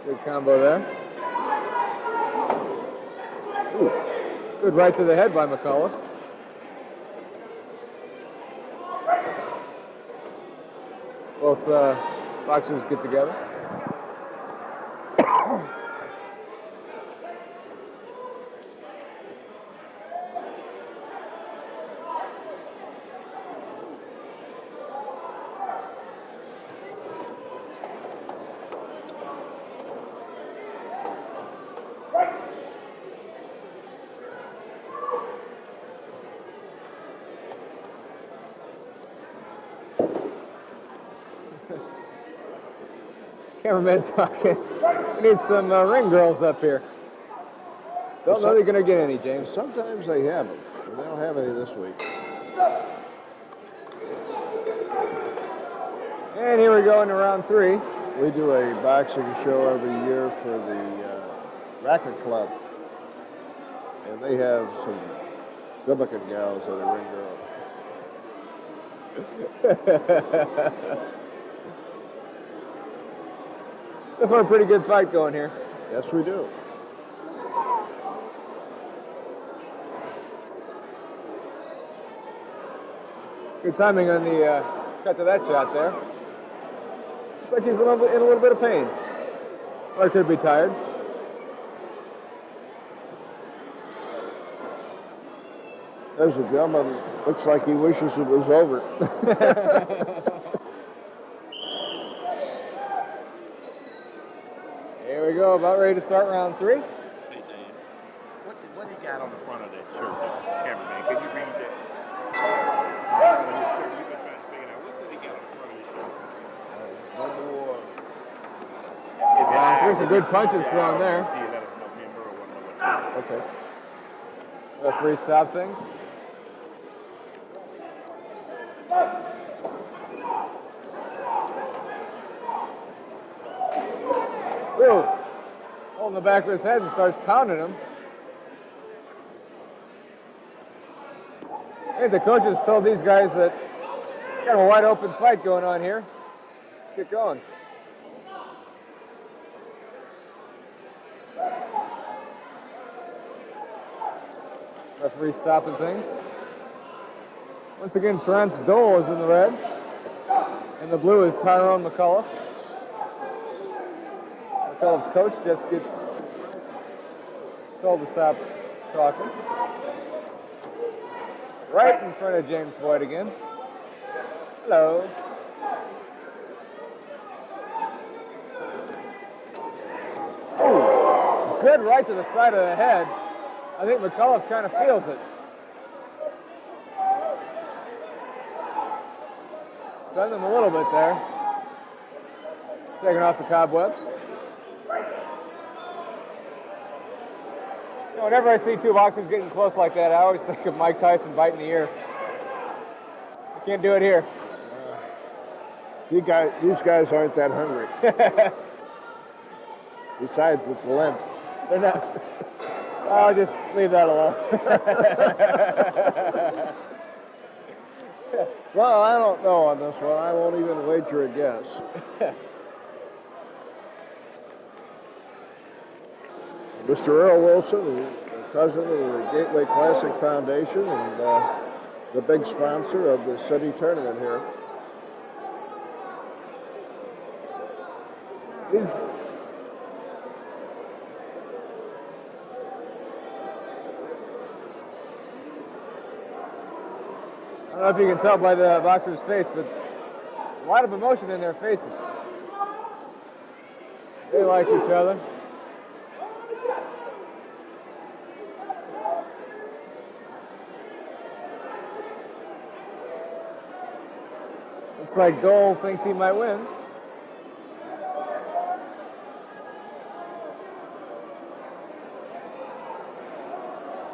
Speaker 6: Good combo there. Ooh. Good right to the head by McCullough. Both boxers get together. Cameraman talking. We need some ring girls up here. Don't know they're going to get any, James.
Speaker 3: Sometimes they have them. They don't have any this week.
Speaker 6: And here we go into round 3.
Speaker 3: We do a boxing show every year for the Racket Club. And they have some good-looking gals that are ring girls.
Speaker 6: So far, a pretty good fight going here.
Speaker 3: Yes, we do.
Speaker 6: Good timing on the cut to that shot there. Looks like he's in a little bit of pain. Or could be tired.
Speaker 3: There's a gentleman, looks like he wishes it was over.
Speaker 6: Here we go, about ready to start round 3.
Speaker 1: Hey, Dan, what do you got on the front of that shirt there, cameraman? Can you read that? On his shirt, you've been trying to figure out what's that he got on the front of his shirt? No more.
Speaker 6: Round 3, some good punches thrown there.
Speaker 1: See, let us know, me and Merle want to know what
Speaker 6: Okay. Referee stop things. Ooh. Holding the back of his head and starts pounding him. think the coaches told these guys that got a wide open fight going on here. Get going. Referee stopping things. Once again, Terrence Dole is in the red. And the blue is Tyrone McCullough. McCullough's coach just gets told to stop talking. Right in front of James Boyd again. Hello. Oh, good right to the side of the head. I think McCullough kind of feels it. Stunned him a little bit there. Taking off the cobwebs. You know, whenever I see two boxers getting close like that, I always think of Mike Tyson biting the ear. You can't do it here.
Speaker 3: These guys aren't that hungry. Besides, it's Lent.
Speaker 6: They're not. I'll just leave that alone.
Speaker 3: Well, I don't know on this one. I won't even wager a guess. Mr. Earl Wilson, the president of the Gateway Classic Foundation and the big sponsor of the city tournament here.
Speaker 6: I don't know if you can tell by the boxer's face, but a lot of emotion in their faces. They like each other. Looks like Dole thinks he might win.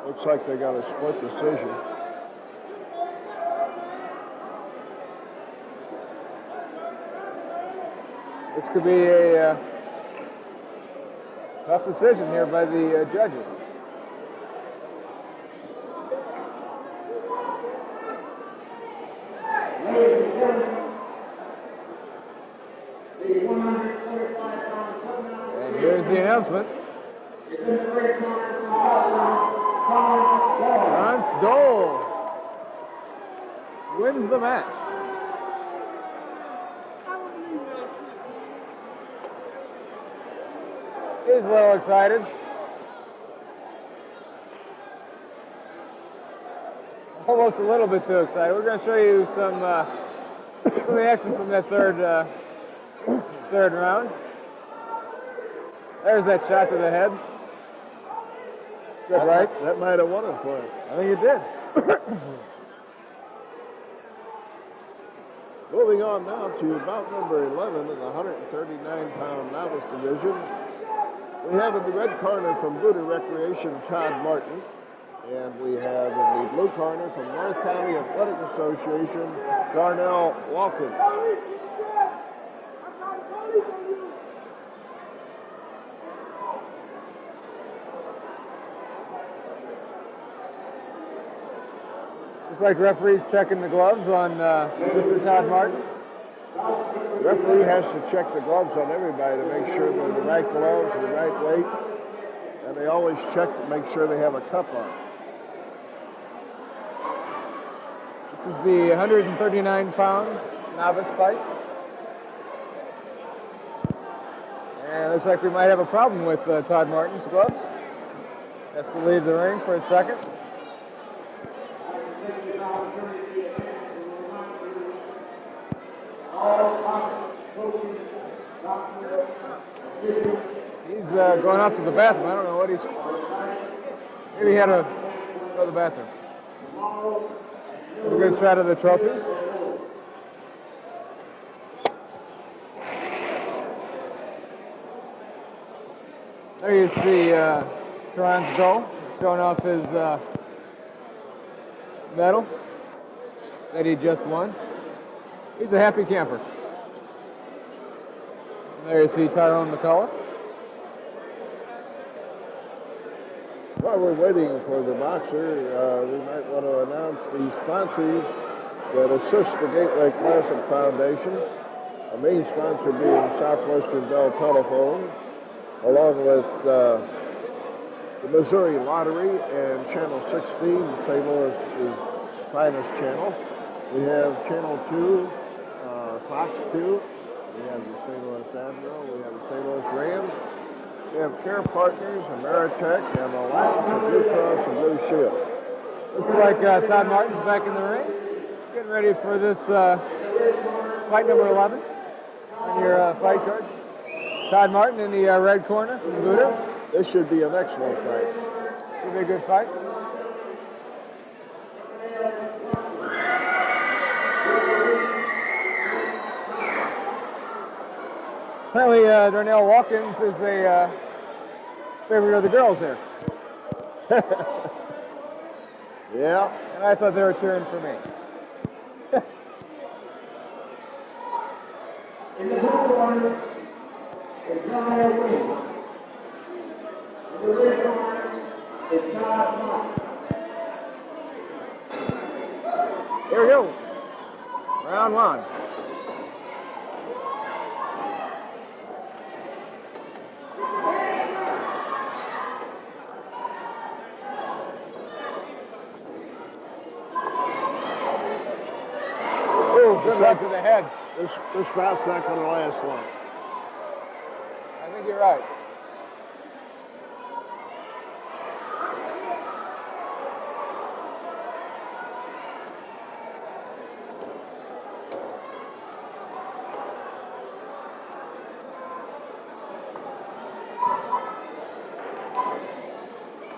Speaker 3: Looks like they got a split decision.
Speaker 6: This could be a tough decision here by the judges. And here's the announcement. Terrence Dole wins the match. He's a little excited. Almost a little bit too excited. We're going to show you some of the action from that third round. There's that shot to the head. Good right.
Speaker 3: That might have won it for him.
Speaker 6: I think it did.
Speaker 3: Moving on now to bout number 11 in the 139-pound novice division. We have in the red corner from Bout Recreation, Todd Martin. And we have in the blue corner from North County Athletic Association, Darnell Walken.
Speaker 6: Looks like referees checking the gloves on Mr. Todd Martin.
Speaker 3: The referee has to check the gloves on everybody to make sure they're the right gloves and the right weight. And they always check to make sure they have a cup on.
Speaker 6: This is the 139-pound novice fight. And it looks like we might have a problem with Todd Martin's gloves. Has to leave the ring for a second. He's going off to the bathroom. I don't know what he's... Maybe he had to go to the bathroom. There's a good shot of the trophies. There you see Terrence Dole showing off his medal that he just won. He's a happy camper. And there you see Tyrone McCullough.
Speaker 3: While we're waiting for the boxer, we might want to announce the sponsors that assist the Gateway Classic Foundation. The main sponsor being Southwestern Bell Telephone, along with the Missouri Lottery and Channel 16, St. Louis's finest channel. We have Channel 2, Fox 2. We have the St. Louis Admiral. We have the St. Louis Rams. We have Care Partners, Ameritech, and Alliance of Blue Cross and Blue Shield.
Speaker 6: Looks like Todd Martin's back in the ring. Getting ready for this fight number 11 on your fight card. Todd Martin in the red corner from Bout.
Speaker 3: This should be an excellent fight.
Speaker 6: Should be a good fight. Apparently, Darnell Watkins is a favorite of the girls here.
Speaker 3: Yeah.
Speaker 6: And I thought they were cheering for me.
Speaker 5: In the blue corner is Darnell Watkins. In the red corner is Todd Martin.
Speaker 6: Here we go. Round one. Good right to the head.
Speaker 3: This bout's not going to last long.
Speaker 6: I think you're right.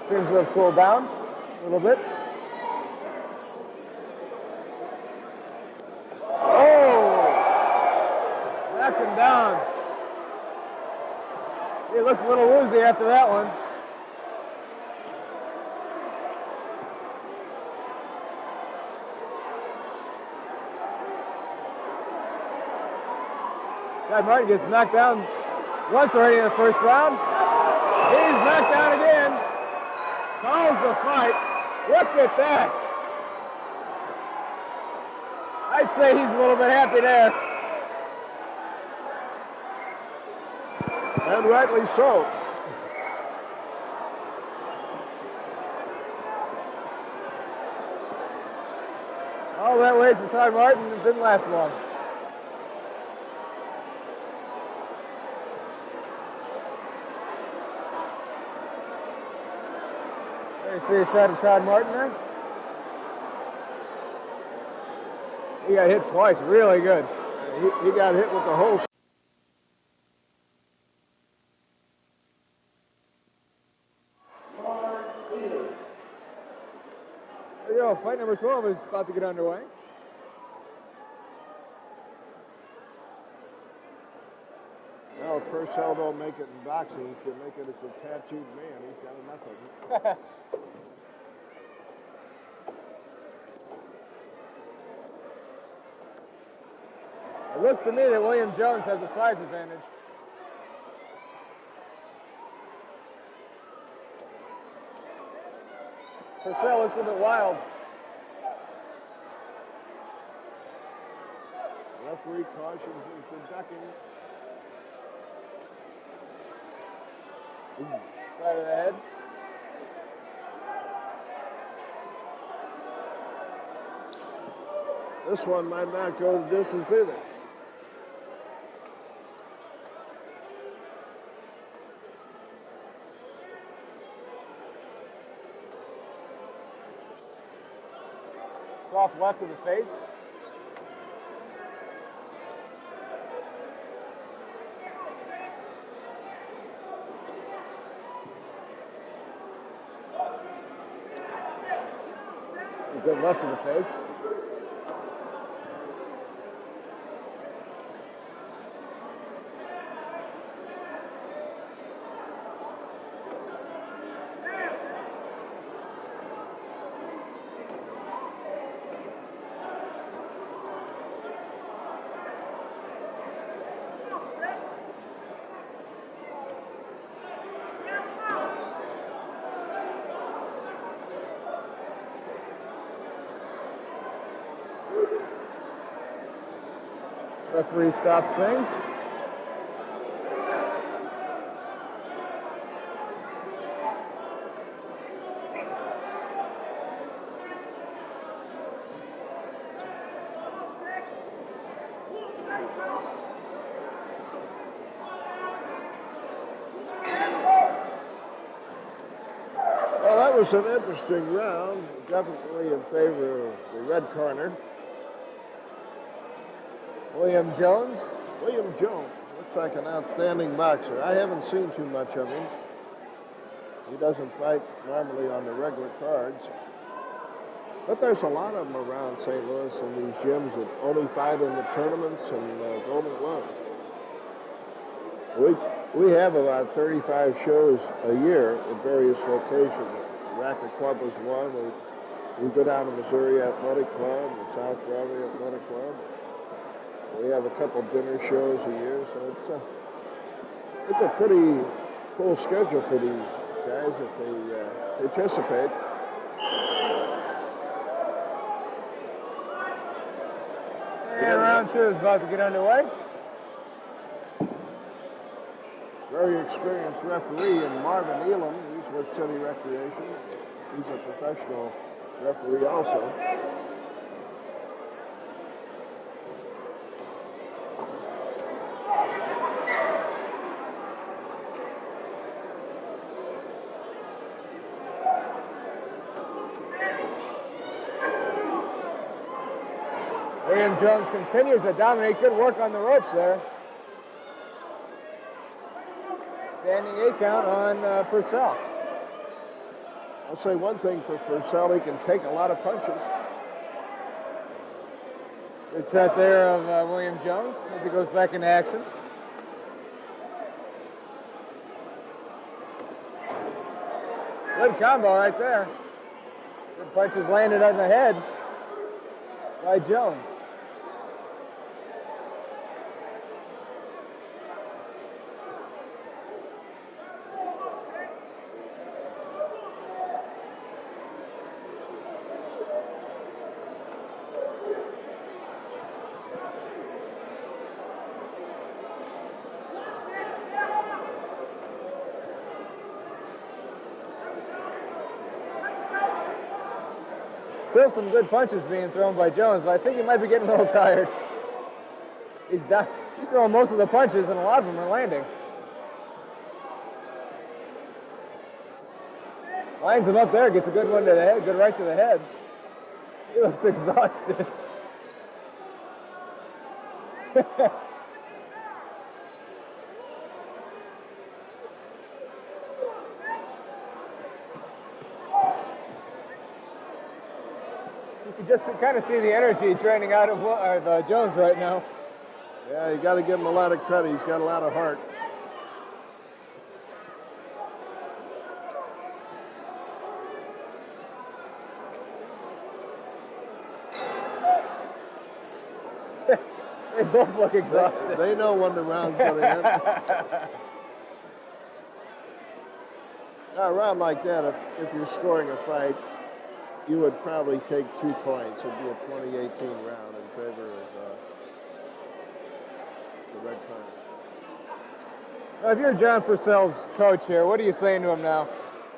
Speaker 6: Seems to have cooled down a little bit. Him down. He looks a little woozy after that one. Todd Martin gets knocked down once already in the first round. He's knocked down again. Calls the fight. Look at that. I'd say he's a little bit happy there.
Speaker 3: And rightly so.
Speaker 6: All that wait for Todd Martin, it didn't last long. There you see a shot of Todd Martin there. He got hit twice, really good.
Speaker 3: He got hit with the whole.
Speaker 6: There you go, fight number 12 is about to get underway.
Speaker 3: Well, if Purcell don't make it in boxing, he can make it as a tattooed man. He's got enough of it.
Speaker 6: It looks to me that William Jones has a size advantage. Purcell looks a little bit wild.
Speaker 3: Referee cautions him for ducking.
Speaker 6: Side of the head.
Speaker 3: This one might not go the distance either.
Speaker 6: Soft left of the face. Good left of the face. Referee stops things.
Speaker 3: Well, that was an interesting round, definitely in favor of the red corner.
Speaker 6: William Jones.
Speaker 3: William Jones looks like an outstanding boxer. I haven't seen too much of him. He doesn't fight normally on the regular cards. But there's a lot of them around St. Louis in these gyms that only fight in the tournaments and Golden Gloves. We have about 35 shows a year at various locations. Racket Club was one. We go down to Missouri Athletic Club, the South Broadway Athletic Club. We have a couple dinner shows a year, so it's a pretty full schedule for these guys if they participate.
Speaker 6: And round two is about to get underway.
Speaker 3: Very experienced referee in Marvin Elam. He's with City Recreation. He's a professional referee also.
Speaker 6: William Jones continues to dominate. Good work on the ropes there. Standing 8 count on Purcell.
Speaker 3: I'll say one thing for Purcell, he can take a lot of punches.
Speaker 6: Good shot there of William Jones as he goes back into action. Good combo right there. Good punches landed on the head by Jones. Still some good punches being thrown by Jones, but I think he might be getting a little tired. He's throwing most of the punches, and a lot of them are landing. Lines him up there, gets a good one to the head, good right to the head. He looks exhausted. You can just kind of see the energy draining out of Jones right now.
Speaker 3: Yeah, you got to give him a lot of credit. He's got a lot of heart.
Speaker 6: They both look exhausted.
Speaker 3: They know when the round's going to end. Now, a round like that, if you're scoring a fight, you would probably take 2 points. It would be a 2018 round in favor of the red corner.
Speaker 6: Now, if you're John Purcell's coach here, what are you saying to him now?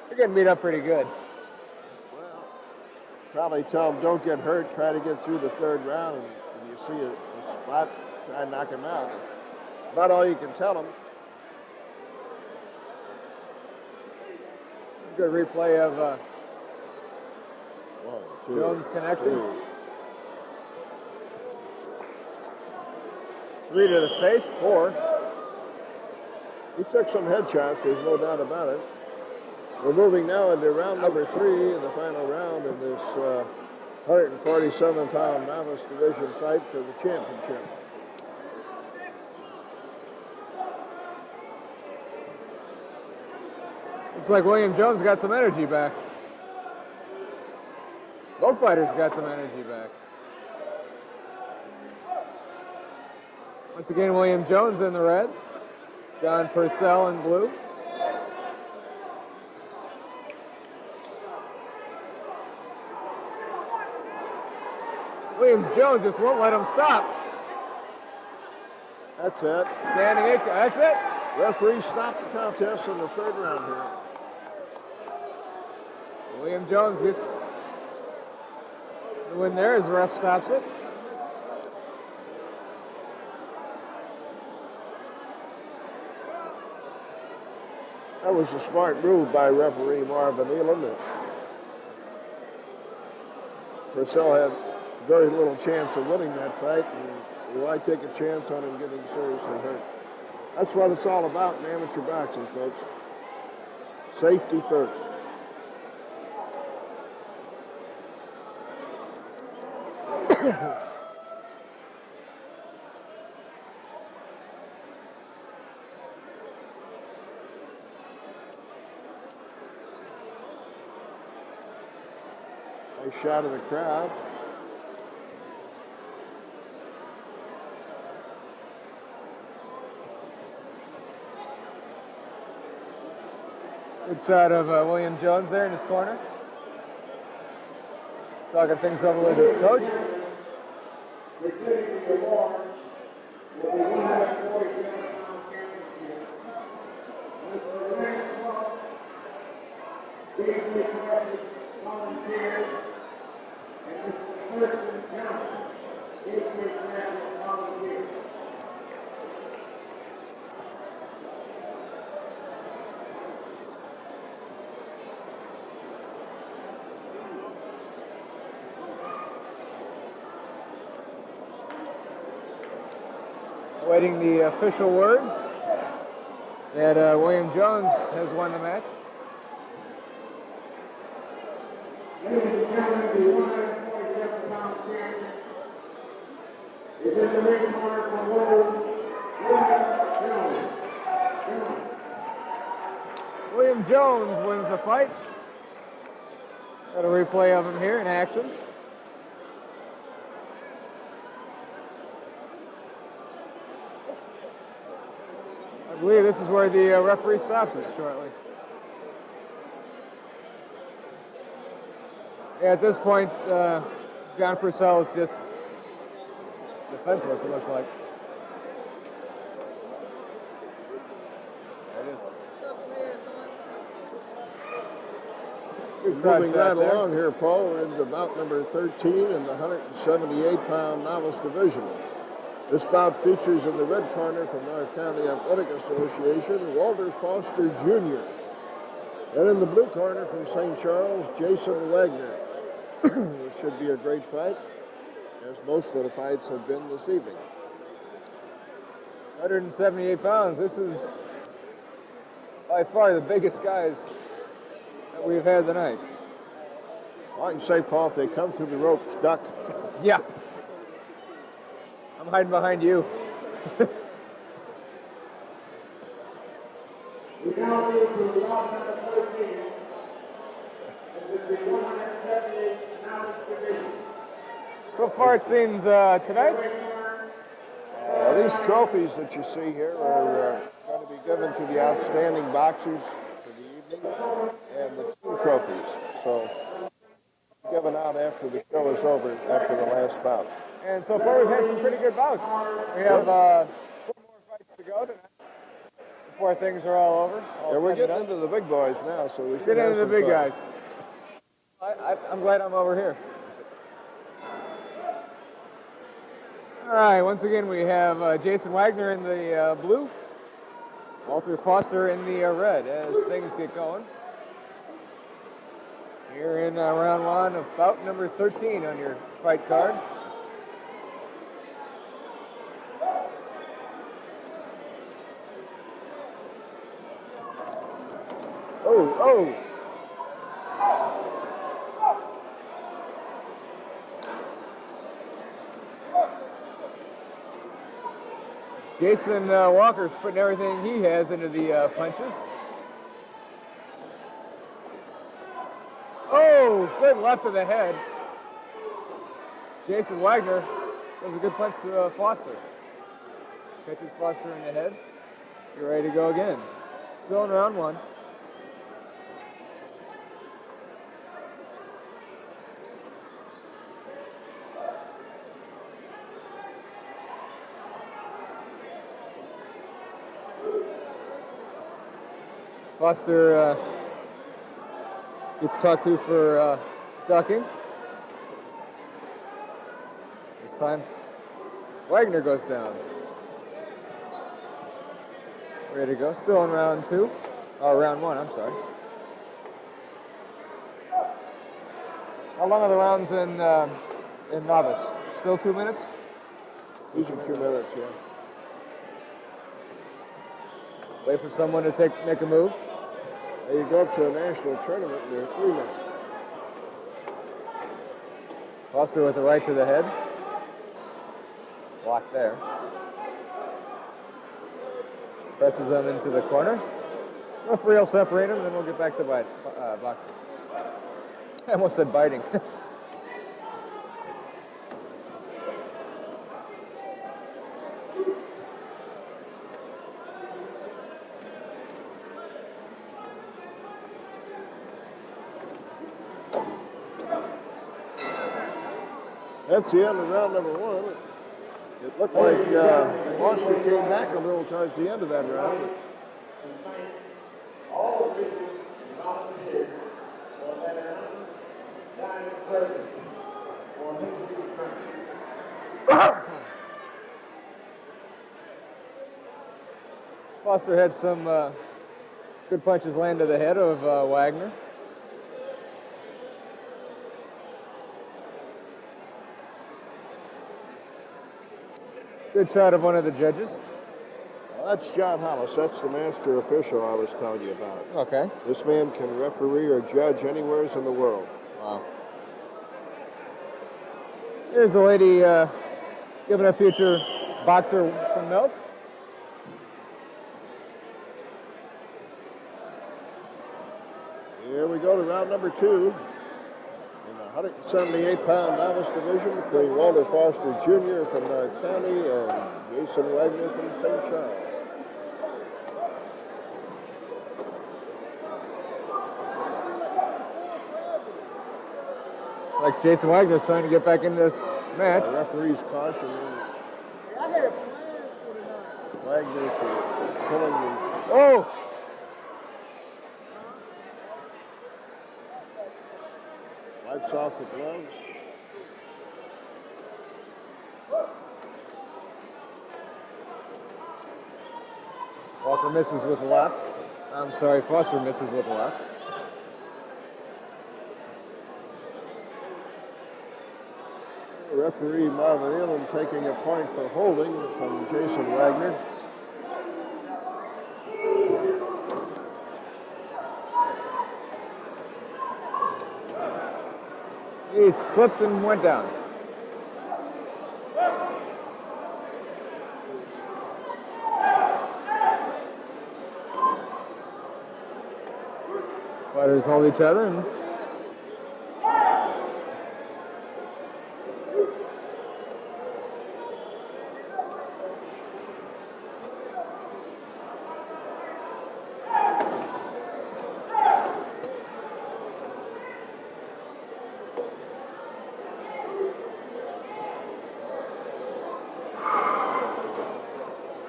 Speaker 6: You're getting beat up pretty good.
Speaker 3: Well, probably tell him don't get hurt, try to get through the third round, and if you see a spot, try and knock him out. About all you can tell him.
Speaker 6: Good replay of
Speaker 3: 1, 2,
Speaker 6: Jones' connection.
Speaker 3: 3.
Speaker 6: 3 to the face, 4.
Speaker 3: He took some headshots, there's no doubt about it. We're moving now into round number 3, the final round in this 147-pound novice division fight for the championship.
Speaker 6: Looks like William Jones got some energy back. Both fighters got some energy back. Once again, William Jones in the red. John Purcell in blue. Williams Jones just won't let him stop.
Speaker 3: That's it.
Speaker 6: Standing 8 count. That's it.
Speaker 3: Referee stopped the contest in the third round here.
Speaker 6: William Jones gets the win there as the ref stops it.
Speaker 3: That was a smart move by referee Marvin Elam. Purcell had very little chance of winning that fight, and why take a chance on him getting seriously hurt? That's what it's all about in amateur boxing, folks. Safety first. Nice shot of the crowd.
Speaker 6: Good shot of William Jones there in his corner. Talking things over with his coach.
Speaker 5: Receiving the award will be 147-pound championship. Mr. Lance Clark, deeply corrected volunteer, and Mr. Thurston Johnson, deeply corrected volunteer.
Speaker 6: Waiting the official word that William Jones has won the match.
Speaker 5: Ladies and gentlemen, the 147-pound champion is in the ring corner from William Jones.
Speaker 6: William Jones wins the fight. Got a replay of him here in action. I believe this is where the referee stops it shortly. Yeah, at this point, John Purcell is just defenseless, it looks like. There it is. Good crowd
Speaker 3: Moving
Speaker 6: shot
Speaker 3: right
Speaker 6: there.
Speaker 3: along here, Paul, we're into bout number 13 in the 178-pound novice division. This bout features in the red corner from North County Athletic Association, Walter Foster Jr. And in the blue corner from St. Charles, Jason Wagner. This should be a great fight, as most of the fights have been this evening.
Speaker 6: 178 pounds. This is by far the biggest guys that we've had tonight.
Speaker 3: Well, I can say, Paul, if they come through the ropes, duck.
Speaker 6: Yeah. I'm hiding behind you.
Speaker 5: We now move to the bout number 13. This is the 178-pound division.
Speaker 6: So far it seems tonight.
Speaker 3: These trophies that you see here are going to be given to the outstanding boxers for the evening, and the team trophies. So, given out after the show is over, after the last bout.
Speaker 6: And so far we've had some pretty good bouts. We have 4 more fights to go tonight before things are all over.
Speaker 3: Yeah, we're getting into the big boys now, so we should
Speaker 6: Get
Speaker 3: have
Speaker 6: into the
Speaker 3: some
Speaker 6: big
Speaker 3: fun.
Speaker 6: guys. I'm glad I'm over here. All right, once again we have Jason Wagner in the blue, Walter Foster in the red as things get going. Here in round 1 of bout number 13 on your fight card. Oh. Jason Walker's putting everything he has into the punches. Oh, good left to the head. Jason Wagner does a good punch to Foster. Catches Foster in the head. You're ready to go again. Still in round 1. Foster gets talked to for ducking. This time, Wagner goes down. Ready to go. Still in round two. Oh, round one, I'm sorry. How long are the rounds in novice? Still 2 minutes?
Speaker 3: These are 2 minutes, yeah.
Speaker 6: Wait for someone to make a move.
Speaker 3: Now you go up to a national tournament and they're 3 minutes.
Speaker 6: Foster with a right to the head. Block there. Presses them into the corner. Referee will separate them, and then we'll get back to boxing. I almost said biting.
Speaker 3: That's the end of round number one. It looked like Foster came back a little towards the end of that round.
Speaker 6: Foster had some good punches land to the head of Wagner. Good shot of one of the judges.
Speaker 3: Well, that's John Hollis. That's the master official I was telling you about.
Speaker 6: Okay.
Speaker 3: This man can referee or judge anywhere in the world.
Speaker 6: Wow. Here's a lady giving a future boxer some milk.
Speaker 3: Here we go to round number two. In the 178-pound novice division between Walter Foster Jr. from North County and Jason Wagner from St. Charles.
Speaker 6: Like Jason Wagner's trying to get back in this match.
Speaker 3: Referee's cautioning Wagner for pulling the...
Speaker 6: Oh!
Speaker 3: Wipes off the gloves.
Speaker 6: Walker misses with the left. I'm sorry, Foster misses with the left.
Speaker 3: Referee Marvin Elam taking a point for holding from Jason Wagner.
Speaker 6: He slipped and went down. Fighters hold each other and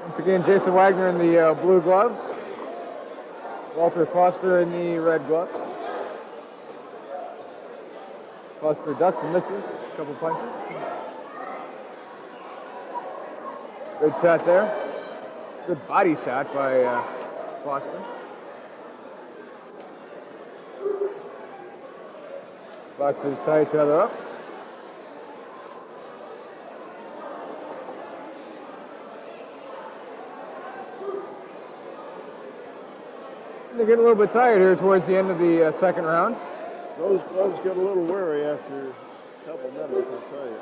Speaker 6: once again, Jason Wagner in the blue gloves. Walter Foster in the red gloves. Foster ducks and misses. A couple punches. Good shot there. Good body shot by Foster. Boxers tie each other up. They're getting a little bit tired here towards the end of the second round.
Speaker 3: Those gloves get a little weary after a couple minutes, I'll tell you.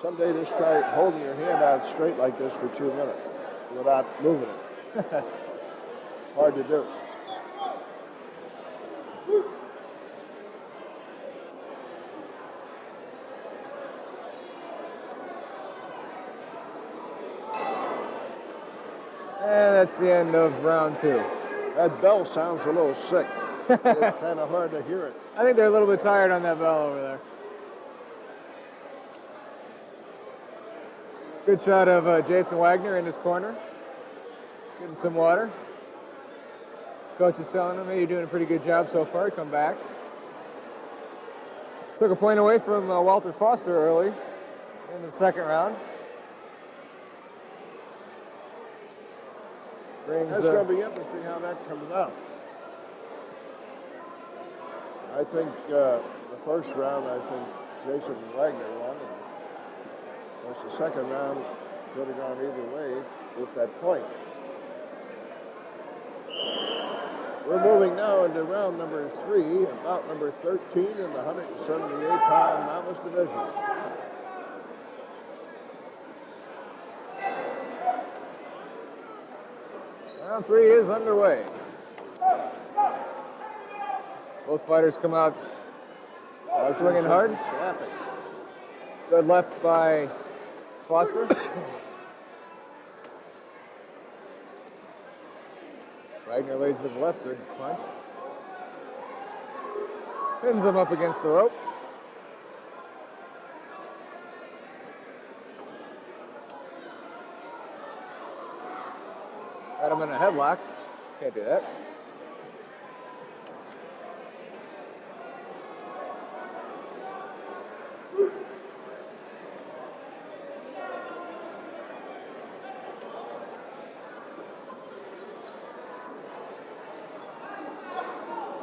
Speaker 3: Someday just try holding your hand out straight like this for 2 minutes without moving it. It's hard to do.
Speaker 6: And that's the end of round two.
Speaker 3: That bell sounds a little sick. It's kind of hard to hear it.
Speaker 6: I think they're a little bit tired on that bell over there. Good shot of Jason Wagner in his corner. Getting some water. Coach is telling him, hey, you're doing a pretty good job so far. Come back. Took a point away from Walter Foster early in the second round.
Speaker 3: That's going to be interesting how that comes out. I think the first round, I think Jason Wagner won. And of course, the second round could have gone either way with that point. We're moving now into round number 3, about number 13 in the 178-pound novice division.
Speaker 6: Round 3 is underway. Both fighters come out swinging hard.
Speaker 3: Slapping.
Speaker 6: Good left by Foster. Wagner leads with the left good punch. Pins him up against the rope. Got him in a headlock. Can't do that.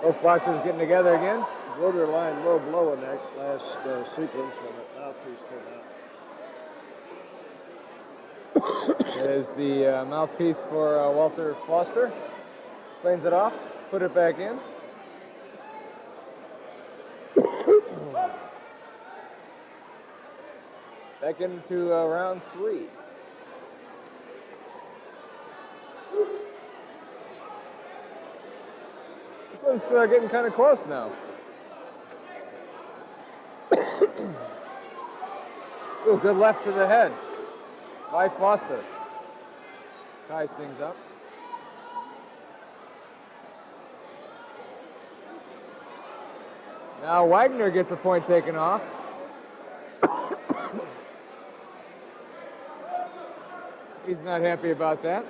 Speaker 6: Both boxers getting together again.
Speaker 3: Borderline low blow in that last sequence when that mouthpiece came out.
Speaker 6: There's the mouthpiece for Walter Foster. Cleans it off, put it back in. Back into round 3. This one's getting kind of close now. Ooh, good left to the head by Foster. Ties things up. Now Wagner gets a point taken off. He's not happy about that.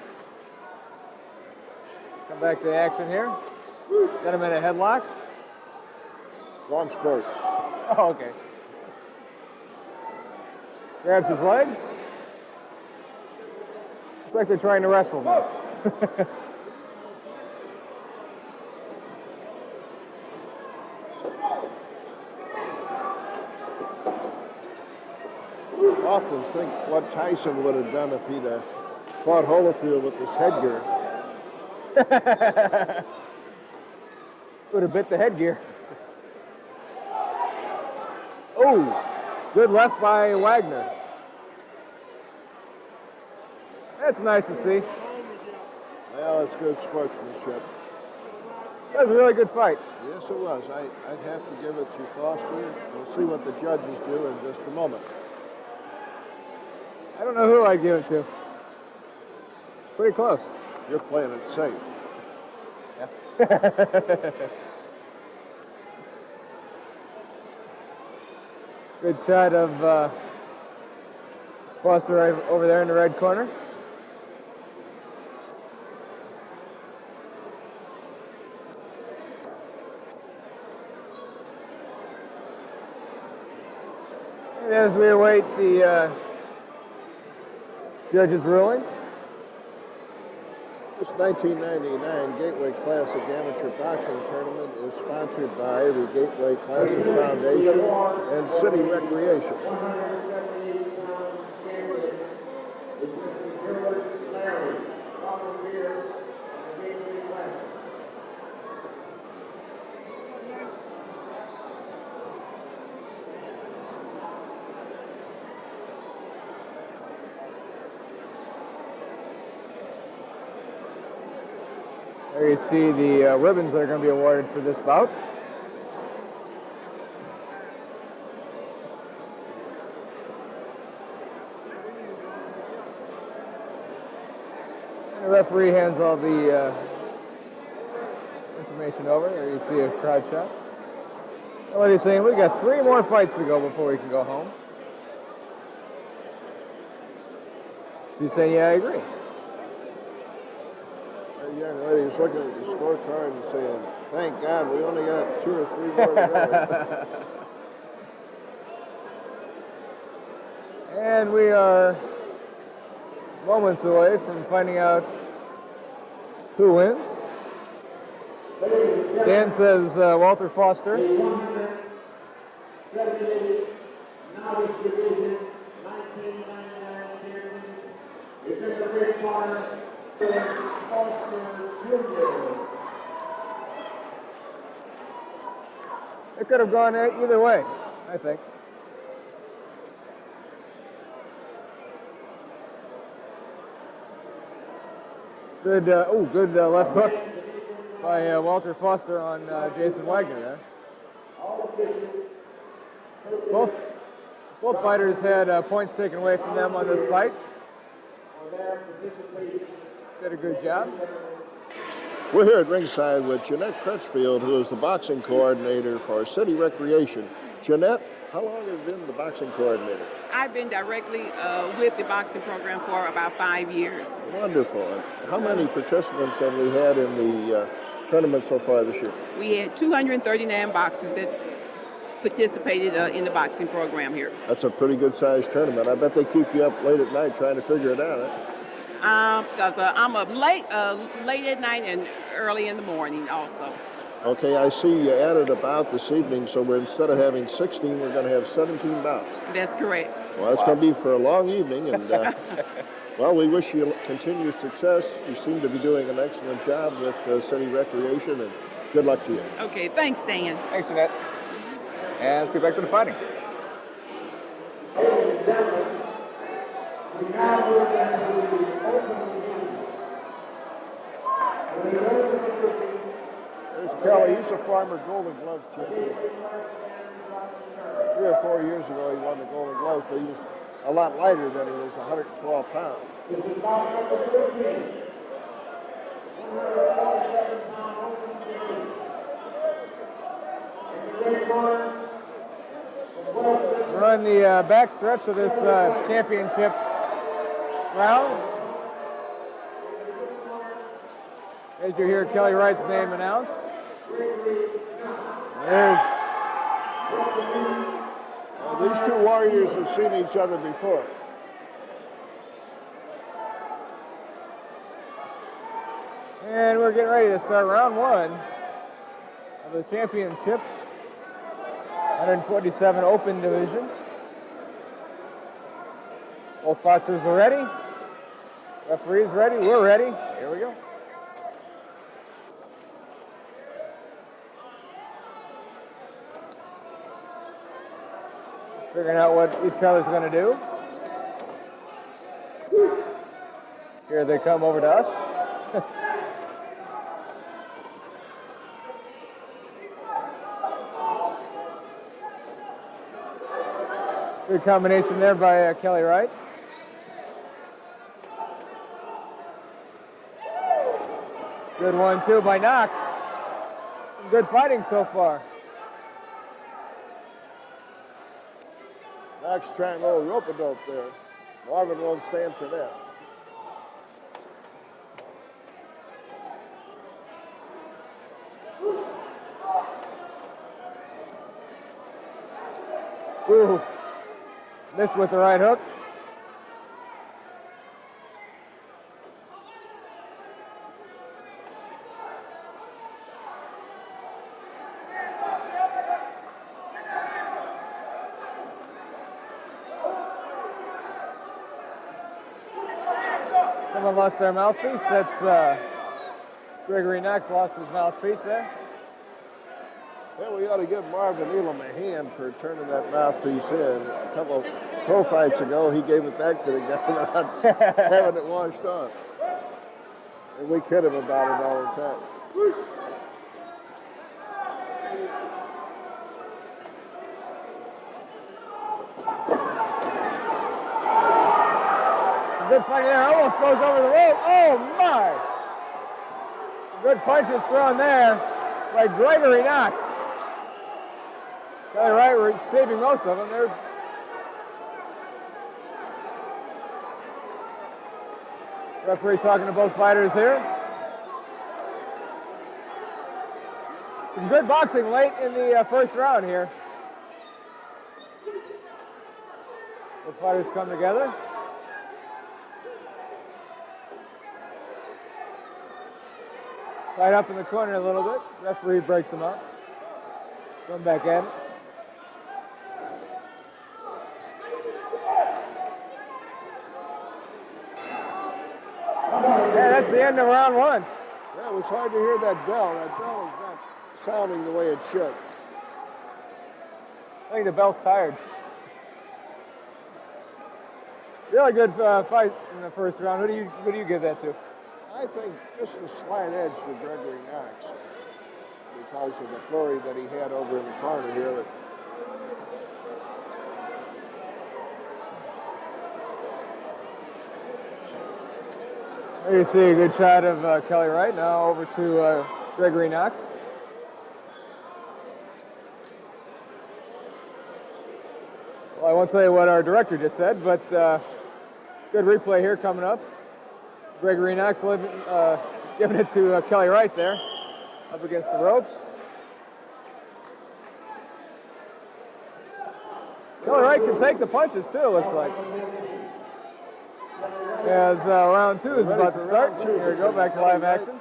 Speaker 6: Come back to action here. Got him in a headlock.
Speaker 3: Wrong sport.
Speaker 6: Oh, okay. Grabs his legs. Looks like they're trying to wrestle now.
Speaker 3: Often think what Tyson would have done if he'd fought Holyfield with this headgear.
Speaker 6: Would have bit the headgear. Oh, good left by Wagner. That's nice to see.
Speaker 3: Well, it's good sportsmanship.
Speaker 6: That was a really good fight.
Speaker 3: Yes, it was. I'd have to give it to Foster. We'll see what the judges do in just a moment.
Speaker 6: I don't know who I'd give it to. Pretty close.
Speaker 3: You're playing it safe.
Speaker 6: Good shot of Foster over there in the red corner. And as we await the judge's ruling.
Speaker 3: This 1999 Gateway Classic Amateur Boxing Tournament is sponsored by the Gateway Classic Foundation and City Recreation.
Speaker 6: There you see the ribbons that are going to be awarded for this bout. And the referee hands all the information over. There you see a crowd shot. And what he's saying, we've got 3 more fights to go before we can go home.
Speaker 3: There
Speaker 6: She's saying, yeah, I agree.
Speaker 3: young lady is looking at the scorecard and saying, thank God we only got 2 or 3 more to go.
Speaker 6: And we are moments away from finding out who wins. Dan says Walter Foster.
Speaker 5: Novice division, 1999 champion, is in the red corner, Foster Jr.
Speaker 6: It could have gone either way, I think. Good, good left hook by Walter Foster on Jason Wagner there. Both fighters had points taken away from them on this fight. Did a good job.
Speaker 3: We're here at ringside with Jeanette Crutchfield, who is the boxing coordinator for City Recreation. Jeanette, how long have you been the boxing coordinator?
Speaker 7: I've been directly with the boxing program for about 5 years.
Speaker 3: Wonderful. And how many participants have we had in the tournament so far this year?
Speaker 7: We had 239 boxers that participated in the boxing program here.
Speaker 3: That's a pretty good-sized tournament. I bet they keep you up late at night trying to figure it out.
Speaker 7: Because I'm up late at night and early in the morning also.
Speaker 3: Okay, I see you added a bout this evening, so instead of having 16, we're going to have 17 bouts.
Speaker 7: That's correct.
Speaker 3: Well, it's going to be for a long evening, and well, we wish you continued success. You seem to be doing an excellent job with City Recreation, and good luck to you.
Speaker 7: Okay, thanks, Dan.
Speaker 2: Thanks, Jeanette. And let's get back to the fighting.
Speaker 5: Ladies and gentlemen, we now move into the opening game. The
Speaker 3: There's Kelly. He's a former Golden Gloves champion. 3 or 4 years ago, he won the Golden Gloves, but he was a lot lighter than he was, 112 pounds.
Speaker 5: This is bout number 13. 147-pound opening game. In the red corner,
Speaker 6: We're on the back stretch of this championship round. As you hear Kelly Wright's name announced.
Speaker 3: These two warriors have seen each other before.
Speaker 6: And we're getting ready to start round 1 of the championship. 147 open division. Both boxers are ready. Referee's ready. We're ready. Here we go. Figuring out what each other's going to do. Here they come over to us. Good combination there by Kelly Wright. Good 1-2 by Knox. Some good fighting so far.
Speaker 3: Knox trying a little rope-a-dope there. Marvin won't stand for that.
Speaker 6: Ooh. Missed with the right hook. Someone lost their mouthpiece. That's Gregory Knox lost his mouthpiece there.
Speaker 3: Well, we ought to give Marvin Elam a hand for turning that mouthpiece in. A couple pro fights ago, he gave it back to the guy without having it washed off. And we kid him about it all the time.
Speaker 6: Good fight there. Almost goes over the rope. Oh, my. Good punches thrown there by Gregory Knox. Kelly Wright were saving most of them. They're referee talking to both fighters here. Some good boxing late in the first round here. The fighters come together. Right up in the corner a little bit. Referee breaks them up. Going back at it. Yeah, that's the end of round one.
Speaker 3: Yeah, it was hard to hear that bell. That bell is not sounding the way it should.
Speaker 6: I think the bell's tired. Really good fight in the first round. Who do you give that to?
Speaker 3: I think just a slight edge to Gregory Knox because of the flurry that he had over in the corner here.
Speaker 6: There you see a good shot of Kelly Wright. Now over to Gregory Knox. Well, I won't tell you what our director just said, but good replay here coming up. Gregory Knox giving it to Kelly Wright there, up against the ropes. Kelly Wright can take the punches too, looks like. As round two is about to start. Here we go, back to live action.
Speaker 3: And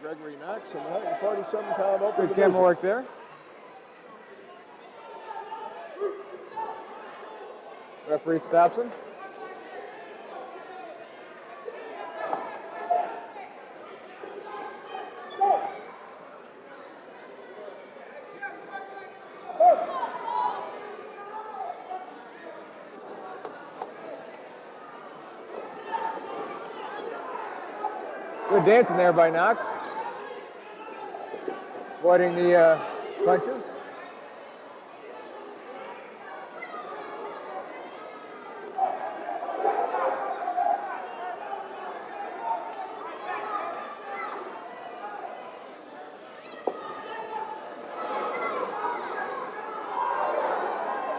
Speaker 3: Gregory Knox in the 147-pound open.
Speaker 6: Good camera work there. Referee stops him. Good dancing there by Knox. Avoiding the punches.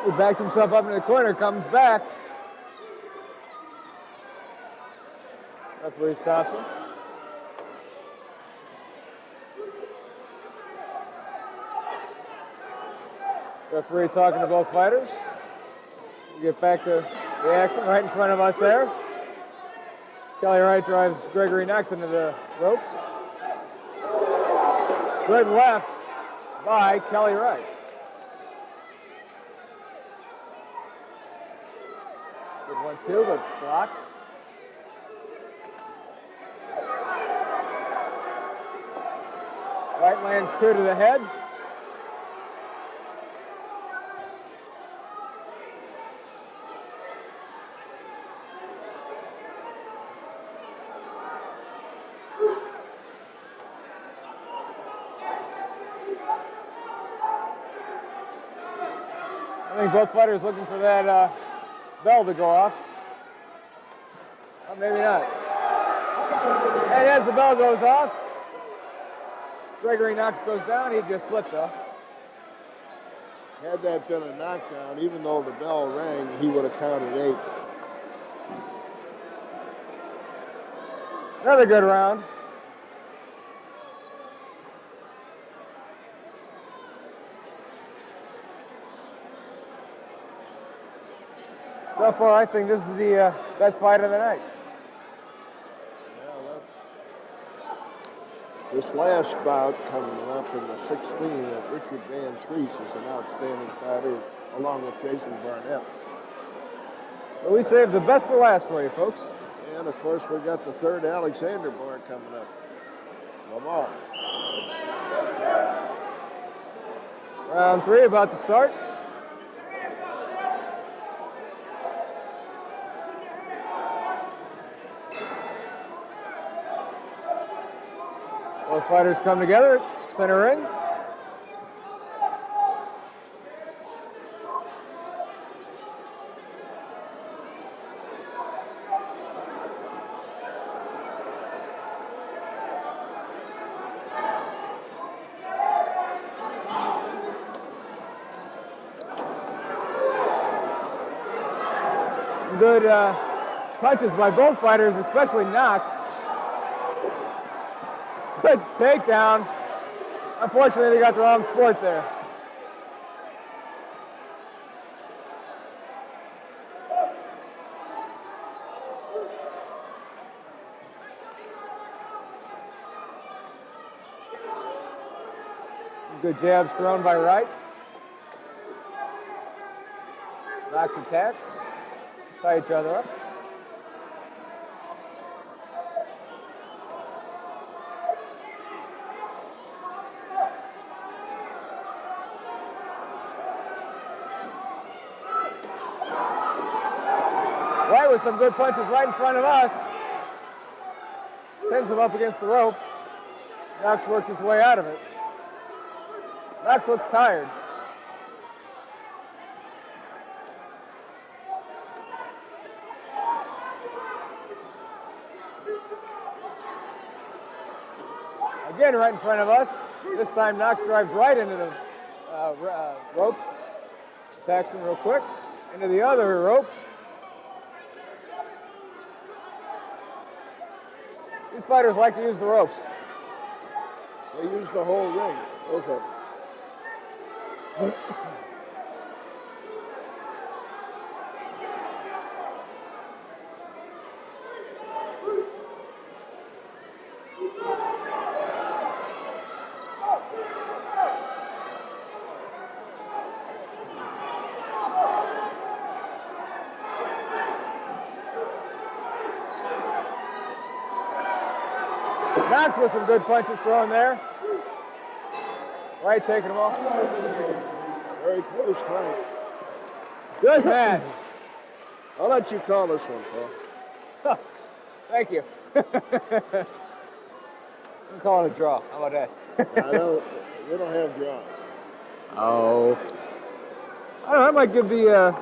Speaker 6: He backs himself up in the corner, comes back. Referee stops him. Referee talking to both fighters. We get back to the action right in front of us there. Kelly Wright drives Gregory Knox into the ropes. Good left by Kelly Wright. Good 1-2, but blocked. Wright lands two to the head. I think both fighters looking for that bell to go off. Or maybe not. And as the bell goes off, Gregory Knox goes down. He just slipped though.
Speaker 3: Had that been a knockdown, even though the bell rang, he would have counted 8.
Speaker 6: Another good round. So far, I think this is the best fight of the night.
Speaker 3: Yeah, this last bout coming up in the 16 that Richard Van Treese is an outstanding fighter, along with Jason Barnett.
Speaker 6: So we saved the best for last for you, folks.
Speaker 3: And, of course, we got the third Alexander bar coming up. Lamar.
Speaker 6: Round 3 about to start. Both fighters come together, center ring. Good punches by both fighters, especially Knox. Good takedown. Unfortunately, they got the wrong sport there. Good jabs thrown by Wright. Knox attacks. Tie each other up. Wright with some good punches right in front of us. Pins him up against the rope. Knox worked his way out of it. Knox looks tired. Again, right in front of us. This time, Knox drives right into the ropes. Attacks him real quick. Into the other rope. These fighters like to use the ropes.
Speaker 3: They use the whole ring. Okay.
Speaker 6: Knox with some good punches thrown there. Right, taking them off.
Speaker 3: Very close fight.
Speaker 6: Good man.
Speaker 3: I'll let you call this one, Paul.
Speaker 6: Thank you. I'm calling it a draw. How about that?
Speaker 3: I don't. We don't have draws.
Speaker 6: Oh. I don't know. I might give the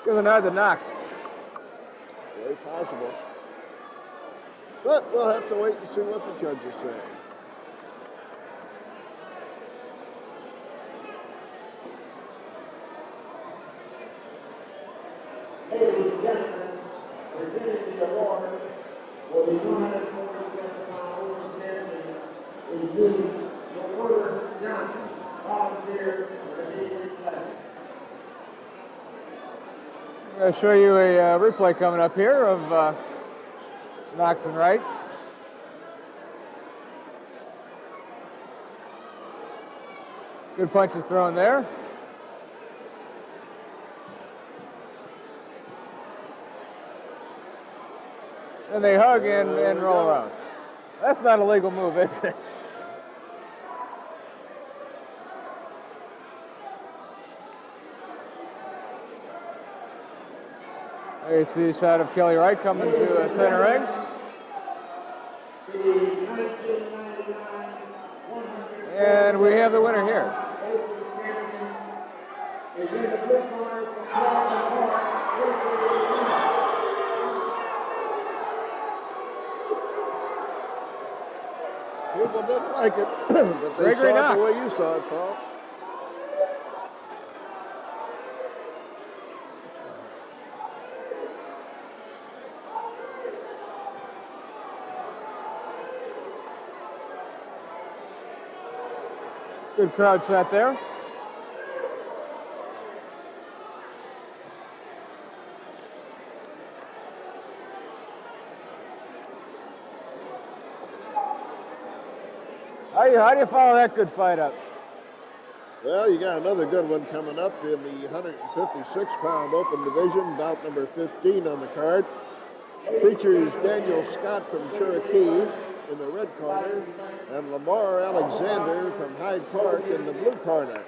Speaker 6: nod to Knox.
Speaker 3: Very possible. But we'll have to wait and see what the judges say.
Speaker 5: Ladies and gentlemen, presenting the award for the 247-pound champion is the Reporter Johnson, volunteer for the Neighboring Classic.
Speaker 6: I'm going to show you a replay coming up here of Knox and Wright. Good punches thrown there. And they hug and roll around. That's not a legal move, is it? There you see a shot of Kelly Wright coming to center ring. And we have the winner here.
Speaker 3: People didn't like it, but they
Speaker 6: Gregory
Speaker 3: saw
Speaker 6: Knox.
Speaker 3: it the way you saw it, Paul.
Speaker 6: Good crowd shot there. How do you follow that good fight up?
Speaker 3: Well, you got another good one coming up in the 156-pound open division, bout number 15 on the card. Features Daniel Scott from Cherokee in the red corner and Lamar Alexander from Hyde Park in the blue corner.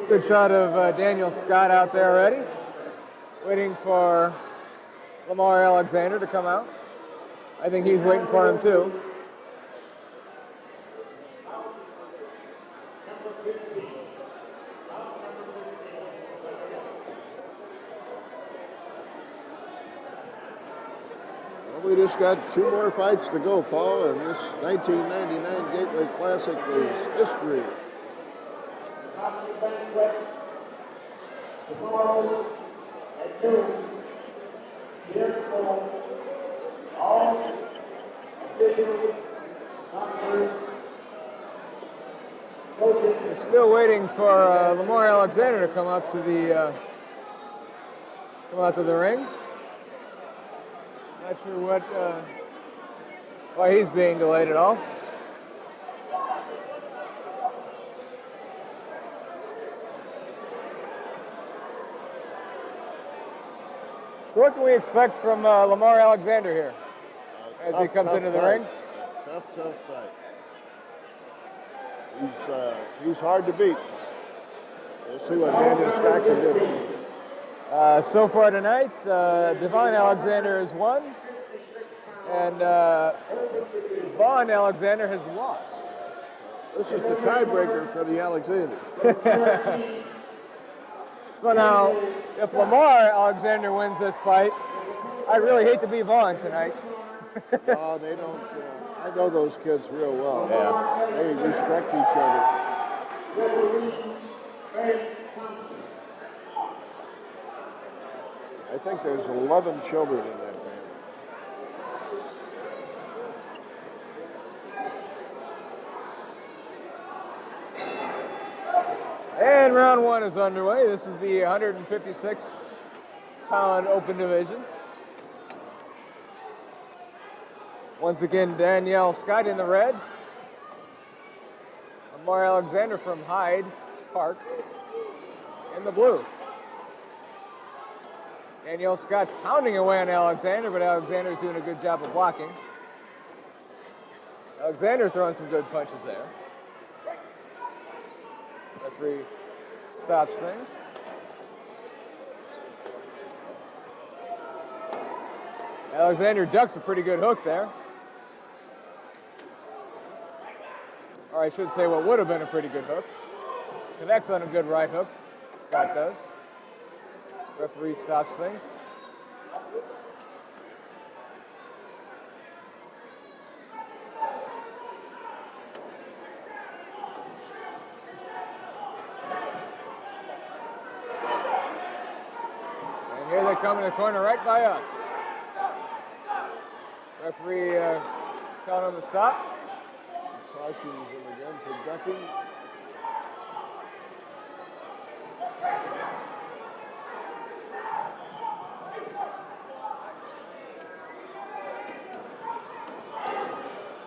Speaker 6: Good shot of Daniel Scott out there already, waiting for Lamar Alexander to come out. I think he's waiting for him too.
Speaker 3: We just got two more fights to go, Paul, and this 1999 Gateway Classic is history.
Speaker 5: Tomorrow at noon, therefore, all officials,
Speaker 6: We're still waiting for Lamar Alexander to come out to the ring. Not sure why he's being delayed at all. So what can we expect from Lamar Alexander here as he comes into the ring?
Speaker 3: Tough fight. He's hard to beat. We'll see what Daniel Scott can do.
Speaker 6: So far tonight, Devon Alexander has won, and Vaughn Alexander has lost.
Speaker 3: This is the tiebreaker for the Alexanders.
Speaker 6: So now, if Lamar Alexander wins this fight, I really hate to be Vaughn tonight.
Speaker 3: No, they don't. I know those kids real well.
Speaker 6: Yeah.
Speaker 3: They respect each other. I think there's 11 children in that family.
Speaker 6: And round one is underway. This is the 156-pound open division. Once again, Danielle Scott in the red. Lamar Alexander from Hyde Park in the blue. Danielle Scott pounding away on Alexander, but Alexander's doing a good job of blocking. Alexander throwing some good punches there. Referee stops things. Alexander ducks a pretty good hook there. Or I should say what would have been a pretty good hook. Connects on a good right hook. Scott does. Referee stops things. And here they come in the corner right by us. Referee telling them to stop.
Speaker 3: Cautions him again for ducking.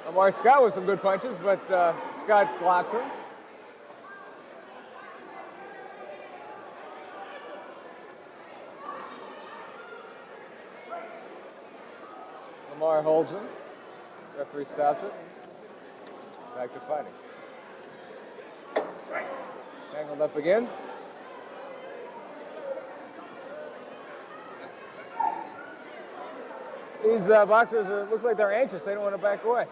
Speaker 6: Lamar Scott with some good punches, but Scott blocks him. Lamar holds him. Referee stops it. Back to fighting. Tangled up again. These boxers look like they're anxious. They don't want to back away.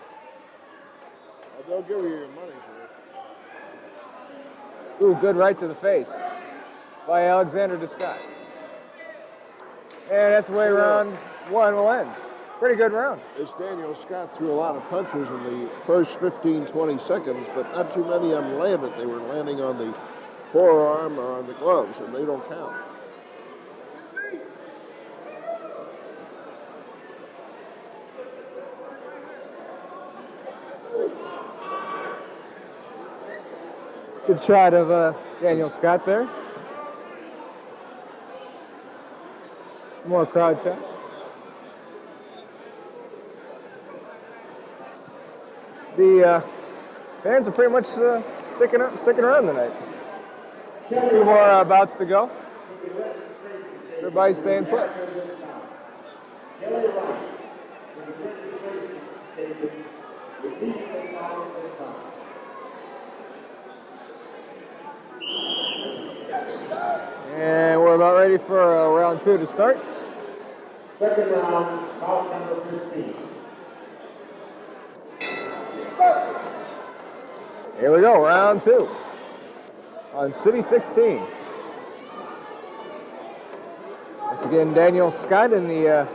Speaker 3: They'll give you your money for it.
Speaker 6: Ooh, good right to the face by Alexander to Scott. And that's the way round one will end. Pretty good round.
Speaker 3: As Daniel Scott threw a lot of punches in the first 15, 20 seconds, but not too many of them landed. They were landing on the forearm or on the gloves, and they don't count.
Speaker 6: Good shot of Daniel Scott there. Some more crowd shots. The fans are pretty much sticking around tonight. 2 more bouts to go. Everybody's staying put. And we're about ready for round 2 to start.
Speaker 5: Second round, bout number 15.
Speaker 6: Here we go, round 2 on City 16. Once again, Daniel Scott in the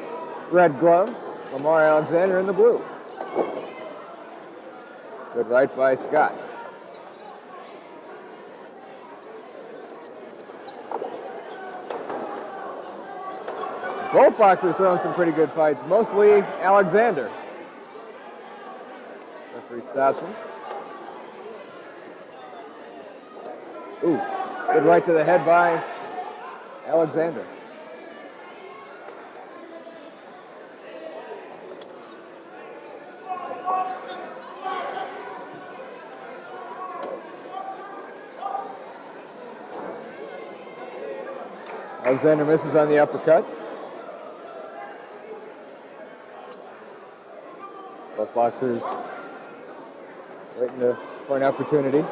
Speaker 6: red gloves, Lamar Alexander in the blue. Good right by Scott. Both boxers throwing some pretty good fights, mostly Alexander. Referee stops him. Ooh, good right to the head by Alexander. Alexander misses on the uppercut. Both boxers waiting for an opportunity.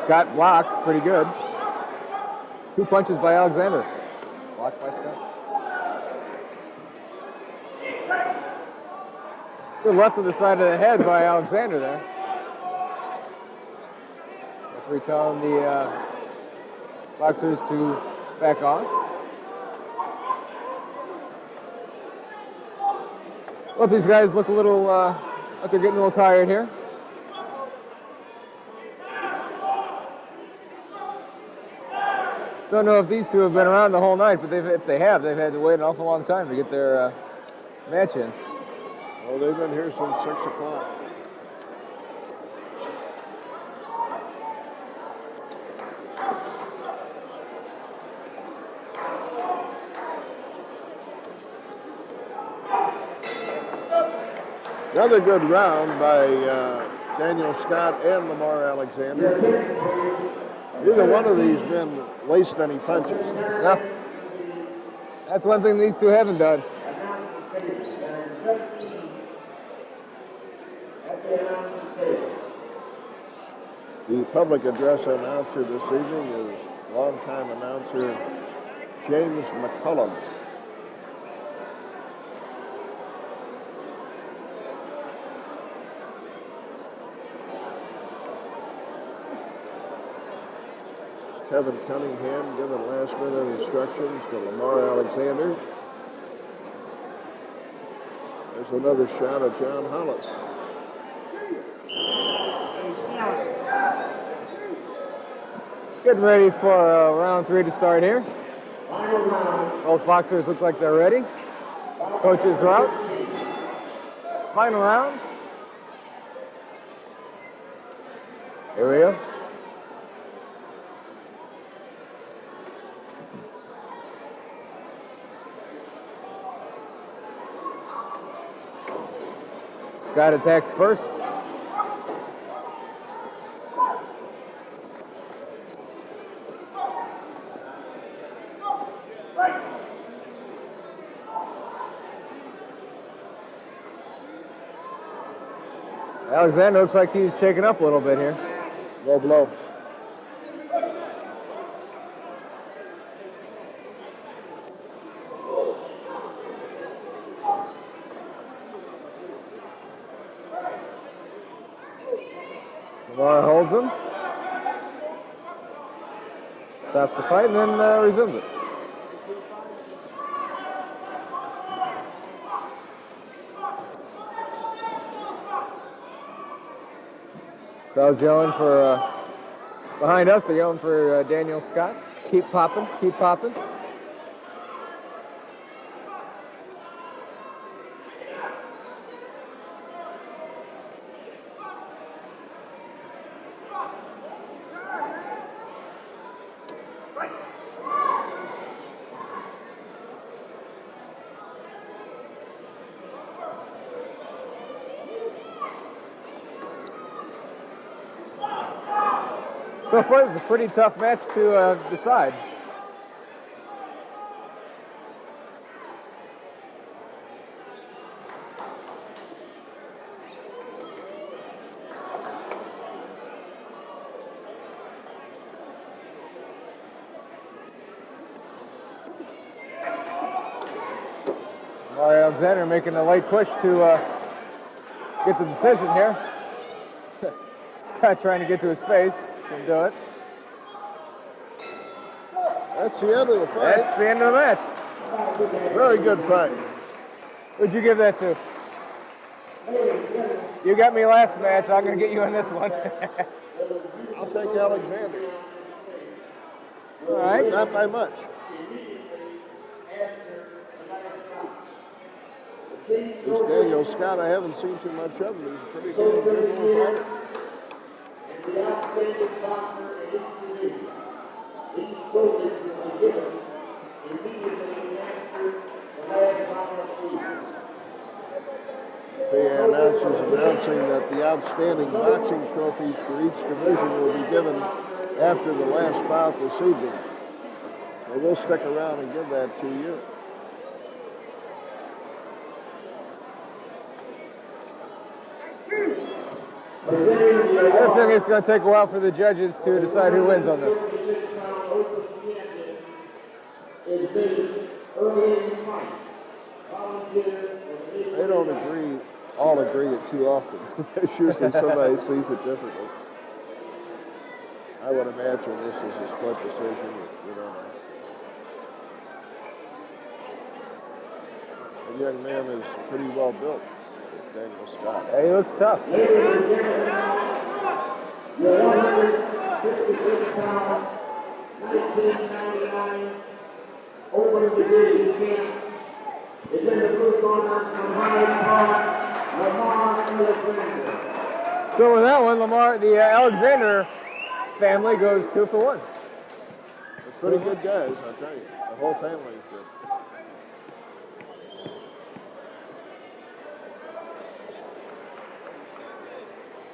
Speaker 6: Scott blocks pretty good. 2 punches by Alexander. Blocked by Scott. Good left to the side of the head by Alexander there. Referee telling the boxers to back off. Well, these guys look a little, like they're getting a little tired here. Don't know if these two have been around the whole night, but if they have, they've had to wait an awful long time to get their match in.
Speaker 3: Well, they've been here since 6 o'clock. Another good round by Daniel Scott and Lamar Alexander. Neither one of these men waste any punches.
Speaker 6: Yeah. That's one thing these two haven't done.
Speaker 3: The public address announcer this evening is longtime announcer James McCullum. Kevin Cunningham giving last-minute instructions to Lamar Alexander. There's another shot at John Hollis.
Speaker 6: Getting ready for round 3 to start here. Both boxers look like they're ready. Coaches are out. Final round. Here we go. Scott attacks first. Alexander looks like he's shaking up a little bit here.
Speaker 3: Low blow.
Speaker 6: Lamar holds him. Stops the fight and then resumes it. Crowd's yelling for, behind us, they're yelling for Daniel Scott. Keep popping, keep popping. So far, it's a pretty tough match to decide. Mario Alexander making a late push to get the decision here. Scott trying to get to his face. Can do it.
Speaker 3: That's the end of the fight.
Speaker 6: That's the end of the match.
Speaker 3: Very good fight.
Speaker 6: Who'd you give that to? You got me last match. I'm going to get you in this one.
Speaker 3: I'll take Alexander.
Speaker 6: All right.
Speaker 3: Not by much. This Daniel Scott, I haven't seen too much of him. He's a pretty good little fighter.
Speaker 5: The outstanding boxer in each division. Each focus will be given immediately after the last round of the season.
Speaker 3: The announcers announcing that the outstanding boxing trophies for each division will be given after the last bout this evening. So we'll stick around and give that to you.
Speaker 6: I think it's going to take a while for the judges to decide who wins on this.
Speaker 3: They don't all agree it too often. It's usually somebody sees it differently. I would imagine this is a split decision. We don't know. The young man is pretty well built, Daniel Scott.
Speaker 6: Yeah, he looks tough.
Speaker 5: Your 156-pound, 1999 open division champ is in the blue corner from Hyde Park, Lamar Alexander.
Speaker 6: So with that one, Lamar, the Alexander family goes 2 for 1.
Speaker 3: They're pretty good guys, I'll tell you. The whole family is good.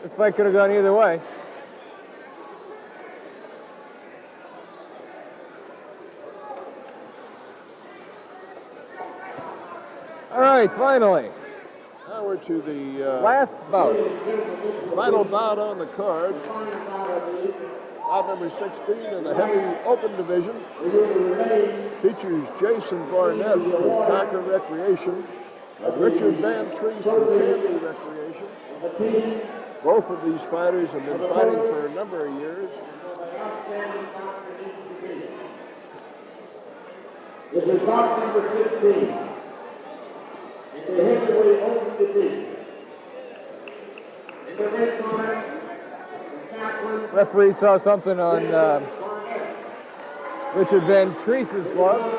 Speaker 6: This fight could have gone either way. All right, finally.
Speaker 3: Now we're to the
Speaker 6: Last bout.
Speaker 3: final bout on the card. Bout number 16 in the heavy open division. Features Jason Barnett from Cochran Recreation and Richard Van Treese from Canby Recreation. Both of these fighters have been fighting for a number of years.
Speaker 5: This is bout number 16. In the heavyweight open division. In the red corner,
Speaker 6: Referee saw something on Richard Van Treese's gloves.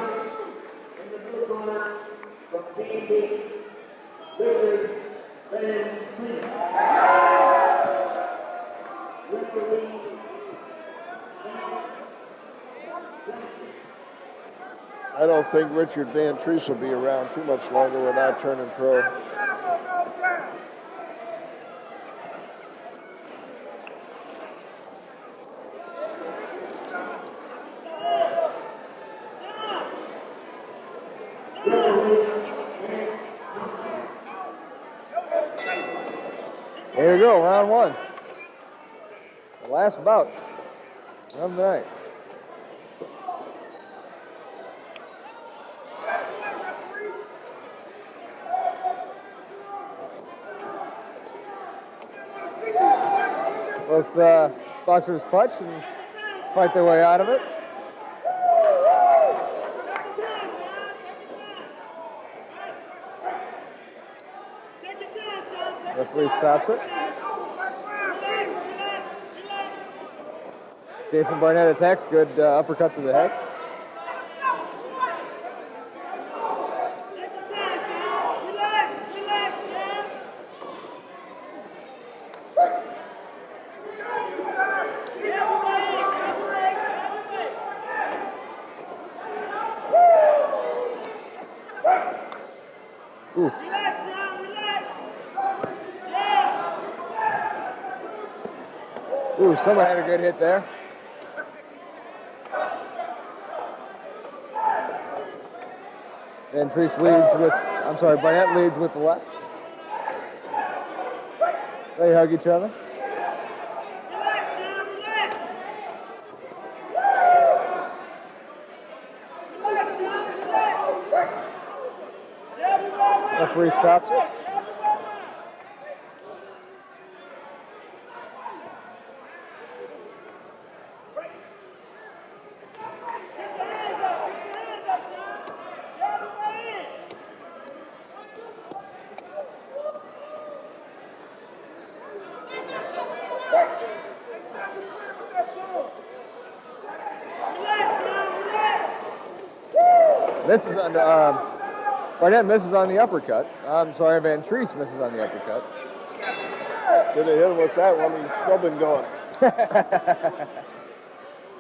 Speaker 5: in the blue corner, from Canby, Richard Van Treese. Referee,
Speaker 3: I don't think Richard Van Treese will be around too much longer without turning pro.
Speaker 6: Here we go, round 1. The last bout of the night. Both boxers punch and fight their way out of it. Referee stops it. Jason Barnett attacks. Good uppercut to the head. Ooh. Ooh, someone had a good hit there. Van Treese leads with, Barnett leads with the left. They hug each other. Referee stops it. This is under Barnett misses on the uppercut. I'm sorry, Van Treese misses on the uppercut.
Speaker 3: Could have hit him with that one. He's still been going.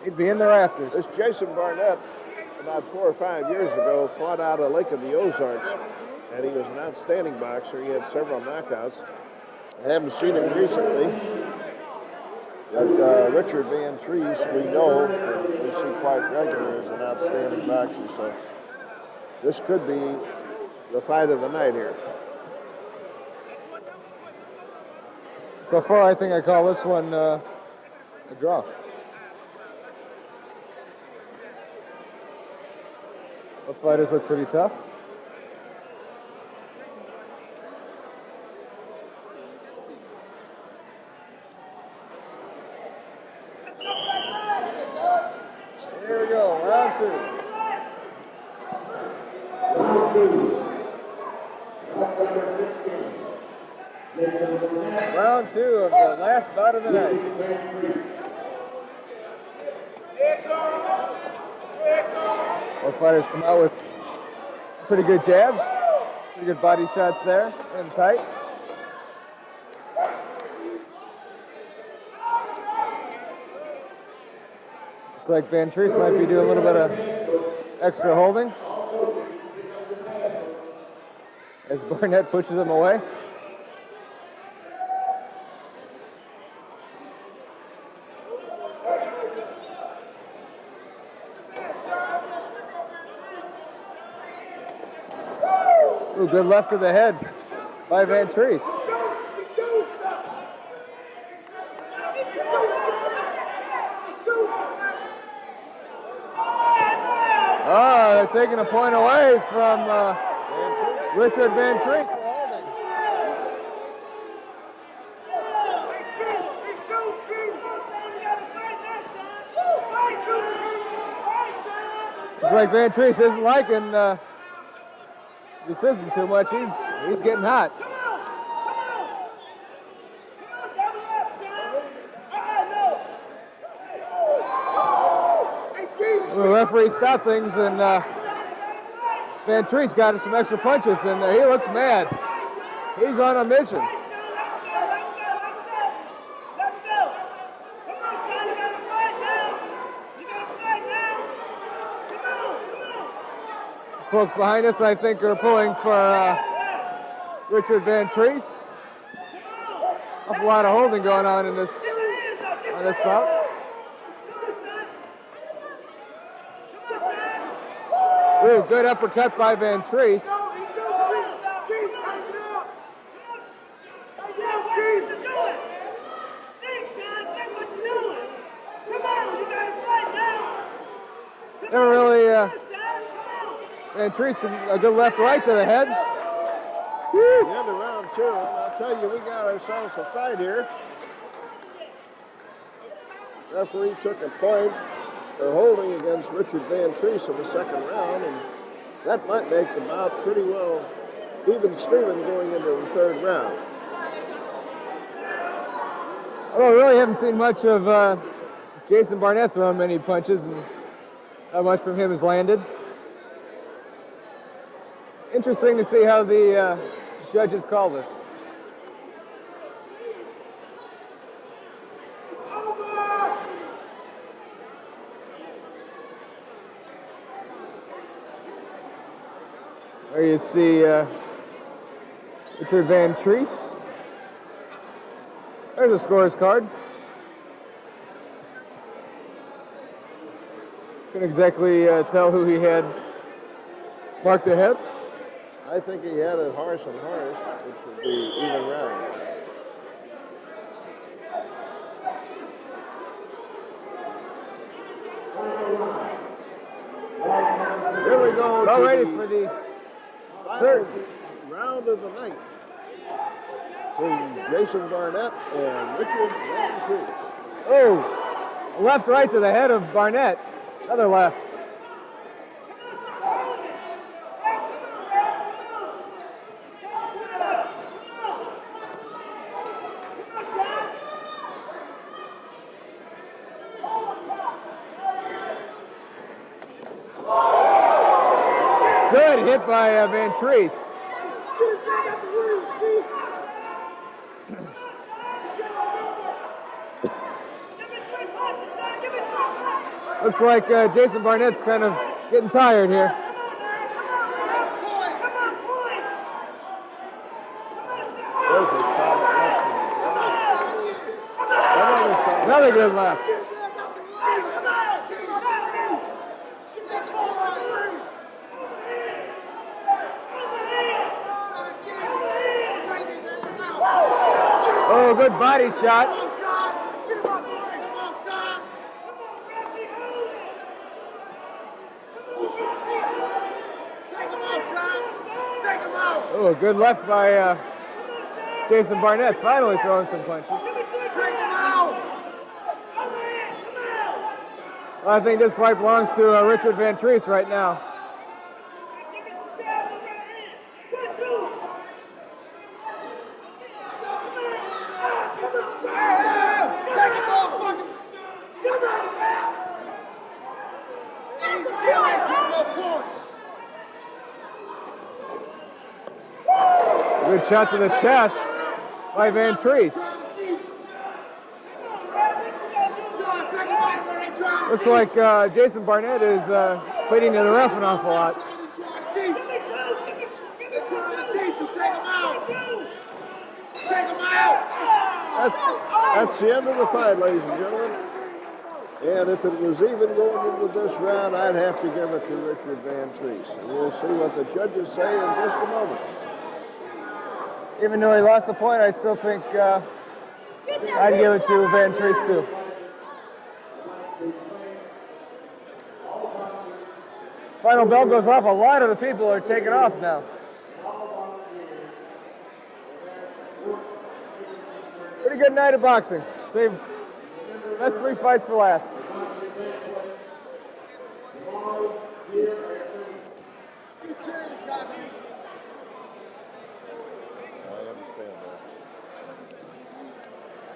Speaker 6: He'd be in the rafters.
Speaker 3: This Jason Barnett, about 4 or 5 years ago, fought out of Lake of the Ozarks, and he was an outstanding boxer. He had several knockouts. I haven't seen him recently. But Richard Van Treese, we know, we see quite regular as an outstanding boxer. So this could be the fight of the night here.
Speaker 6: So far, I think I call this one a draw. Both fighters look pretty tough. Here we go, round two. Round two of the last bout of the night. Both fighters come out with pretty good jabs, pretty good body shots there, and tight. Looks like Van Treese might be doing a little bit of extra holding as Barnett pushes him away. Ooh, good left to the head by Van Treese. Oh, they're taking a point away from Richard Van Treese. Looks like Van Treese isn't liking decision too much. He's getting hot. The referee stopped things, and Van Treese got some extra punches in there. He looks mad. He's on a mission. Folks behind us, I think, are pulling for Richard Van Treese. Awful lot of holding going on in this bout. Ooh, good uppercut by Van Treese. Never really, Van Treese, a good left right to the head.
Speaker 3: The end of round two, and I'll tell you, we got ourselves a fight here. Referee took a point for holding against Richard Van Treese in the second round, and that might make the bout pretty well even Steven going into the third round.
Speaker 6: Well, I really haven't seen much of Jason Barnett throwing many punches, and not much from him has landed. Interesting to see how the judges call this. There you see Richard Van Treese. There's a scorer's card. Couldn't exactly tell who he had marked ahead.
Speaker 3: I think he had it horse and horse, which would be even round. Here we go.
Speaker 6: All ready for the third
Speaker 3: round of the night between Jason Barnett and Richard Van Treese.
Speaker 6: Oh, a left right to the head of Barnett. Another left. Good hit by Van Treese. Looks like Jason Barnett's kind of getting tired here. Another good left. Oh, good body shot. Oh, good left by Jason Barnett, finally throwing some punches. Well, I think this fight belongs to Richard Van Treese right now. Good shot to the chest by Van Treese. Looks like Jason Barnett is pleading to the ref an awful lot.
Speaker 3: That's the end of the fight, ladies and gentlemen. And if it was even going into this round, I'd have to give it to Richard Van Treese. And we'll see what the judges say in just a moment.
Speaker 6: Even though he lost the point, I still think I'd give it to Van Treese too. Final bell goes off. A lot of the people are taking off now. Pretty good night of boxing. Save best 3 fights for last.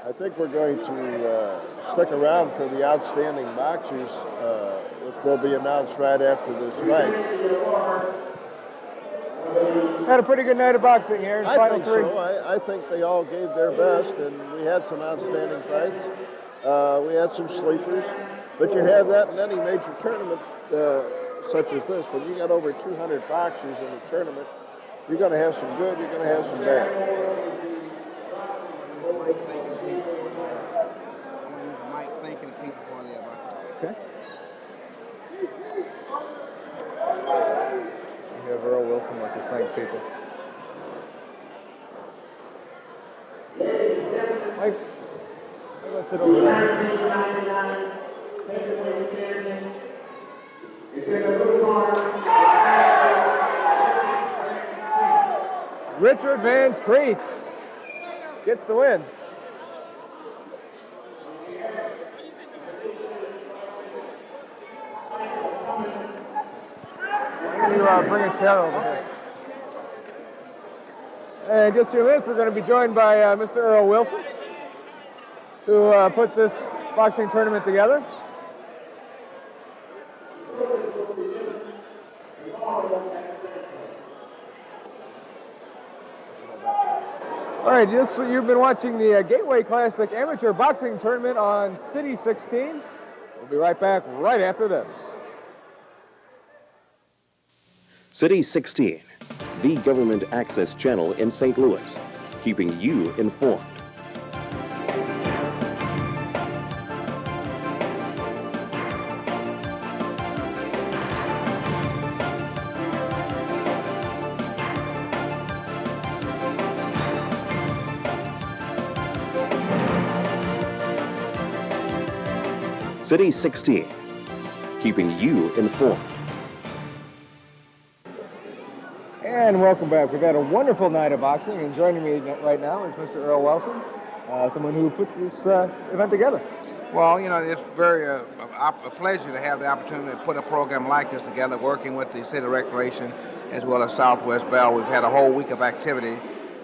Speaker 3: I think we're going to stick around for the outstanding boxers, which will be announced right after this fight.
Speaker 6: Had a pretty good night of boxing here in
Speaker 3: I
Speaker 6: final
Speaker 3: think
Speaker 6: three.
Speaker 3: so. I think they all gave their best, and we had some outstanding fights. We had some sleepers, but you have that in any major tournament such as this. When you got over 200 boxers in a tournament, you're going to have some good, you're going to have some bad.
Speaker 6: Okay. You have Earl Wilson wants to thank people. Mike, let's sit over there. Richard Van Treese gets the win. Bring a chair over here. And in just a few minutes, we're going to be joined by Mr. Earl Wilson, who put this boxing tournament together. All right, you've been watching the Gateway Classic Amateur Boxing Tournament on City 16. We'll be right back right after this.
Speaker 8: City 16, the government access channel in St. Louis, keeping you informed. City 16, keeping you informed.
Speaker 6: And welcome back. We've had a wonderful night of boxing, and joining me right now is Mr. Earl Wilson, someone who put this event together.
Speaker 9: Well, you know, it's very a pleasure to have the opportunity to put a program like this together, working with the City Recreation as well as Southwest Bell. We've had a whole week of activity,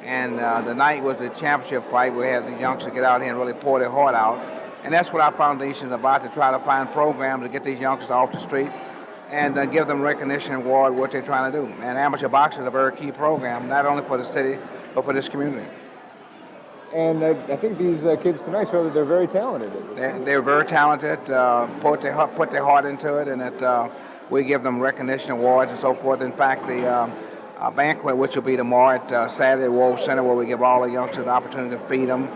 Speaker 9: and the night was a championship fight. We had the youngsters get out here and really pour their heart out, and that's what our foundation is about, to try to find programs to get these youngsters off the street and give them recognition and reward what they're trying to do. And amateur boxing is a very key program, not only for the city, but for this community.
Speaker 6: And I think these kids tonight show that they're very talented.
Speaker 9: They're very talented, put their heart into it, and that we give them recognition awards and so forth. In fact, the banquet, which will be tomorrow at Saturday at World Center, where we give all the youngsters the opportunity to feed them,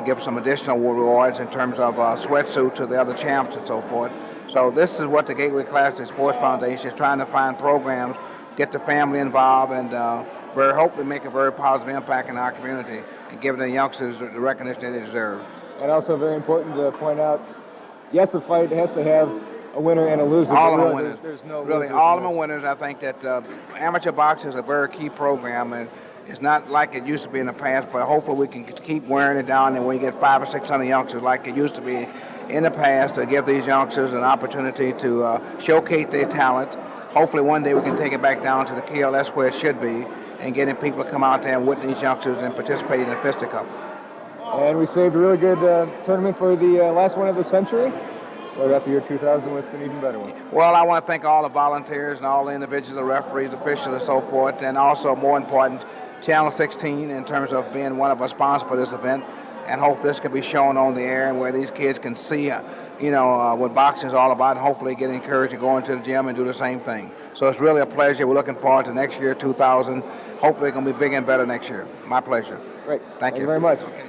Speaker 9: give some additional rewards in terms of sweatsuit to the other champs and so forth. So this is what the Gateway Classic Sports Foundation is trying to find programs, get the family involved, and hopefully make a very positive impact in our community and give the youngsters the recognition they deserve.
Speaker 6: And also very important to point out, yes, a fight has to have a winner and a loser.
Speaker 9: All of them
Speaker 6: really,
Speaker 9: winners.
Speaker 6: There's no
Speaker 9: really, all of them winners. I think that amateur boxing is a very key program, and it's not like it used to be in the past, but hopefully we can keep wearing it down, and we get 500 or 600 youngsters like it used to be in the past, to give these youngsters an opportunity to showcase their talent. Hopefully one day we can take it back down to the KLS where it should be, and getting people to come out there and witness these youngsters and participate in the fisticuff.
Speaker 6: And we saved a really good tournament for the last one of the century. Right after year 2000 with an even better one.
Speaker 9: Well, I want to thank all the volunteers and all the individuals, the referees, officials, and so forth, and also, more important, Channel 16 in terms of being one of our sponsors for this event, and hope this can be shown on the air and where these kids can see, what boxing is all about, and hopefully get encouraged to go into the gym and do the same thing. So it's really a pleasure. We're looking forward to next year, 2000. Hopefully it's going to be bigger and better next year. My pleasure.
Speaker 6: Great.
Speaker 9: Thank you
Speaker 6: very much.
Speaker 9: Okay.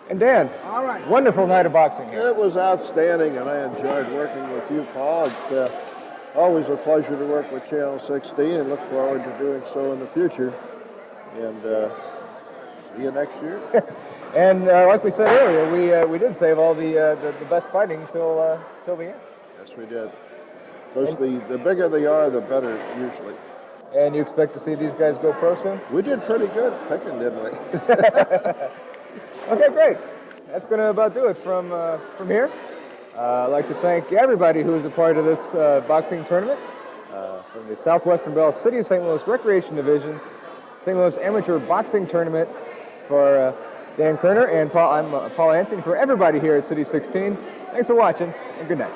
Speaker 6: And Dan,
Speaker 9: all right.
Speaker 6: Wonderful night of boxing here.
Speaker 3: It was outstanding, and I enjoyed working with you, Paul. It's always a pleasure to work with Channel 16, and look forward to doing so in the future. And see you next year.
Speaker 6: And like we said earlier, we did save all the best fighting till the end.
Speaker 3: Yes, we did. Because the bigger they are, the better usually.
Speaker 6: And you expect to see these guys go pro soon?
Speaker 3: We did pretty good picking, didn't we?
Speaker 6: Okay, great. That's going to about do it from here. I'd like to thank everybody who was a part of this boxing tournament from the Southwestern Bell City of St. Louis Recreation Division, St. Louis Amateur Boxing Tournament for Dan Kerner and Paul. I'm Paul Anthony. For everybody here at City 16, thanks for watching, and good night.